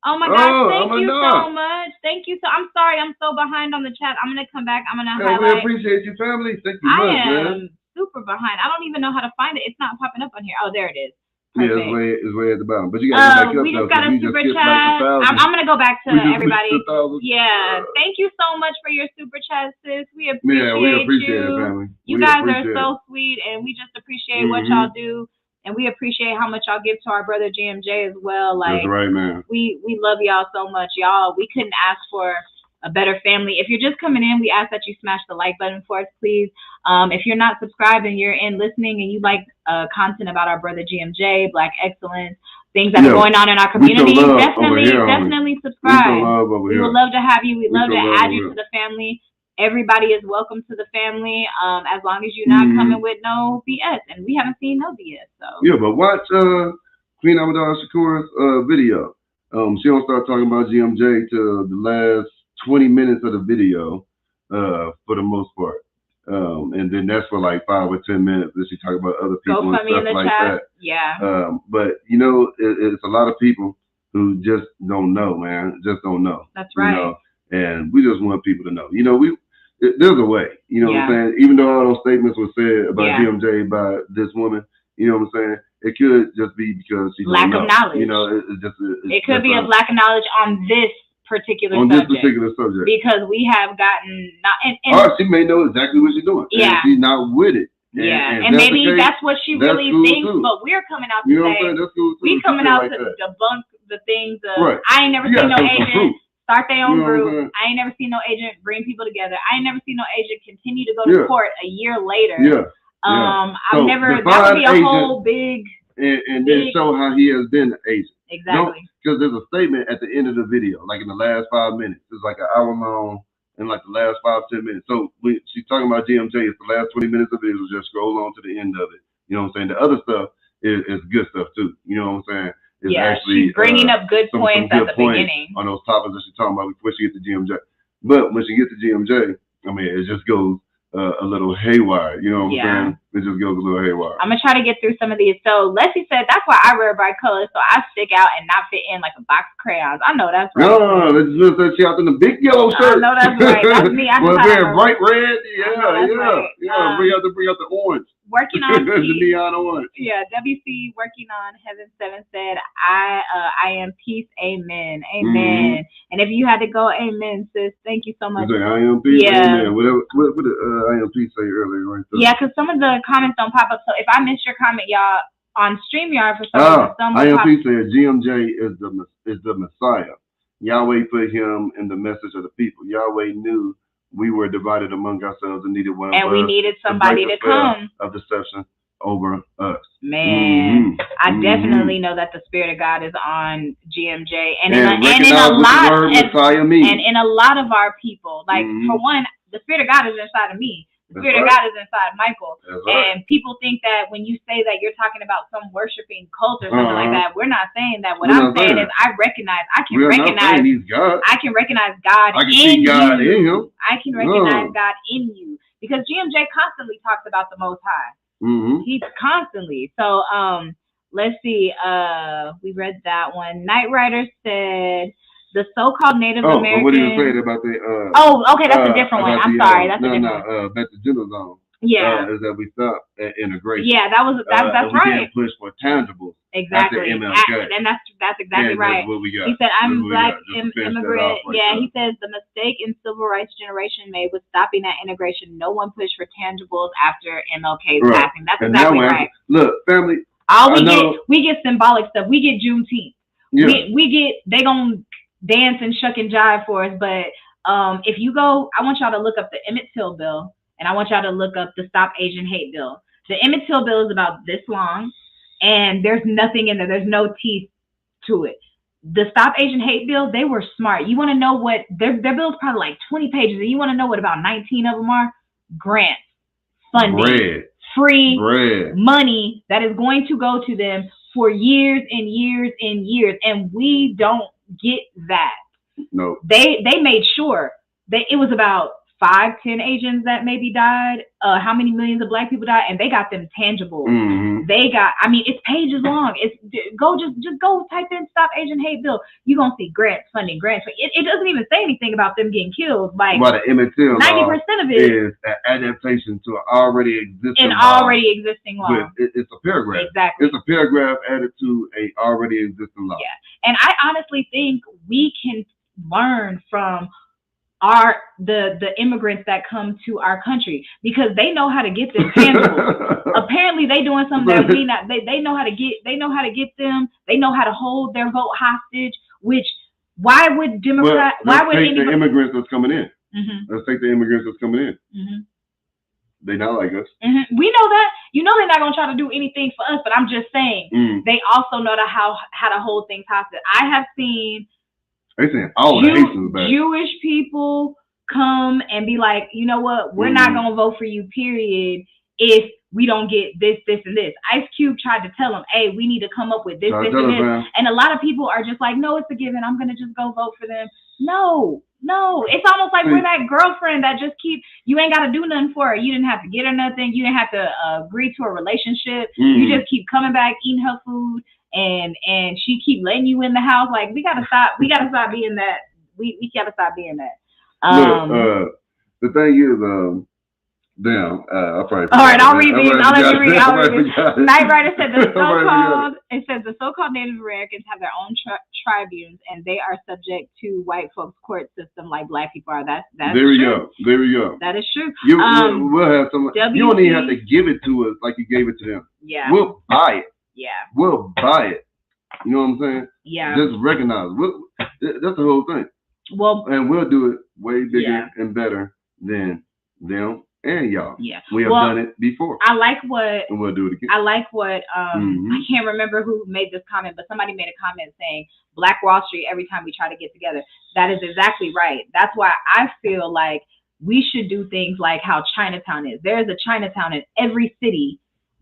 A: Oh my gosh, thank you so much. Thank you. I'm sorry, I'm so behind on the chat. I'm going to come back. I'm going to highlight.
B: We appreciate you, family. Thank you much, man.
A: I am super behind. I don't even know how to find it. It's not popping up on here. Oh, there it is.
B: Perfect. Yeah, it's way at the bottom. But you got to go back up.
A: We just got a super chat. I'm going to go back to everybody. Yeah. Thank you so much for your super chat, sis. We appreciate
B: we appreciate it, family.
A: You guys are so sweet, and we just appreciate what y'all do. And we appreciate how much y'all give to our brother GMJ as well. Like,
B: that's right, man.
A: We love y'all so much, y'all. We couldn't ask for a better family. If you're just coming in, we ask that you smash the like button for us, please. If you're not subscribed and you're in listening and you like content about our brother GMJ, Black Excellence, things that are going on in our community, definitely subscribe. We would love to have you. We'd love to add you to the family. Everybody is welcome to the family, as long as you're not coming with no BS, and we haven't seen no BS. So
B: yeah, but watch Queen Amadar Shakur's video. She don't start talking about GMJ to the last 20 minutes of the video, for the most part, and then that's for like 5 or 10 minutes that she talk about other people and stuff like that.
A: Yeah.
B: But you know, it's a lot of people who just don't know, man. Just don't know.
A: That's right.
B: You know? And we just want people to know. You know, there's a way. You know what I'm saying? Even though all those statements were said about GMJ by this woman, you know what I'm saying? It could just be because she
A: lack of knowledge.
B: You know,
A: it could be a lack of knowledge on this particular subject. Because we have gotten
B: or she may know exactly what she's doing. Yeah. And she's not with it.
A: And maybe that's what she really thinks. Too. But we're coming out to say we coming out to debunk the things of I ain't never seen no agent start their own group. I ain't never seen no agent bring people together. I ain't never seen no agent continue to go to court a year later. I've never, that would be a whole big.
B: And then show how he has been an agent.
A: Exactly.
B: Because there's a statement at the end of the video, like in the last 5 minutes. It's like an hour long in like the last 5-10 minutes. So when she's talking about GMJ, it's the last 20 minutes of it. So just scroll on to the end of it. You know what I'm saying? The other stuff is good stuff too. You know what I'm saying? It's actually,
A: she's bringing up good points at the beginning
B: on those topics that she's talking about before she gets to GMJ. But when she gets to GMJ, I mean, it just goes a little haywire. You know what I'm saying? It just goes a little haywire.
A: I'm gonna try to get through some of these. So Leslie said that's why I wear bright colors, so I stick out and not fit in like a box of crayons. I know that's right.
B: No, that's just that she out in the big yellow shirt.
A: I know that's right. That's me. I
B: well, very bright red. Yeah. Bring out the orange.
A: working on
B: The neon orange.
A: Yeah, WC working on Heaven 7 said, I am peace, amen. Amen. And if you had to go, amen, sis. Thank you so much.
B: You say, I am peace,
A: yeah.
B: amen. What did I am peace say earlier, right there?
A: Yeah, because some of the comments don't pop up. So if I missed your comment, y'all, on StreamYard for some reason, some
B: I am peace said, GMJ is the Messiah. Yahweh put him in the message of the people. Yahweh knew we were divided among ourselves and needed one of us.
A: And we needed somebody to come.
B: Of deception over us.
A: Man, I definitely know that the Spirit of God is on GMJ, and in a lot of our people. Like for one, the Spirit of God is inside of me. The Spirit of God is inside Michael. And people think that when you say that you're talking about some worshiping cult or something like that. We're not saying that. What I'm saying is I can recognize God in you. I can recognize God in you. Because GMJ constantly talks about the Most High. He's constantly. So let's see. We read that one. Night Rider said the so-called Native American.
B: What did you say about the?
A: Okay, that's a different one. I'm sorry, that's a different one.
B: Back to General Zone.
A: Yeah.
B: Is that we stopped at integration.
A: Yeah, that's right.
B: We didn't push for tangibles.
A: Exactly. And that's exactly right.
B: That's what we got.
A: He said, I'm black immigrant. Yeah, he says the mistake in civil rights generation made was stopping that integration. No one pushed for tangibles after MLK's passing. That's exactly right.
B: Look, family.
A: We get symbolic stuff. We get Juneteenth. Yeah. We get, they gonna dance and shuck and jive for us. But if you go, I want y'all to look up the Emmett Till bill, and I want y'all to look up the Stop Asian Hate bill. The Emmett Till bill is about this long, and there's nothing in there. There's no teeth to it. The Stop Asian Hate bill, they were smart. You want to know what their bill is probably like 20 pages, and you want to know what about 19 of them are? Grants, funding, free money that is going to go to them for years and years and years, and we don't get that.
B: No.
A: They made sure that it was about 5-10 Asians that maybe died. How many millions of black people died, and they got them tangible. They got. I mean, it's pages long. It's just go type in Stop Asian Hate bill. You are gonna see grants, funding, grants. It doesn't even say anything about them getting killed. Like,
B: well, the Emmett Till
A: 90% of it
B: is an adaptation to an already existing law. It's a paragraph.
A: Exactly.
B: It's a paragraph added to a already existing law.
A: Yeah, and I honestly think we can learn from the immigrants that come to our country, because they know how to get them tangible. Apparently they doing something that we not. They know how to get them. They know how to hold their vote hostage. Which why would Democrats? Why would
B: the immigrants that's coming in? Let's take the immigrants that's coming in. They not like us.
A: We know that. You know they're not gonna try to do anything for us. But I'm just saying they also know how to hold things hostage. I have seen.
B: They saying all the Haitians back.
A: Jewish people come and be like, you know what? We're not gonna vote for you, period, if we don't get this, this, and this. Ice Cube tried to tell them, hey, we need to come up with this, this, and this. Man. And a lot of people are just like, no, it's a given. I'm gonna just go vote for them. No. It's almost like we're that girlfriend that just you ain't gotta do nothing for her. You didn't have to get her nothing. You didn't have to agree to a relationship. You just keep coming back, eating her food. And she keep letting you in the house. Like, we gotta stop being that. We gotta stop being that.
B: Look, the thing is, I'll probably.
A: All right, I'll read these. I'll let you read. I'll read these. Night Rider said the so-called Native Americans have their own tribunes, and they are subject to white folks' court system like black people are. That's
B: there we
A: true.
B: go. There we go.
A: That is true.
B: We'll have some. You don't even have to give it to us like you gave it to them.
A: Yeah.
B: We'll buy it.
A: Yeah.
B: We'll buy it. You know what I'm saying?
A: Yeah.
B: Just recognize it. That's the whole thing.
A: Well,
B: and we'll do it way bigger and better than them and y'all.
A: Yeah.
B: We have done it before.
A: I like what.
B: And we'll do it again.
A: I like what. I can't remember who made this comment, but somebody made a comment saying Black Wall Street every time we try to get together. That is exactly right. That's why I feel like we should do things like how Chinatown is. There is a Chinatown in every city.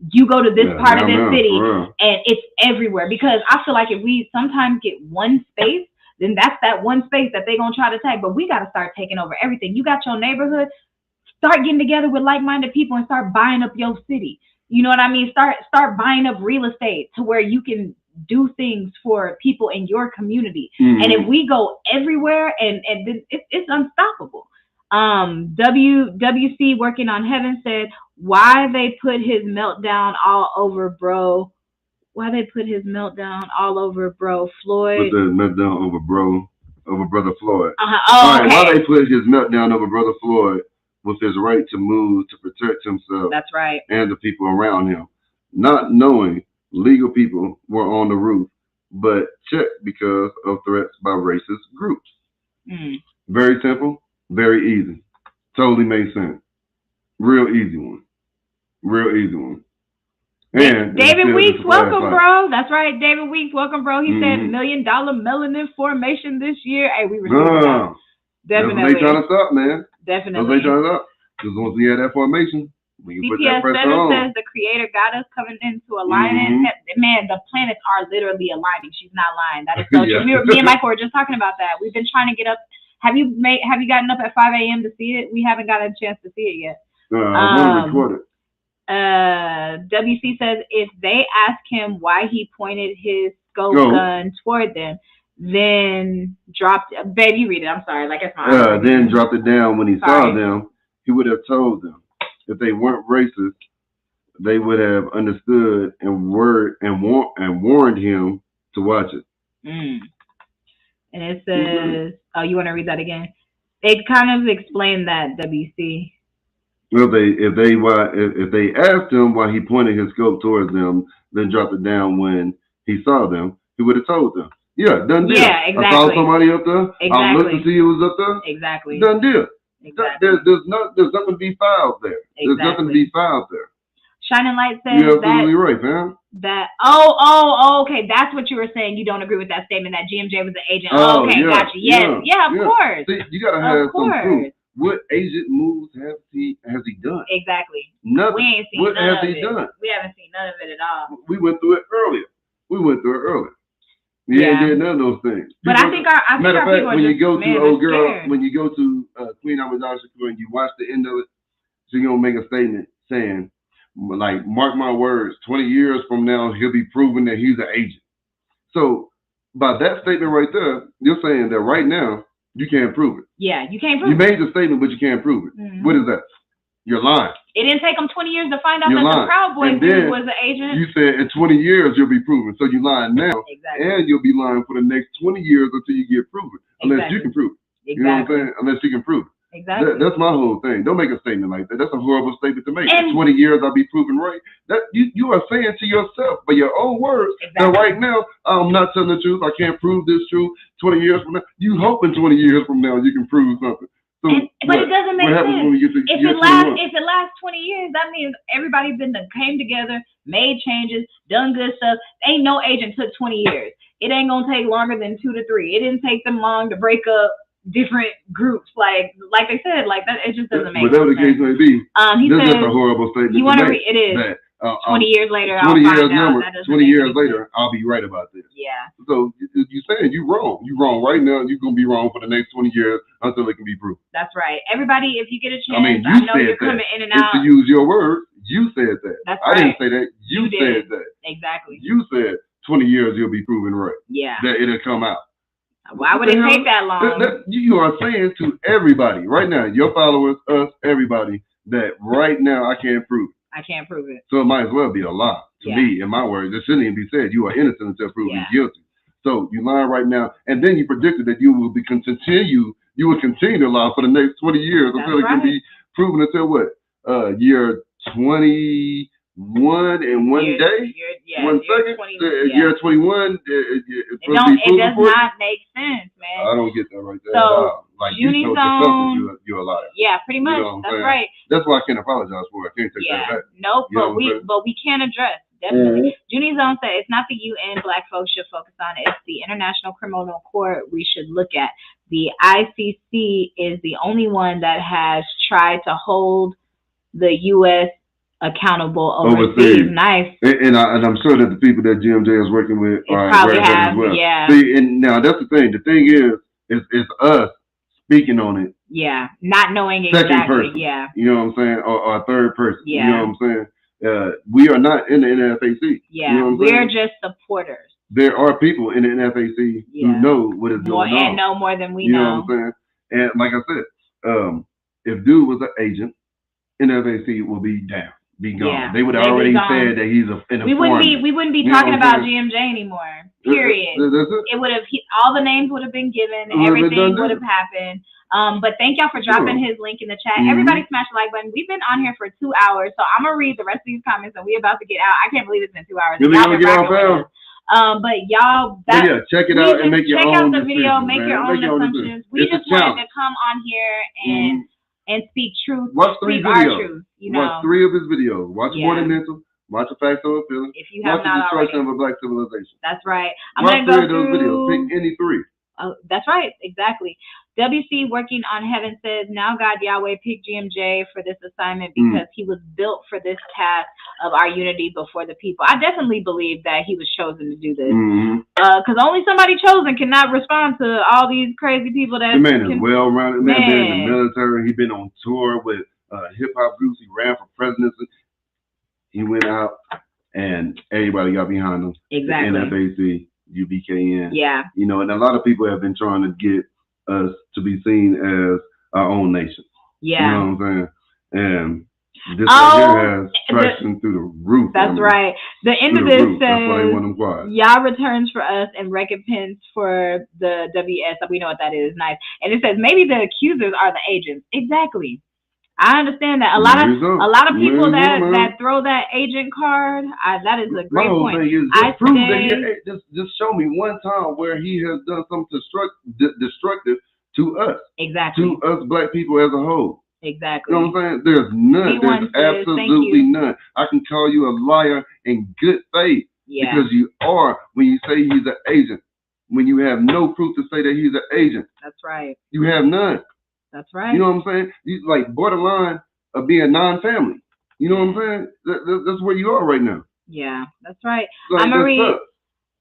A: You go to this part of this city and it's everywhere, because I feel like if we sometimes get one space, then that's that one space that they're going to try to take. But we got to start taking over everything. You got your neighborhood, start getting together with like-minded people and start buying up your city. You know what I mean? Start buying up real estate to where you can do things for people in your community. And if we go everywhere and then it's unstoppable. WC working on Heaven said, why they put his meltdown all over bro. Why they put his meltdown all over bro Floyd?
B: Put the meltdown over brother Floyd.
A: Oh,
B: all right,
A: okay.
B: why they put his meltdown over brother Floyd was his right to move to protect himself.
A: That's right.
B: And the people around him, not knowing legal people were on the roof, but checked because of threats by racist groups. Very simple, very easy. Totally made sense. Real easy one. Real easy one. And
A: David Weeks, welcome, bro. That's right. David Weeks, welcome, bro. He said $1 million melanin formation this year. Hey, we received that. Definitely.
B: That's what they trying to stop, man.
A: Definitely.
B: That's what they trying to stop. Because once we had that formation, we can put that pressure on.
A: says the creator got us coming into alignment. Man, the planets are literally aligning. She's not lying. That is so true. Me and Michael were just talking about that. We've been trying to get up. Have you gotten up at 5 a.m. to see it? We haven't gotten a chance to see it yet.
B: I want to record it.
A: WC says if they ask him why he pointed his scope gun toward them, then dropped. Babe, you read it. I'm sorry. Like it's my.
B: Then dropped it down when he saw them. He would have told them if they weren't racist, they would have understood and warned him to watch it.
A: And it says, oh, you want to read that again? They kind of explained that, WC.
B: Well, if they asked him why he pointed his scope towards them, then dropped it down when he saw them, he would have told them. Yeah, done deal.
A: Yeah, exactly.
B: I saw somebody up there.
A: Exactly.
B: I looked to see who was up there.
A: Exactly.
B: Done deal.
A: Exactly.
B: There's nothing to be filed there.
A: Exactly.
B: There's nothing to be filed there.
A: Shining Light says
B: you're absolutely right, fam.
A: Okay, that's what you were saying. You don't agree with that statement that GMJ was the agent. Okay,
B: yeah,
A: gotcha. Yes, yeah, of course.
B: See, you gotta have some proof. What agent moves has he done?
A: Exactly.
B: Nothing.
A: We ain't seen
B: what
A: none
B: has
A: of
B: he
A: it.
B: done?
A: We haven't seen none of it at all.
B: We went through it earlier. We ain't did none of those things.
A: But I think our people are
B: when
A: just,
B: you go to old girl,
A: scared.
B: when you go to Queen Amazon Shakur and you watch the end of it, she's gonna make a statement saying, like, mark my words, 20 years from now he'll be proven that he's an agent. So by that statement right there, you're saying that right now you can't prove it.
A: Yeah, you can't prove it.
B: You made the statement, but you can't prove it. What is that? You're lying.
A: It didn't take them 20 years to find out that the Proud Boys dude was an agent.
B: You said in 20 years you'll be proven. So you're lying now.
A: Exactly.
B: And you'll be lying for the next 20 years until you get proven. Unless you can prove it.
A: Exactly.
B: You know what I'm saying? Unless you can prove it.
A: Exactly.
B: That's my whole thing. Don't make a statement like that. That's a horrible statement to make. In 20 years I'll be proven right. That you are saying to yourself, by your own words, that right now I'm not telling the truth. I can't prove this truth. 20 years from now, you hope in 20 years from now you can prove something. So
A: but it doesn't make sense.
B: When we get to
A: if it lasts 20 years, that means everybody came together, made changes, done good stuff. Ain't no agent took 20 years. It ain't gonna take longer than 2 to 3. It didn't take them long to break up different groups, like they said, like that. It just doesn't make sense.
B: Whatever the case may be,
A: this
B: is a horrible statement.
A: You want to read it? Is that, 20 years later,
B: 20 years later, I'll be right about this.
A: Yeah.
B: So you're saying you're wrong. You're wrong right now. You're gonna be wrong for the next 20 years until it can be proven.
A: That's right. Everybody, if you get a chance,
B: I know you're coming
A: in and out.
B: To use your words, you said that.
A: That's
B: I didn't say that. You said that.
A: Exactly.
B: You said 20 years you'll be proven right.
A: Yeah.
B: That it'll come out.
A: Why would it take that long?
B: You are saying to everybody right now, your followers, us, everybody, that right now I can't prove it.
A: I can't prove it.
B: So it might as well be a lie to me. In my words, it shouldn't even be said. You are innocent until proven guilty. So you lying right now, and then you predicted that you will continue to lie for the next 20 years until it can be proven until what? Year 21 and one day? 1 second? Year 21?
A: It does not make sense, man.
B: I don't get that right there.
A: So,
B: like you told yourself you're a liar.
A: Yeah, pretty much. That's right.
B: That's why I can't apologize for it. I can't take that back.
A: Nope, but we can address. Definitely. Junie Zone said it's not the UN Black folks should focus on. It's the International Criminal Court we should look at. The ICC is the only one that has tried to hold the U.S. accountable overseas. Nice.
B: And I'm sure that the people that GMJ is working with are
A: probably
B: aware of that as well.
A: Yeah.
B: See, and now that's the thing. The thing is it's us speaking on it.
A: Yeah. Not knowing exactly.
B: Second person.
A: Yeah.
B: You know what I'm saying? Or a third person.
A: Yeah.
B: You know what I'm saying? We are not in the NFAC.
A: Yeah.
B: You know
A: we're just supporters.
B: There are people in the NFAC who know what is going on.
A: And know more than we
B: know. You know what I'm saying? And like I said, if dude was an agent NFAC will be down, be gone.
A: Yeah,
B: they would have already said that he's an
A: we
B: informant.
A: wouldn't be talking about GMJ anymore. Period. It would have all the names would have been given. Everything would have happened. But thank y'all for dropping his link in the chat. Everybody smash the like button. We've been on here for 2 hours, so I'm gonna read the rest of these comments and we about to get out. I can't believe it's been 2 hours. But y'all,
B: check it out and make your own.
A: Check out the video, make your own assumptions. We just wanted to come on here and speak truth.
B: Watch 3 videos.
A: Truth,
B: watch 3 of his videos. Watch More Than Mental. Watch A Fact Over Feeling.
A: If you have
B: watch The Destruction of a Black Civilization.
A: That's right.
B: Watch 3 of those videos. Pick any 3.
A: Oh, that's right. Exactly. WC Working on Heaven says, now God Yahweh picked GMJ for this assignment because he was built for this task of our unity before the people. I definitely believe that he was chosen to do this. Because only somebody chosen cannot respond to all these crazy people that...
B: The man is well-rounded. Man been in the military. He's been on tour with hip-hop groups. He ran for presidency. He went out and everybody got behind him.
A: Exactly.
B: The NFAC, UBKN.
A: Yeah.
B: You know, and a lot of people have been trying to get us to be seen as our own nation.
A: Yeah.
B: You know what I'm saying? And this right here has traction through the roof.
A: That's right. The end of this
B: says,
A: Yah returns for us and recompense for the WS. We know what that is. Nice. And it says maybe the accusers are the agents. Exactly. I understand that. A lot of people that throw that agent card, that is a great point.
B: Just show me one time where he has done something destructive to us.
A: Exactly.
B: To us black people as a whole.
A: Exactly.
B: You know what I'm saying? There's none. There's absolutely none. I can call you a liar in good faith because you are when you say he's an agent. When you have no proof to say that he's an agent.
A: That's right.
B: You have none.
A: That's right.
B: You know what I'm saying? You like borderline of being non-family. You know what I'm saying? That's where you are right now.
A: Yeah, that's right.
B: Like,
A: I'm gonna read.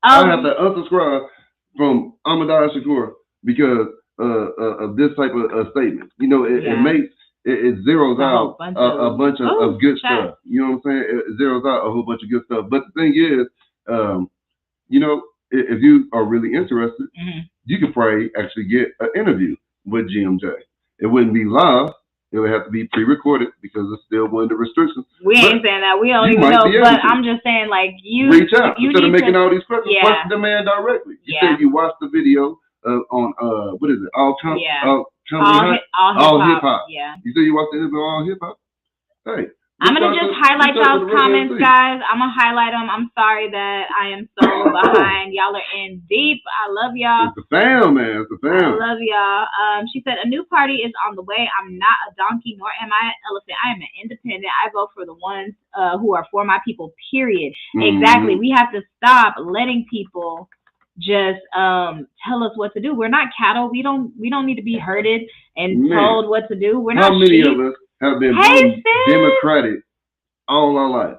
B: I have to unsubscribe from Ahmadiyya Shakur because of this type of statement. You know, it zeroes out a bunch of good stuff. You know what I'm saying? It zeroes out a whole bunch of good stuff. But the thing is, you know, if you are really interested, you could probably actually get an interview with GMJ. It wouldn't be live. It would have to be pre-recorded because it's still one of the restrictions.
A: We ain't saying that. We don't even know. But I'm just saying, like, you
B: reach out instead of making all these questions. Watch the man directly. You said you watched the video on what is it? All hip hop. Yeah. You said you watched the interview on All Hip Hop. Hey.
A: I'm going to just highlight y'all's comments, guys. I'm going to highlight them. I'm sorry that I am so behind. Y'all are in deep. I love y'all.
B: It's the fam, man. It's the fam.
A: I love y'all. She said, a new party is on the way. I'm not a donkey, nor am I an elephant. I am an independent. I vote for the ones who are for my people, period. Exactly. We have to stop letting people just tell us what to do. We're not cattle. We don't need to be herded and told what to do. We're not sheep.
B: How many of us have been democratic all our life.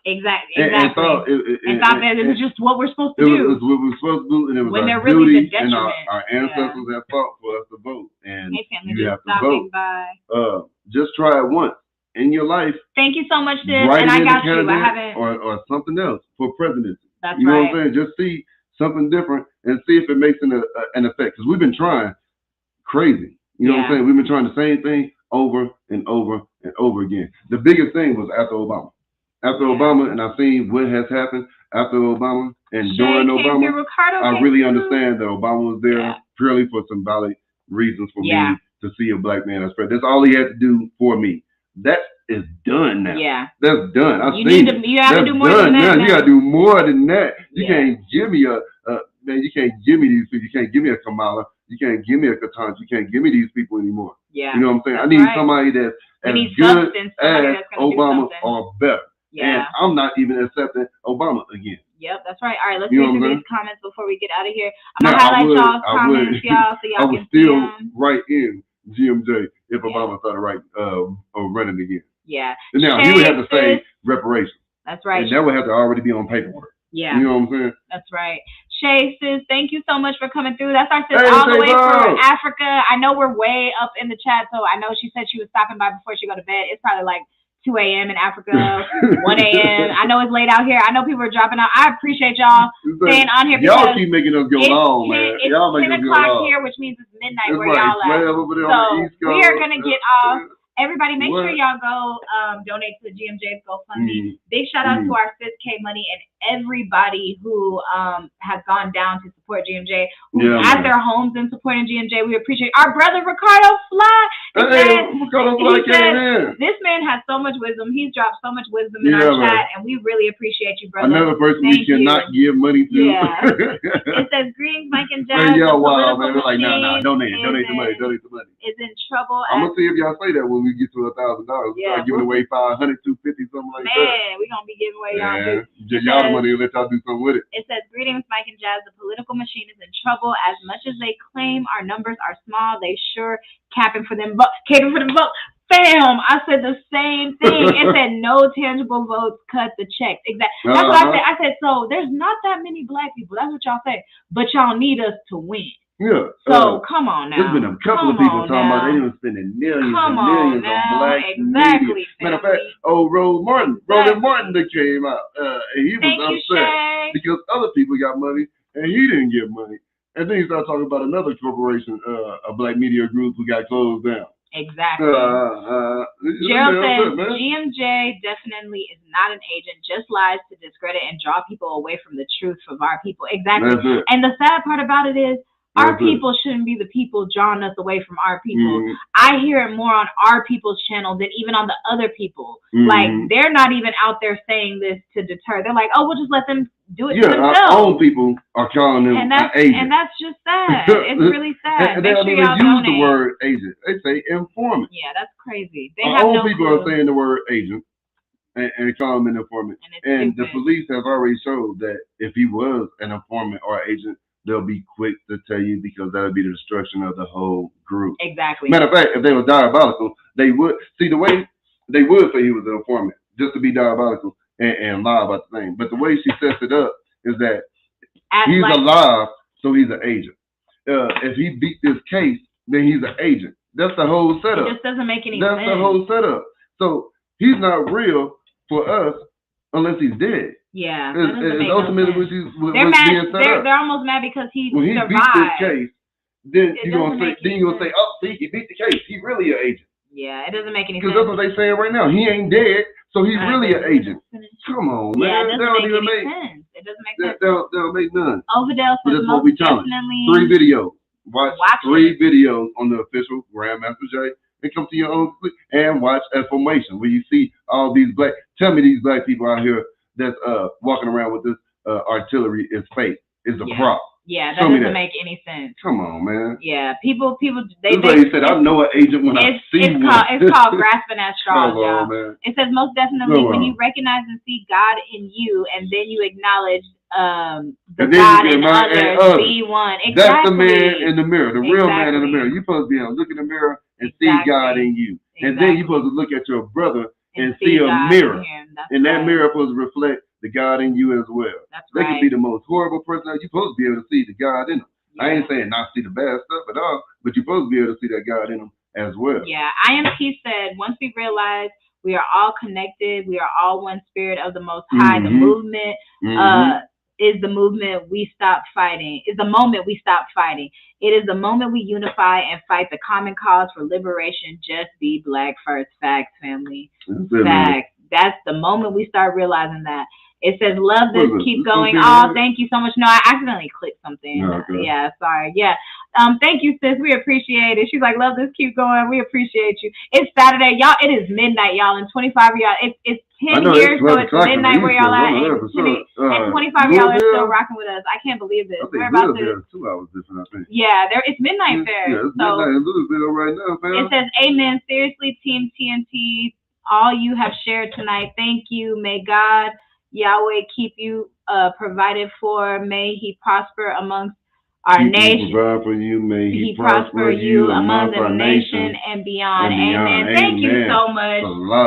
B: Exactly.
A: And thought that this is just what we're supposed to do.
B: It was what we're supposed to do, and it was
A: when
B: our duty, and our ancestors have fought for us to vote. And you have to vote. Just try it once in your life.
A: Thank you so much, sis. And I got you. I haven't.
B: Or something else for presidency.
A: That's
B: you know what I'm saying? Just see something different and see if it makes an effect. Because we've been trying crazy. You know what I'm saying? We've been trying the same thing over and over and over again. The biggest thing was after Obama. And I've seen what has happened after Obama and during Obama. I really understand that Obama was there purely for symbolic reasons for me to see a black man as president. That's all he had to do for me. That is done now. Yeah. That's done.
A: You have to do more than that.
B: You gotta do more than that. You can't give me you can't give me these people. You can't give me a Kamala. You can't give me a Ketanji. You can't give me these people anymore.
A: Yeah.
B: You know what I'm saying? I need somebody that's as good as Obama or better. Yeah. And I'm not even accepting Obama again.
A: Yep, that's right. All right, let's read through these comments before we get out of here. I'm going to highlight y'all's comments, y'all, so y'all can see them.
B: I would still write in GMJ if Obama started running again.
A: Yeah.
B: And now, he would have to say reparations.
A: That's right.
B: And that would have to already be on paperwork.
A: Yeah.
B: You know what I'm saying?
A: That's right. Shay, sis, thank you so much for coming through. That's our sis all the way from Africa. I know we're way up in the chat, so I know she said she was stopping by before she go to bed. It's probably like 2 a.m. in Africa, 1 a.m. I know it's late out here. I know people are dropping out. I appreciate y'all staying on here.
B: Y'all keep making us go long, man.
A: It's 10 o'clock here, which means it's midnight where y'all at. So we are going to get off. Everybody, make sure
B: What?
A: y'all go donate to the GMJ's GoFundMe. Big shout out to our Sis K Money and everybody who has gone down to support GMJ, who's at their homes and supporting GMJ. We appreciate our brother Ricardo Fly.
B: Ricardo Fly came in.
A: This man has so much wisdom. He's dropped so much wisdom in our chat, and we really appreciate you, brother.
B: Another person we cannot give money to.
A: Yeah. It says, greetings, Mike and Jazz.
B: Man, y'all wild, man. We're like, nah, donate the money.
A: Is in trouble.
B: I'm gonna see if y'all say that when we get to $1,000.
A: Yeah,
B: start giving away 500, 250, something like that.
A: Man, we're gonna be giving away y'all.
B: Y'all the money and let y'all do something with it.
A: It says, greetings, Mike and Jazz. The political machine is in trouble. As much as they claim our numbers are small, they sure caping for them votes. Fam, I said the same thing. It said no tangible votes, cut the checks. Exactly. That's what I said. I said, so there's not that many black people. That's what y'all say. But y'all need us to win.
B: Yeah.
A: So come on now.
B: There's been a couple of people talking about they done spending millions and millions on black media. Matter of fact, Roland Martin that came out. And he was upset because other people got money and he didn't get money. And then he started talking about another corporation, a black media group who got closed down.
A: Exactly. Gerald says GMJ definitely is not an agent, just lies to discredit and draw people away from the truth of our people. Exactly. And the sad part about it is our people shouldn't be the people drawing us away from our people. I hear it more on our people's channel than even on the other people. Like, they're not even out there saying this to deter. They're like, oh, we'll just let them do it to themselves.
B: Our own people are calling them agents.
A: And that's just sad. It's really sad.
B: And they don't even use the word agent. They say informant.
A: Yeah, that's crazy.
B: Our own people are saying the word agent and call him an informant. And the police have already showed that if he was an informant or agent, they'll be quick to tell you because that would be the destruction of the whole group. Exactly. Matter of fact, if they were diabolical, they would see the way they would say he was an informant just to be diabolical and lie about the thing. But the way she sets it up is that he's alive, so he's an agent. If he beat this case, then he's an agent. That's the whole setup.
A: It just doesn't make any sense.
B: That's the whole setup. So he's not real for us unless he's dead.
A: Yeah,
B: it's ultimately what being set up.
A: They're almost mad because he survived.
B: When he beat this case, then you're gonna say, oh, see, he beat the case. He really an agent.
A: Yeah, it doesn't make any sense.
B: Because that's what they're saying right now. He ain't dead, so he's really an agent. Come on, man.
A: Yeah, it doesn't
B: even
A: make sense. It doesn't make sense.
B: That don't make none.
A: Overdale says
B: that's what we telling. 3 videos. Watch 3 videos on the official Grandmaster J and come to your own and watch Information where you see all these black. Tell me these black people out here that's walking around with this artillery is fake. It's a prop.
A: Yeah, that doesn't make any sense.
B: Come on, man.
A: Yeah, people. They
B: said, I know an agent when I see one.
A: It's called grasping at straws, y'all.
B: Man.
A: It says most definitely when you recognize and see God in you, and then you acknowledge the God in others. Be one. Exactly.
B: That's the man in the mirror, the real man in the mirror. You're supposed to be able to look in the mirror and see God in you, and then you're supposed to look at your brother and see a mirror, and that mirror supposed to reflect the God in you as well. They could be the most horrible person. You're supposed to be able to see the God in them. Yeah. I ain't saying not see the bad stuff at all, but you're supposed to be able to see that God in them as well.
A: Yeah, IMP said, once we realize we are all connected, we are all one spirit of the Most High, the movement is the movement we stop fighting, is the moment we stop fighting. It is the moment we unify and fight the common cause for liberation. Just be black first. Facts, family. Facts. That's the moment we start realizing that. It says, love this, keep going. Oh, thank you so much. No, I accidentally clicked something. Yeah, sorry. Yeah. Thank you, sis. We appreciate it. She's like, love this, keep going. We appreciate you. It's Saturday. Y'all, it is midnight, y'all. And 25 of y'all, it's 10 here, so it's midnight where y'all at. And 25 of y'all are still rocking with us. I can't believe this. We're about to.
B: 2 hours different, I think.
A: Yeah, it's midnight there.
B: Yeah, it's midnight in Louisville right now, fam.
A: It says, amen. Seriously, Team TNT, all you have shared tonight. Thank you. May God Yahweh keep you provided for. May he prosper amongst our nation.
B: Provide for you. May
A: he prosper you among the nation and beyond. Amen. Thank you so much.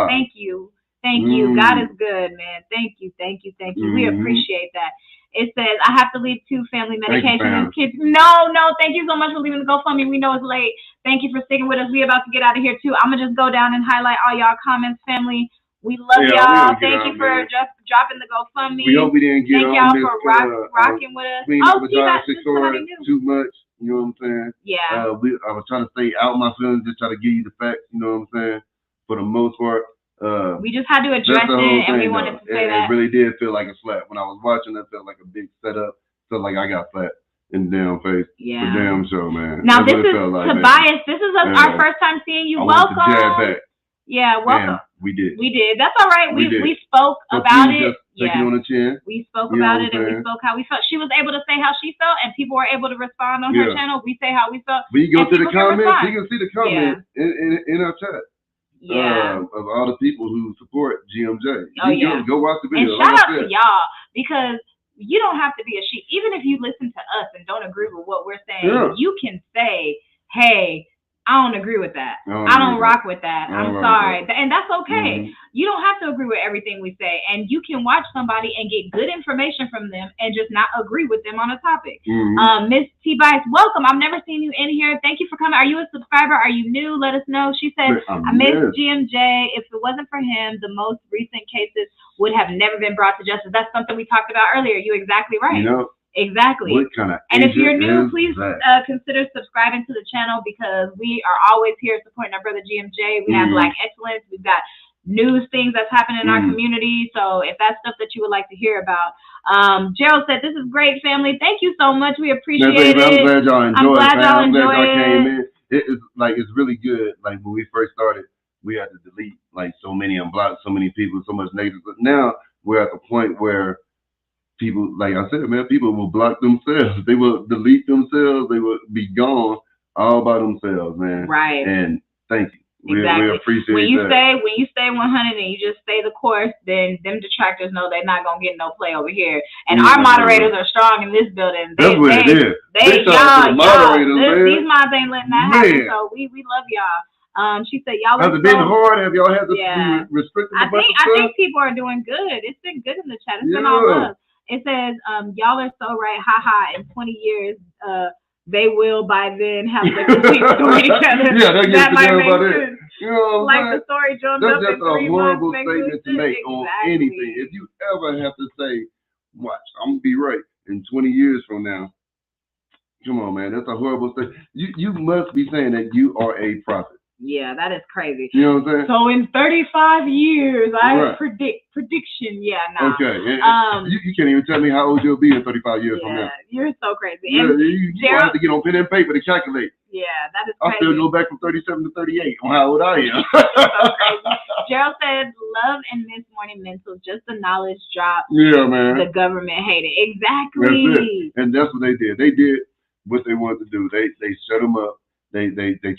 A: Thank you. Thank you. God is good, man. Thank you. Thank you. Thank you. We appreciate that. It says, I have to leave 2 family medications. Kids. No, thank you so much for leaving the GoFundMe. We know it's late. Thank you for sticking with us. We're about to get out of here too. I'm going to just go down and highlight all y'all comments, family. We love y'all. Thank you for just dropping the GoFundMe.
B: We hope we didn't get
A: Thank y'all for rocking with us.
B: Too much. You know what I'm saying?
A: Yeah.
B: I was trying to stay out my feelings, just try to give you the facts. You know what I'm saying? for the most part.
A: We just had to address it, and we wanted to say that.
B: It really did feel like a slap. When I was watching it, felt like a big setup. Felt like I got slapped in the damn face.
A: Yeah.
B: The damn show, man.
A: Now, this is Tobias. This is our first time seeing you. Welcome.
B: I wanted to jab back.
A: Yeah, welcome.
B: And we did.
A: We did. That's all right. We spoke about it.
B: Take it on the chin.
A: We spoke about it, and we spoke how we felt. She was able to say how she felt, and people were able to respond on her channel. We say how we felt.
B: When you go to the comments, you can see the comments in our chat.
A: Yeah.
B: Of all the people who support GMJ.
A: Oh, yeah.
B: Go watch the video.
A: And shout out to y'all, because you don't have to be a sheep. Even if you listen to us and don't agree with what we're saying, you can say, hey, I don't agree with that. I don't rock with that. I'm sorry. And that's okay. You don't have to agree with everything we say. And you can watch somebody and get good information from them and just not agree with them on a topic. Miss T-Bice, welcome. I've never seen you in here. Thank you for coming. Are you a subscriber? Are you new? Let us know. She said, I miss GMJ. If it wasn't for him, the most recent cases would have never been brought to justice. That's something we talked about earlier. You're exactly right.
B: You know,
A: exactly.
B: What kind of
A: and if you're new, please consider subscribing to the channel, because we are always here supporting our brother GMJ. We have Black Excellence. We've got news things that's happening in our community. So if that's stuff that you would like to hear about, Gerald said, this is great, family. Thank you so much. We appreciate it.
B: I'm glad y'all enjoyed it.
A: I'm glad y'all
B: came in. It's really good. Like when we first started, we had to delete like so many and block so many people, so much negative. But now we're at the point where people, like I said, man, people will block themselves. They will delete themselves. They will be gone all by themselves, man.
A: Right.
B: And thank you.
A: Exactly.
B: We appreciate
A: that. When you stay 100 and you just stay the course, then them detractors know they're not gonna get no play over here. And our moderators are strong in this building.
B: That's what it is.
A: These mods ain't letting that happen. So we love y'all. She said y'all
B: has it been hard? Have y'all had to be restricted?
A: I think people are doing good. It's been good in the chat. It's been all love. It says, y'all are so right. In 20 years, they will by then have the complete story together.
B: That might make sense. You know what I'm saying?
A: The story joined
B: that's
A: up
B: just
A: in 3
B: a horrible
A: months.
B: statement to make on anything. If you ever have to say, watch, I'm going to be right in 20 years from now. Come on, man. That's a horrible statement. You must be saying that you are a prophet.
A: Yeah, that is crazy.
B: You know what I'm saying?
A: So in 35 years, I prediction. Yeah, nah.
B: Okay. You can't even tell me how old you'll be in 35 years from now.
A: You're so crazy.
B: And you have to get on pen and paper to calculate.
A: Yeah, that is crazy.
B: I still go back from 37 to 38 on how old I am.
A: So crazy. Gerald said, love and miss morning mental, just the knowledge drop.
B: Yeah, man.
A: The government hated. Exactly.
B: That's it. And that's what they did. They did what they wanted to do. They shut them up. They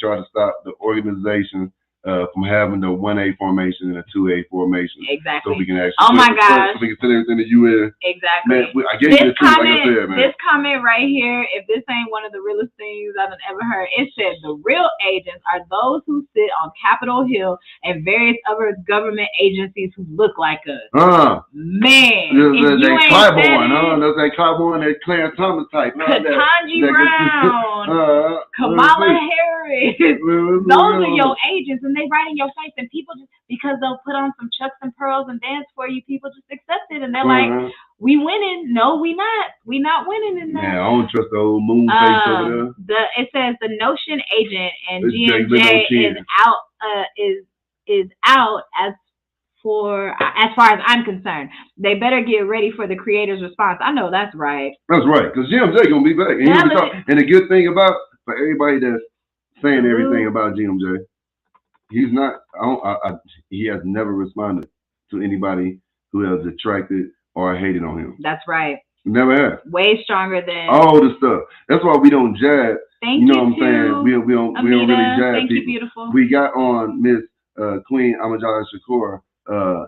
B: try to stop the organization from having the 1A formation and a 2A formation.
A: Exactly.
B: So we can actually
A: so we
B: can send everything to UN.
A: Exactly.
B: Man, I gave you the truth, like I said, man.
A: This comment right here, if this ain't one of the realest things I've ever heard, it said the real agents are those who sit on Capitol Hill and various other government agencies who look like us. Man.
B: They Clyburn, that's that Clyburn, that Clarence Thomas type.
A: Ketanji Brown. Kamala Harris. Those are your agents, and they right in your face, and people just, because they'll put on some chucks and pearls and dance for you, people just accept it, and they're like, we winning. No, we not. We not winning in that.
B: Yeah, I don't trust the old moon face over there.
A: It says the Notion agent and GMJ is out as far as I'm concerned. They better get ready for the creator's response. I know that's right.
B: That's right, because GMJ gonna be back. And the good thing about, for everybody that's saying everything about GMJ, he's not. He has never responded to anybody who has detracted or hated on him.
A: That's right.
B: Never have.
A: Way stronger than
B: all the stuff. That's why we don't jab.
A: Thank you.
B: Know what I'm saying? We don't really jab
A: Thank
B: people.
A: You, beautiful.
B: We got on Miss Queen Amajala Shakur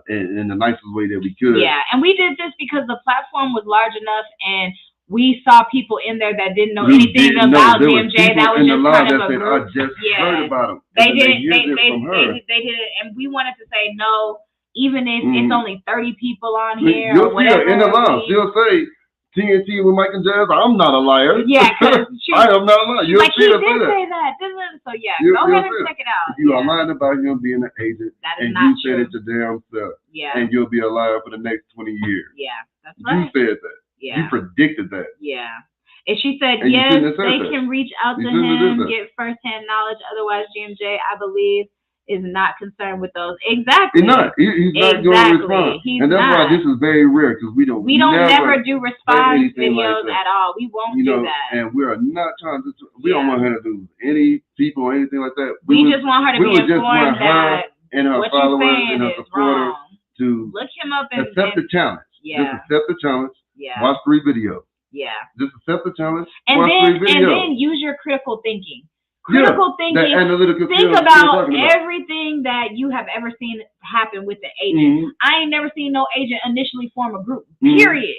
B: in the nicest way that we could.
A: Yeah, and we did this because the platform was large enough, and we saw people in there that didn't know anything about GMJ. That was just kind of a group.
B: I just heard about them.
A: They did it, and we wanted to say no, even if it's only 30 people on here or whatever.
B: In the live, she'll say TNT with Mike and Jazz. I'm not a liar.
A: Yeah, because
B: I am not a liar. You'll
A: like
B: see
A: he did say that. So yeah, go ahead and check it out.
B: You are lying about him being an agent,
A: and you
B: said it your damn self.
A: Yeah,
B: and you'll be a liar for the next 20 years.
A: Yeah, that's right.
B: You said that. Yeah. You predicted that.
A: Yeah. And she said, yes, they can reach out to him, get firsthand knowledge. Otherwise, GMJ, I believe, is not concerned with those. Exactly.
B: He's not. He's not going to respond. And that's why this is very rare, because we don't
A: never do response videos at all. We won't do that.
B: And we are not trying to. We don't want her to do any people or anything like that.
A: We just want her to be informed that
B: and her
A: what
B: followers
A: you're saying
B: and her
A: is
B: supporters
A: wrong.
B: to
A: look him up and
B: accept the challenge.
A: Yeah.
B: Just accept the challenge.
A: Yeah.
B: Watch 3 videos.
A: Yeah.
B: Just accept the challenge.
A: And
B: watch
A: then
B: 3 videos.
A: and then use your critical thinking. Critical thinking.
B: That analytical
A: think about everything that you have ever seen happen with the agent. I ain't never seen no agent initially form a group. Period.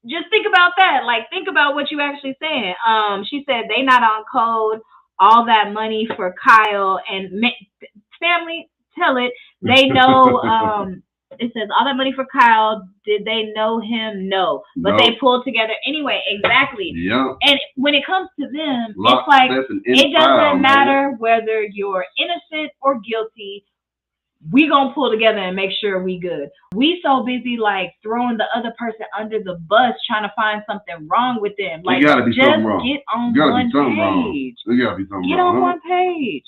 A: Just think about that. Like, think about what you actually saying. She said they not on code. All that money for Kyle and family. Tell it. They know. It says all that money for Kyle. Did they know him? No. But they pulled together anyway. Exactly.
B: Yeah.
A: And when it comes to them, it's like it doesn't matter whether you're innocent or guilty. We gonna pull together and make sure we good. We so busy like throwing the other person under the bus, trying to find something wrong with them. Like, just get on one page. Get on one page.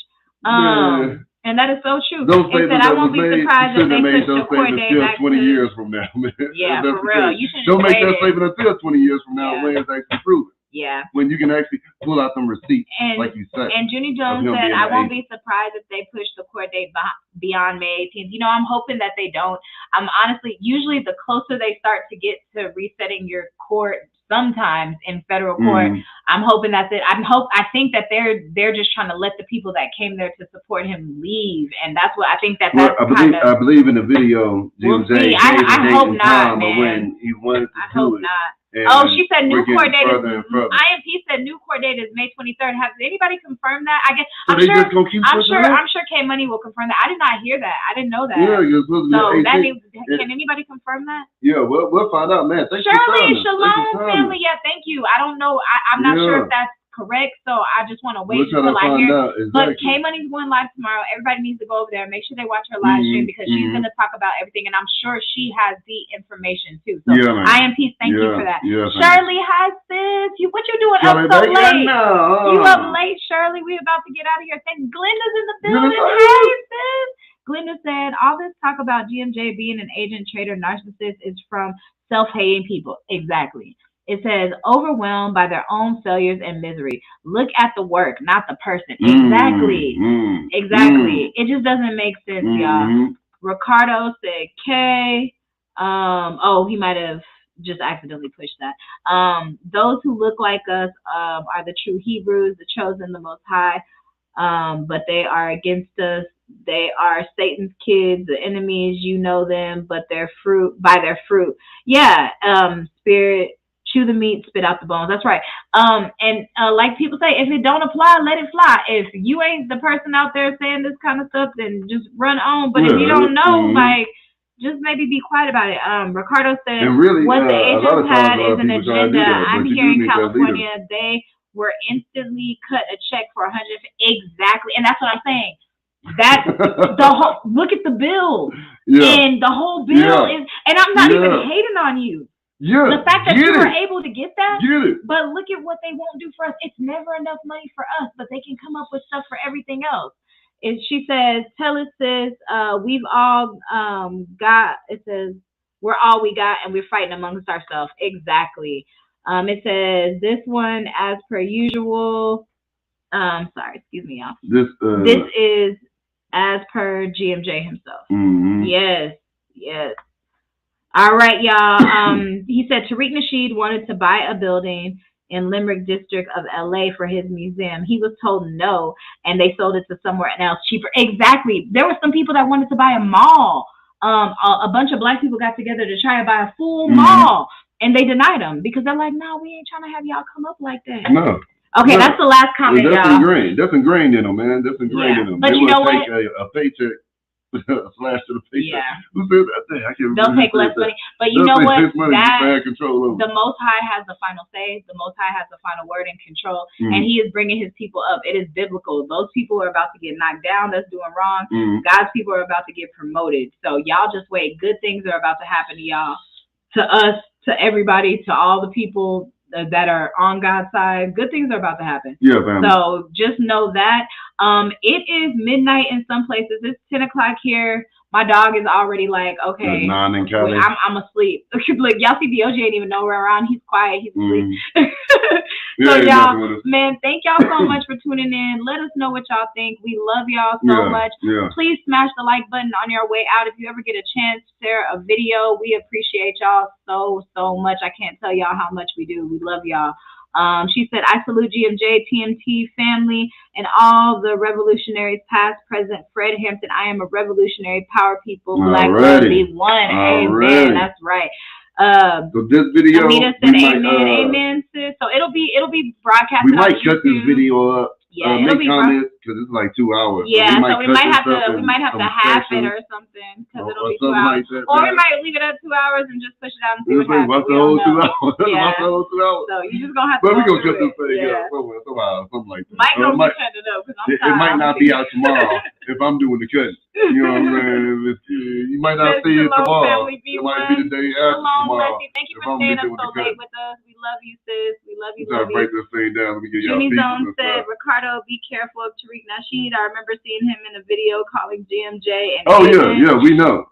A: And that is so true. It said I won't be surprised if they push the court date back
B: 20 years from now, man.
A: Yeah, for real. You shouldn't
B: don't make that statement until 20 years from now when it's actually proven.
A: Yeah.
B: When you can actually pull out some receipts, like you said.
A: And Junie Jones said, I won't be surprised if they push the court date beyond May 18th. You know, I'm hoping that they don't. I'm honestly, usually the closer they start to get to resetting your court, sometimes in federal court, I'm hoping that's it. I think that they're just trying to let the people that came there to support him leave, and that's what I think that's
B: I believe in the video, GMJ.
A: I hope not, man.
B: When he wanted to
A: I hope not. Oh, she said new court date is. IMP said new court date is May 23rd. Has anybody confirmed that? I guess.
B: So I'm
A: sure K Money will confirm that. I did not hear that. I didn't know that.
B: Yeah, so
A: that means, can anybody confirm that?
B: Yeah, we'll find out, man.
A: Shirley, Shalom family. Yeah, thank you. I don't know. I'm not sure if that's correct, so I just want to wait until I hear. But K Money's going live tomorrow. Everybody needs to go over there and make sure they watch her live stream, because she's going to talk about everything, and I'm sure she has the information too. So IMP, thank you for that. Shirley, hi sis. What you doing up so late? You up late, Shirley? We about to get out of here. Thank Glenda's in the building. Hey sis. Glenda said, all this talk about GMJ being an agent, traitor, narcissist is from self-hating people. Exactly. It says, overwhelmed by their own failures and misery. Look at the work, not the person. Exactly. Exactly. It just doesn't make sense, y'all. Ricardo said K. He might have just accidentally pushed that. Those who look like us are the true Hebrews, the chosen, the Most High. But they are against us. They are Satan's kids, the enemies. You know them, but by their fruit. Yeah. Spirit. Chew the meat, spit out the bones. That's right. And like people say, if it don't apply, let it fly. If you ain't the person out there saying this kind of stuff, then just run on. But if you don't know, like, just maybe be quiet about it. Ricardo said, what the agents had is an agenda. I'm here in California. They were instantly cut a check for $100. Exactly. And that's what I'm saying. That the whole, look at the bill. And the whole bill is, and I'm not even hating on you.
B: Yeah,
A: the fact that you were able to get that, but look at what they won't do for us. It's never enough money for us, but they can come up with stuff for everything else. She says, tell us, sis, we've all got, it says, we're all we got and we're fighting amongst ourselves. Exactly. It says, this one, as per usual, sorry, excuse me, y'all. This is as per GMJ himself. Yes. All right, y'all. He said Tariq Nasheed wanted to buy a building in Limerick district of LA for his museum. He was told no, and they sold it to somewhere else cheaper. Exactly. There were some people that wanted to buy a mall. A bunch of black people got together to try to buy a full mall, and they denied them because they're like, no, we ain't trying to have y'all come up like that.
B: No.
A: Okay, that's the last comment,
B: that's
A: y'all.
B: That's ingrained in them, man. That's ingrained in them.
A: But
B: they
A: you know what?
B: A paycheck. Slash to the paycheck.
A: Yeah.
B: Who said that?
A: They'll take less money. But you know what?
B: Control over.
A: The Most High has the final say. The Most High has the final word and control. And he is bringing his people up. It is biblical. Those people are about to get knocked down that's doing wrong. God's people are about to get promoted. So y'all just wait. Good things are about to happen to y'all. To us, to everybody, to all the people that are on God's side, good things are about to happen.
B: Yeah, family.
A: So just know that. It is midnight in some places. It's 10 o'clock here. My dog is already like, okay, I'm asleep. Like, y'all see BOJ ain't even know we're around. He's quiet. He's asleep. So y'all, man, thank y'all so much for tuning in. Let us know what y'all think. We love y'all so much. Please smash the like button on your way out. If you ever get a chance, share a video. We appreciate y'all so much. I can't tell y'all how much we do. We love y'all. She said, I salute GMJ, TMT family, and all the revolutionaries past, present. Fred Hampton, I am a revolutionary. Power people, Black love be one. Amen. That's right.
B: So this video,
A: Anita said, amen, sis. So it'll be broadcasted.
B: We might cut this video up.
A: Yeah,
B: make comments because it's like 2 hours.
A: Yeah, so we might have to half it or something because it'll be 2 hours.
B: Like that,
A: or we might leave it at 2 hours and just push it out and see what happens.
B: What's the whole 2 hours?
A: Yeah.
B: So
A: you just gonna have to.
B: But we gonna cut this thing up somehow, something like that.
A: Might go cut it up because
B: it might not be out tomorrow if I'm doing the cutting. You know what I'm saying? You might not see it tomorrow. It might be the day after tomorrow.
A: Thank you for staying up so late with us. We love you, sis. We love you.
B: Break this thing down. Let me get y'all
A: Jimmy Zone said, Ricardo, be careful of Tariq Nasheed. I remember seeing him in a video calling GMJ. And
B: we know.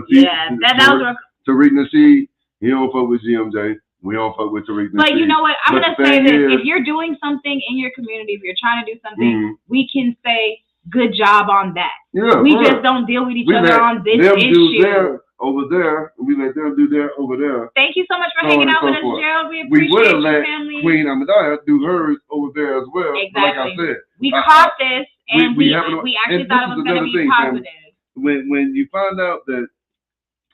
A: Yeah, that was
B: Tariq Nasheed. He don't fuck with GMJ. We don't fuck with Tariq Nasheed.
A: But you know what? I'm gonna say this: if you're doing something in your community, if you're trying to do something, we can say good job on that.
B: Yeah,
A: we just don't deal with each other on this issue.
B: Over there, we let them do their over there.
A: Thank you so much for hanging out with us, Gerald. We appreciate
B: we would have let
A: family.
B: Queen Amadaya do hers over there as well.
A: Exactly.
B: Like I said,
A: we caught this, and we actually thought it was going to be positive.
B: When you find out that,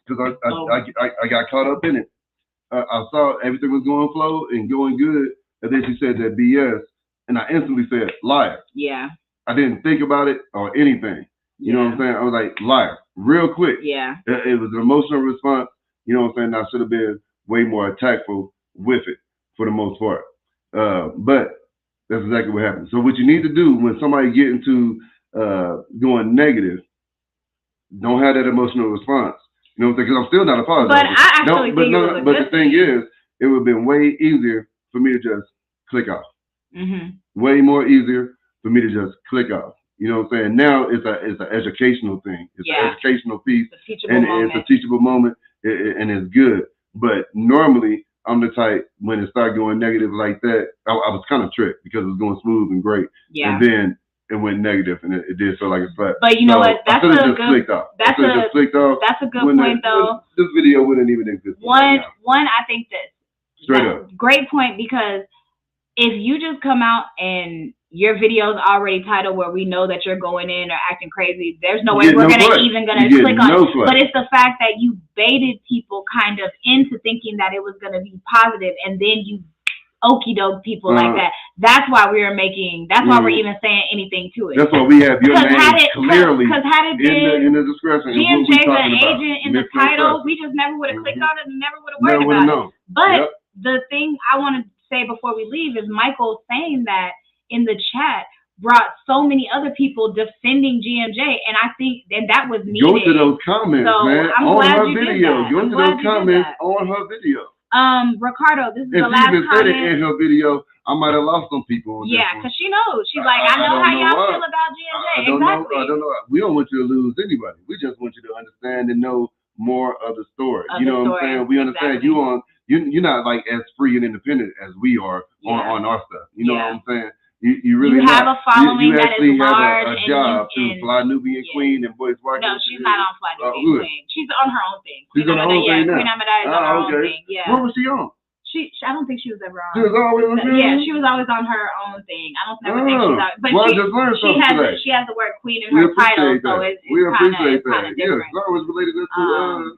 B: because I got caught up in it, I saw everything was going flow and going good, and then she said that BS, and I instantly said liar.
A: Yeah.
B: I didn't think about it or anything. You know what I'm saying? I was like, liar, real quick.
A: Yeah.
B: It was an emotional response. You know what I'm saying? I should have been way more tactful with it for the most part. But that's exactly what happened. So what you need to do when somebody get into going negative, don't have that emotional response. You know what I'm saying? Because I'm still not apologizing.
A: But I actually think it was a good
B: the thing is, it would have been way easier for me to just click off.
A: Mm-hmm.
B: Way more easier for me to just click off. You know what I'm saying? Now it's an educational thing. It's an educational piece, it's a teachable moment, and it's good. But normally, I'm the type, when it started going negative like that, I was kind of tricked because it was going smooth and great. Yeah. And then it went negative, and it did feel like a slap.
A: But you know what? That's a good point, though.
B: This video wouldn't even exist.
A: One, I think this.
B: Straight up.
A: Great point, because if you just come out and your video's already titled where we know that you're going in or acting crazy, there's no way we're even gonna click on it. But it's the fact that you baited people kind of into thinking that it was gonna be positive, and then you okie doke people like that. That's why we're even saying anything to it.
B: That's why we have your name clearly in the description.
A: GMJ's an agent in the title. We just never would have clicked on it and never would have worried about it. But the thing I want to say before we leave is Michael saying that in the chat brought so many other people defending GMJ, and I think that was needed.
B: Go to those comments, man.
A: I'm glad
B: on her video. Go to those comments on her video.
A: Ricardo, this is the last comment. If you even said it
B: in her video, I might have lost some people on
A: because she knows. She's like, I know how y'all feel about GMJ.
B: I don't know. We don't want you to lose anybody. We just want you to understand and know more of the story. You know what I'm saying? We understand you're not like as free and independent as we are on our stuff. You know what I'm saying? You really
A: have a following that is large.
B: You have a job to Fly Nubian Queen and Boys Walking.
A: No, she's not on Fly Nubian Queen. She's on her own thing.
B: She's on her own thing now.
A: Queen Amadaya is on her own thing. Yeah.
B: What was she on?
A: I don't think she was ever on.
B: She was always on.
A: Yeah, she was always on her own thing. I don't never think she's out. But she has the word queen in her title, so it's kind of different.
B: Yeah, it's always related to.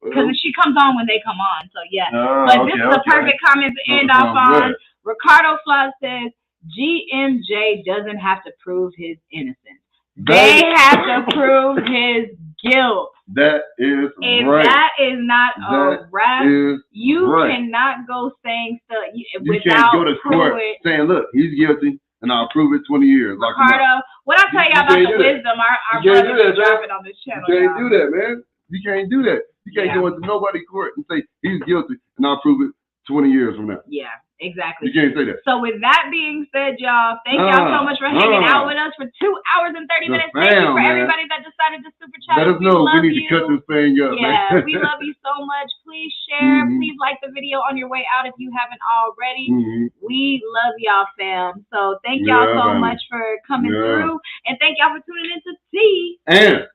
A: Because she comes on when they come on, so yeah. But this is a perfect comment to end off on. Ricardo Flores says, GMJ doesn't have to prove his innocence. They have to prove his guilt.
B: That is
A: if
B: right.
A: That is not a rap. You cannot go saying stuff without
B: can't go to court saying, look, he's guilty, and I'll prove it 20 years.
A: Ricardo, what I tell y'all about the wisdom, our brothers are dropping on this channel.
B: You can't do that, man. You can't do that. You can't go into nobody's court and say he's guilty, and I'll prove it 20 years from now.
A: Yeah, exactly.
B: You can't say that.
A: So with that being said, y'all, thank y'all so much for hanging out with us for 2 hours and 30 minutes. Thank you for everybody that decided to super chat.
B: Let us know. We need
A: you.
B: to cut this thing up.
A: Yeah,
B: man.
A: we love you so much. Please share. Please like the video on your way out if you haven't already. We love y'all, fam. So thank y'all so much for coming through. And thank y'all for tuning in to T. And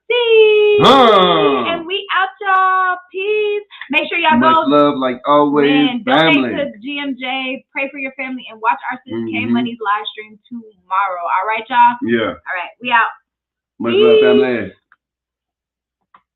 A: we out, y'all. Peace. Make sure y'all
B: much
A: go.
B: love, like always.
A: Man,
B: family.
A: donate to GMJ. Pray for your family and watch our sis K Money's live stream tomorrow. All right, y'all?
B: Yeah.
A: All right, we out.
B: Much love, family.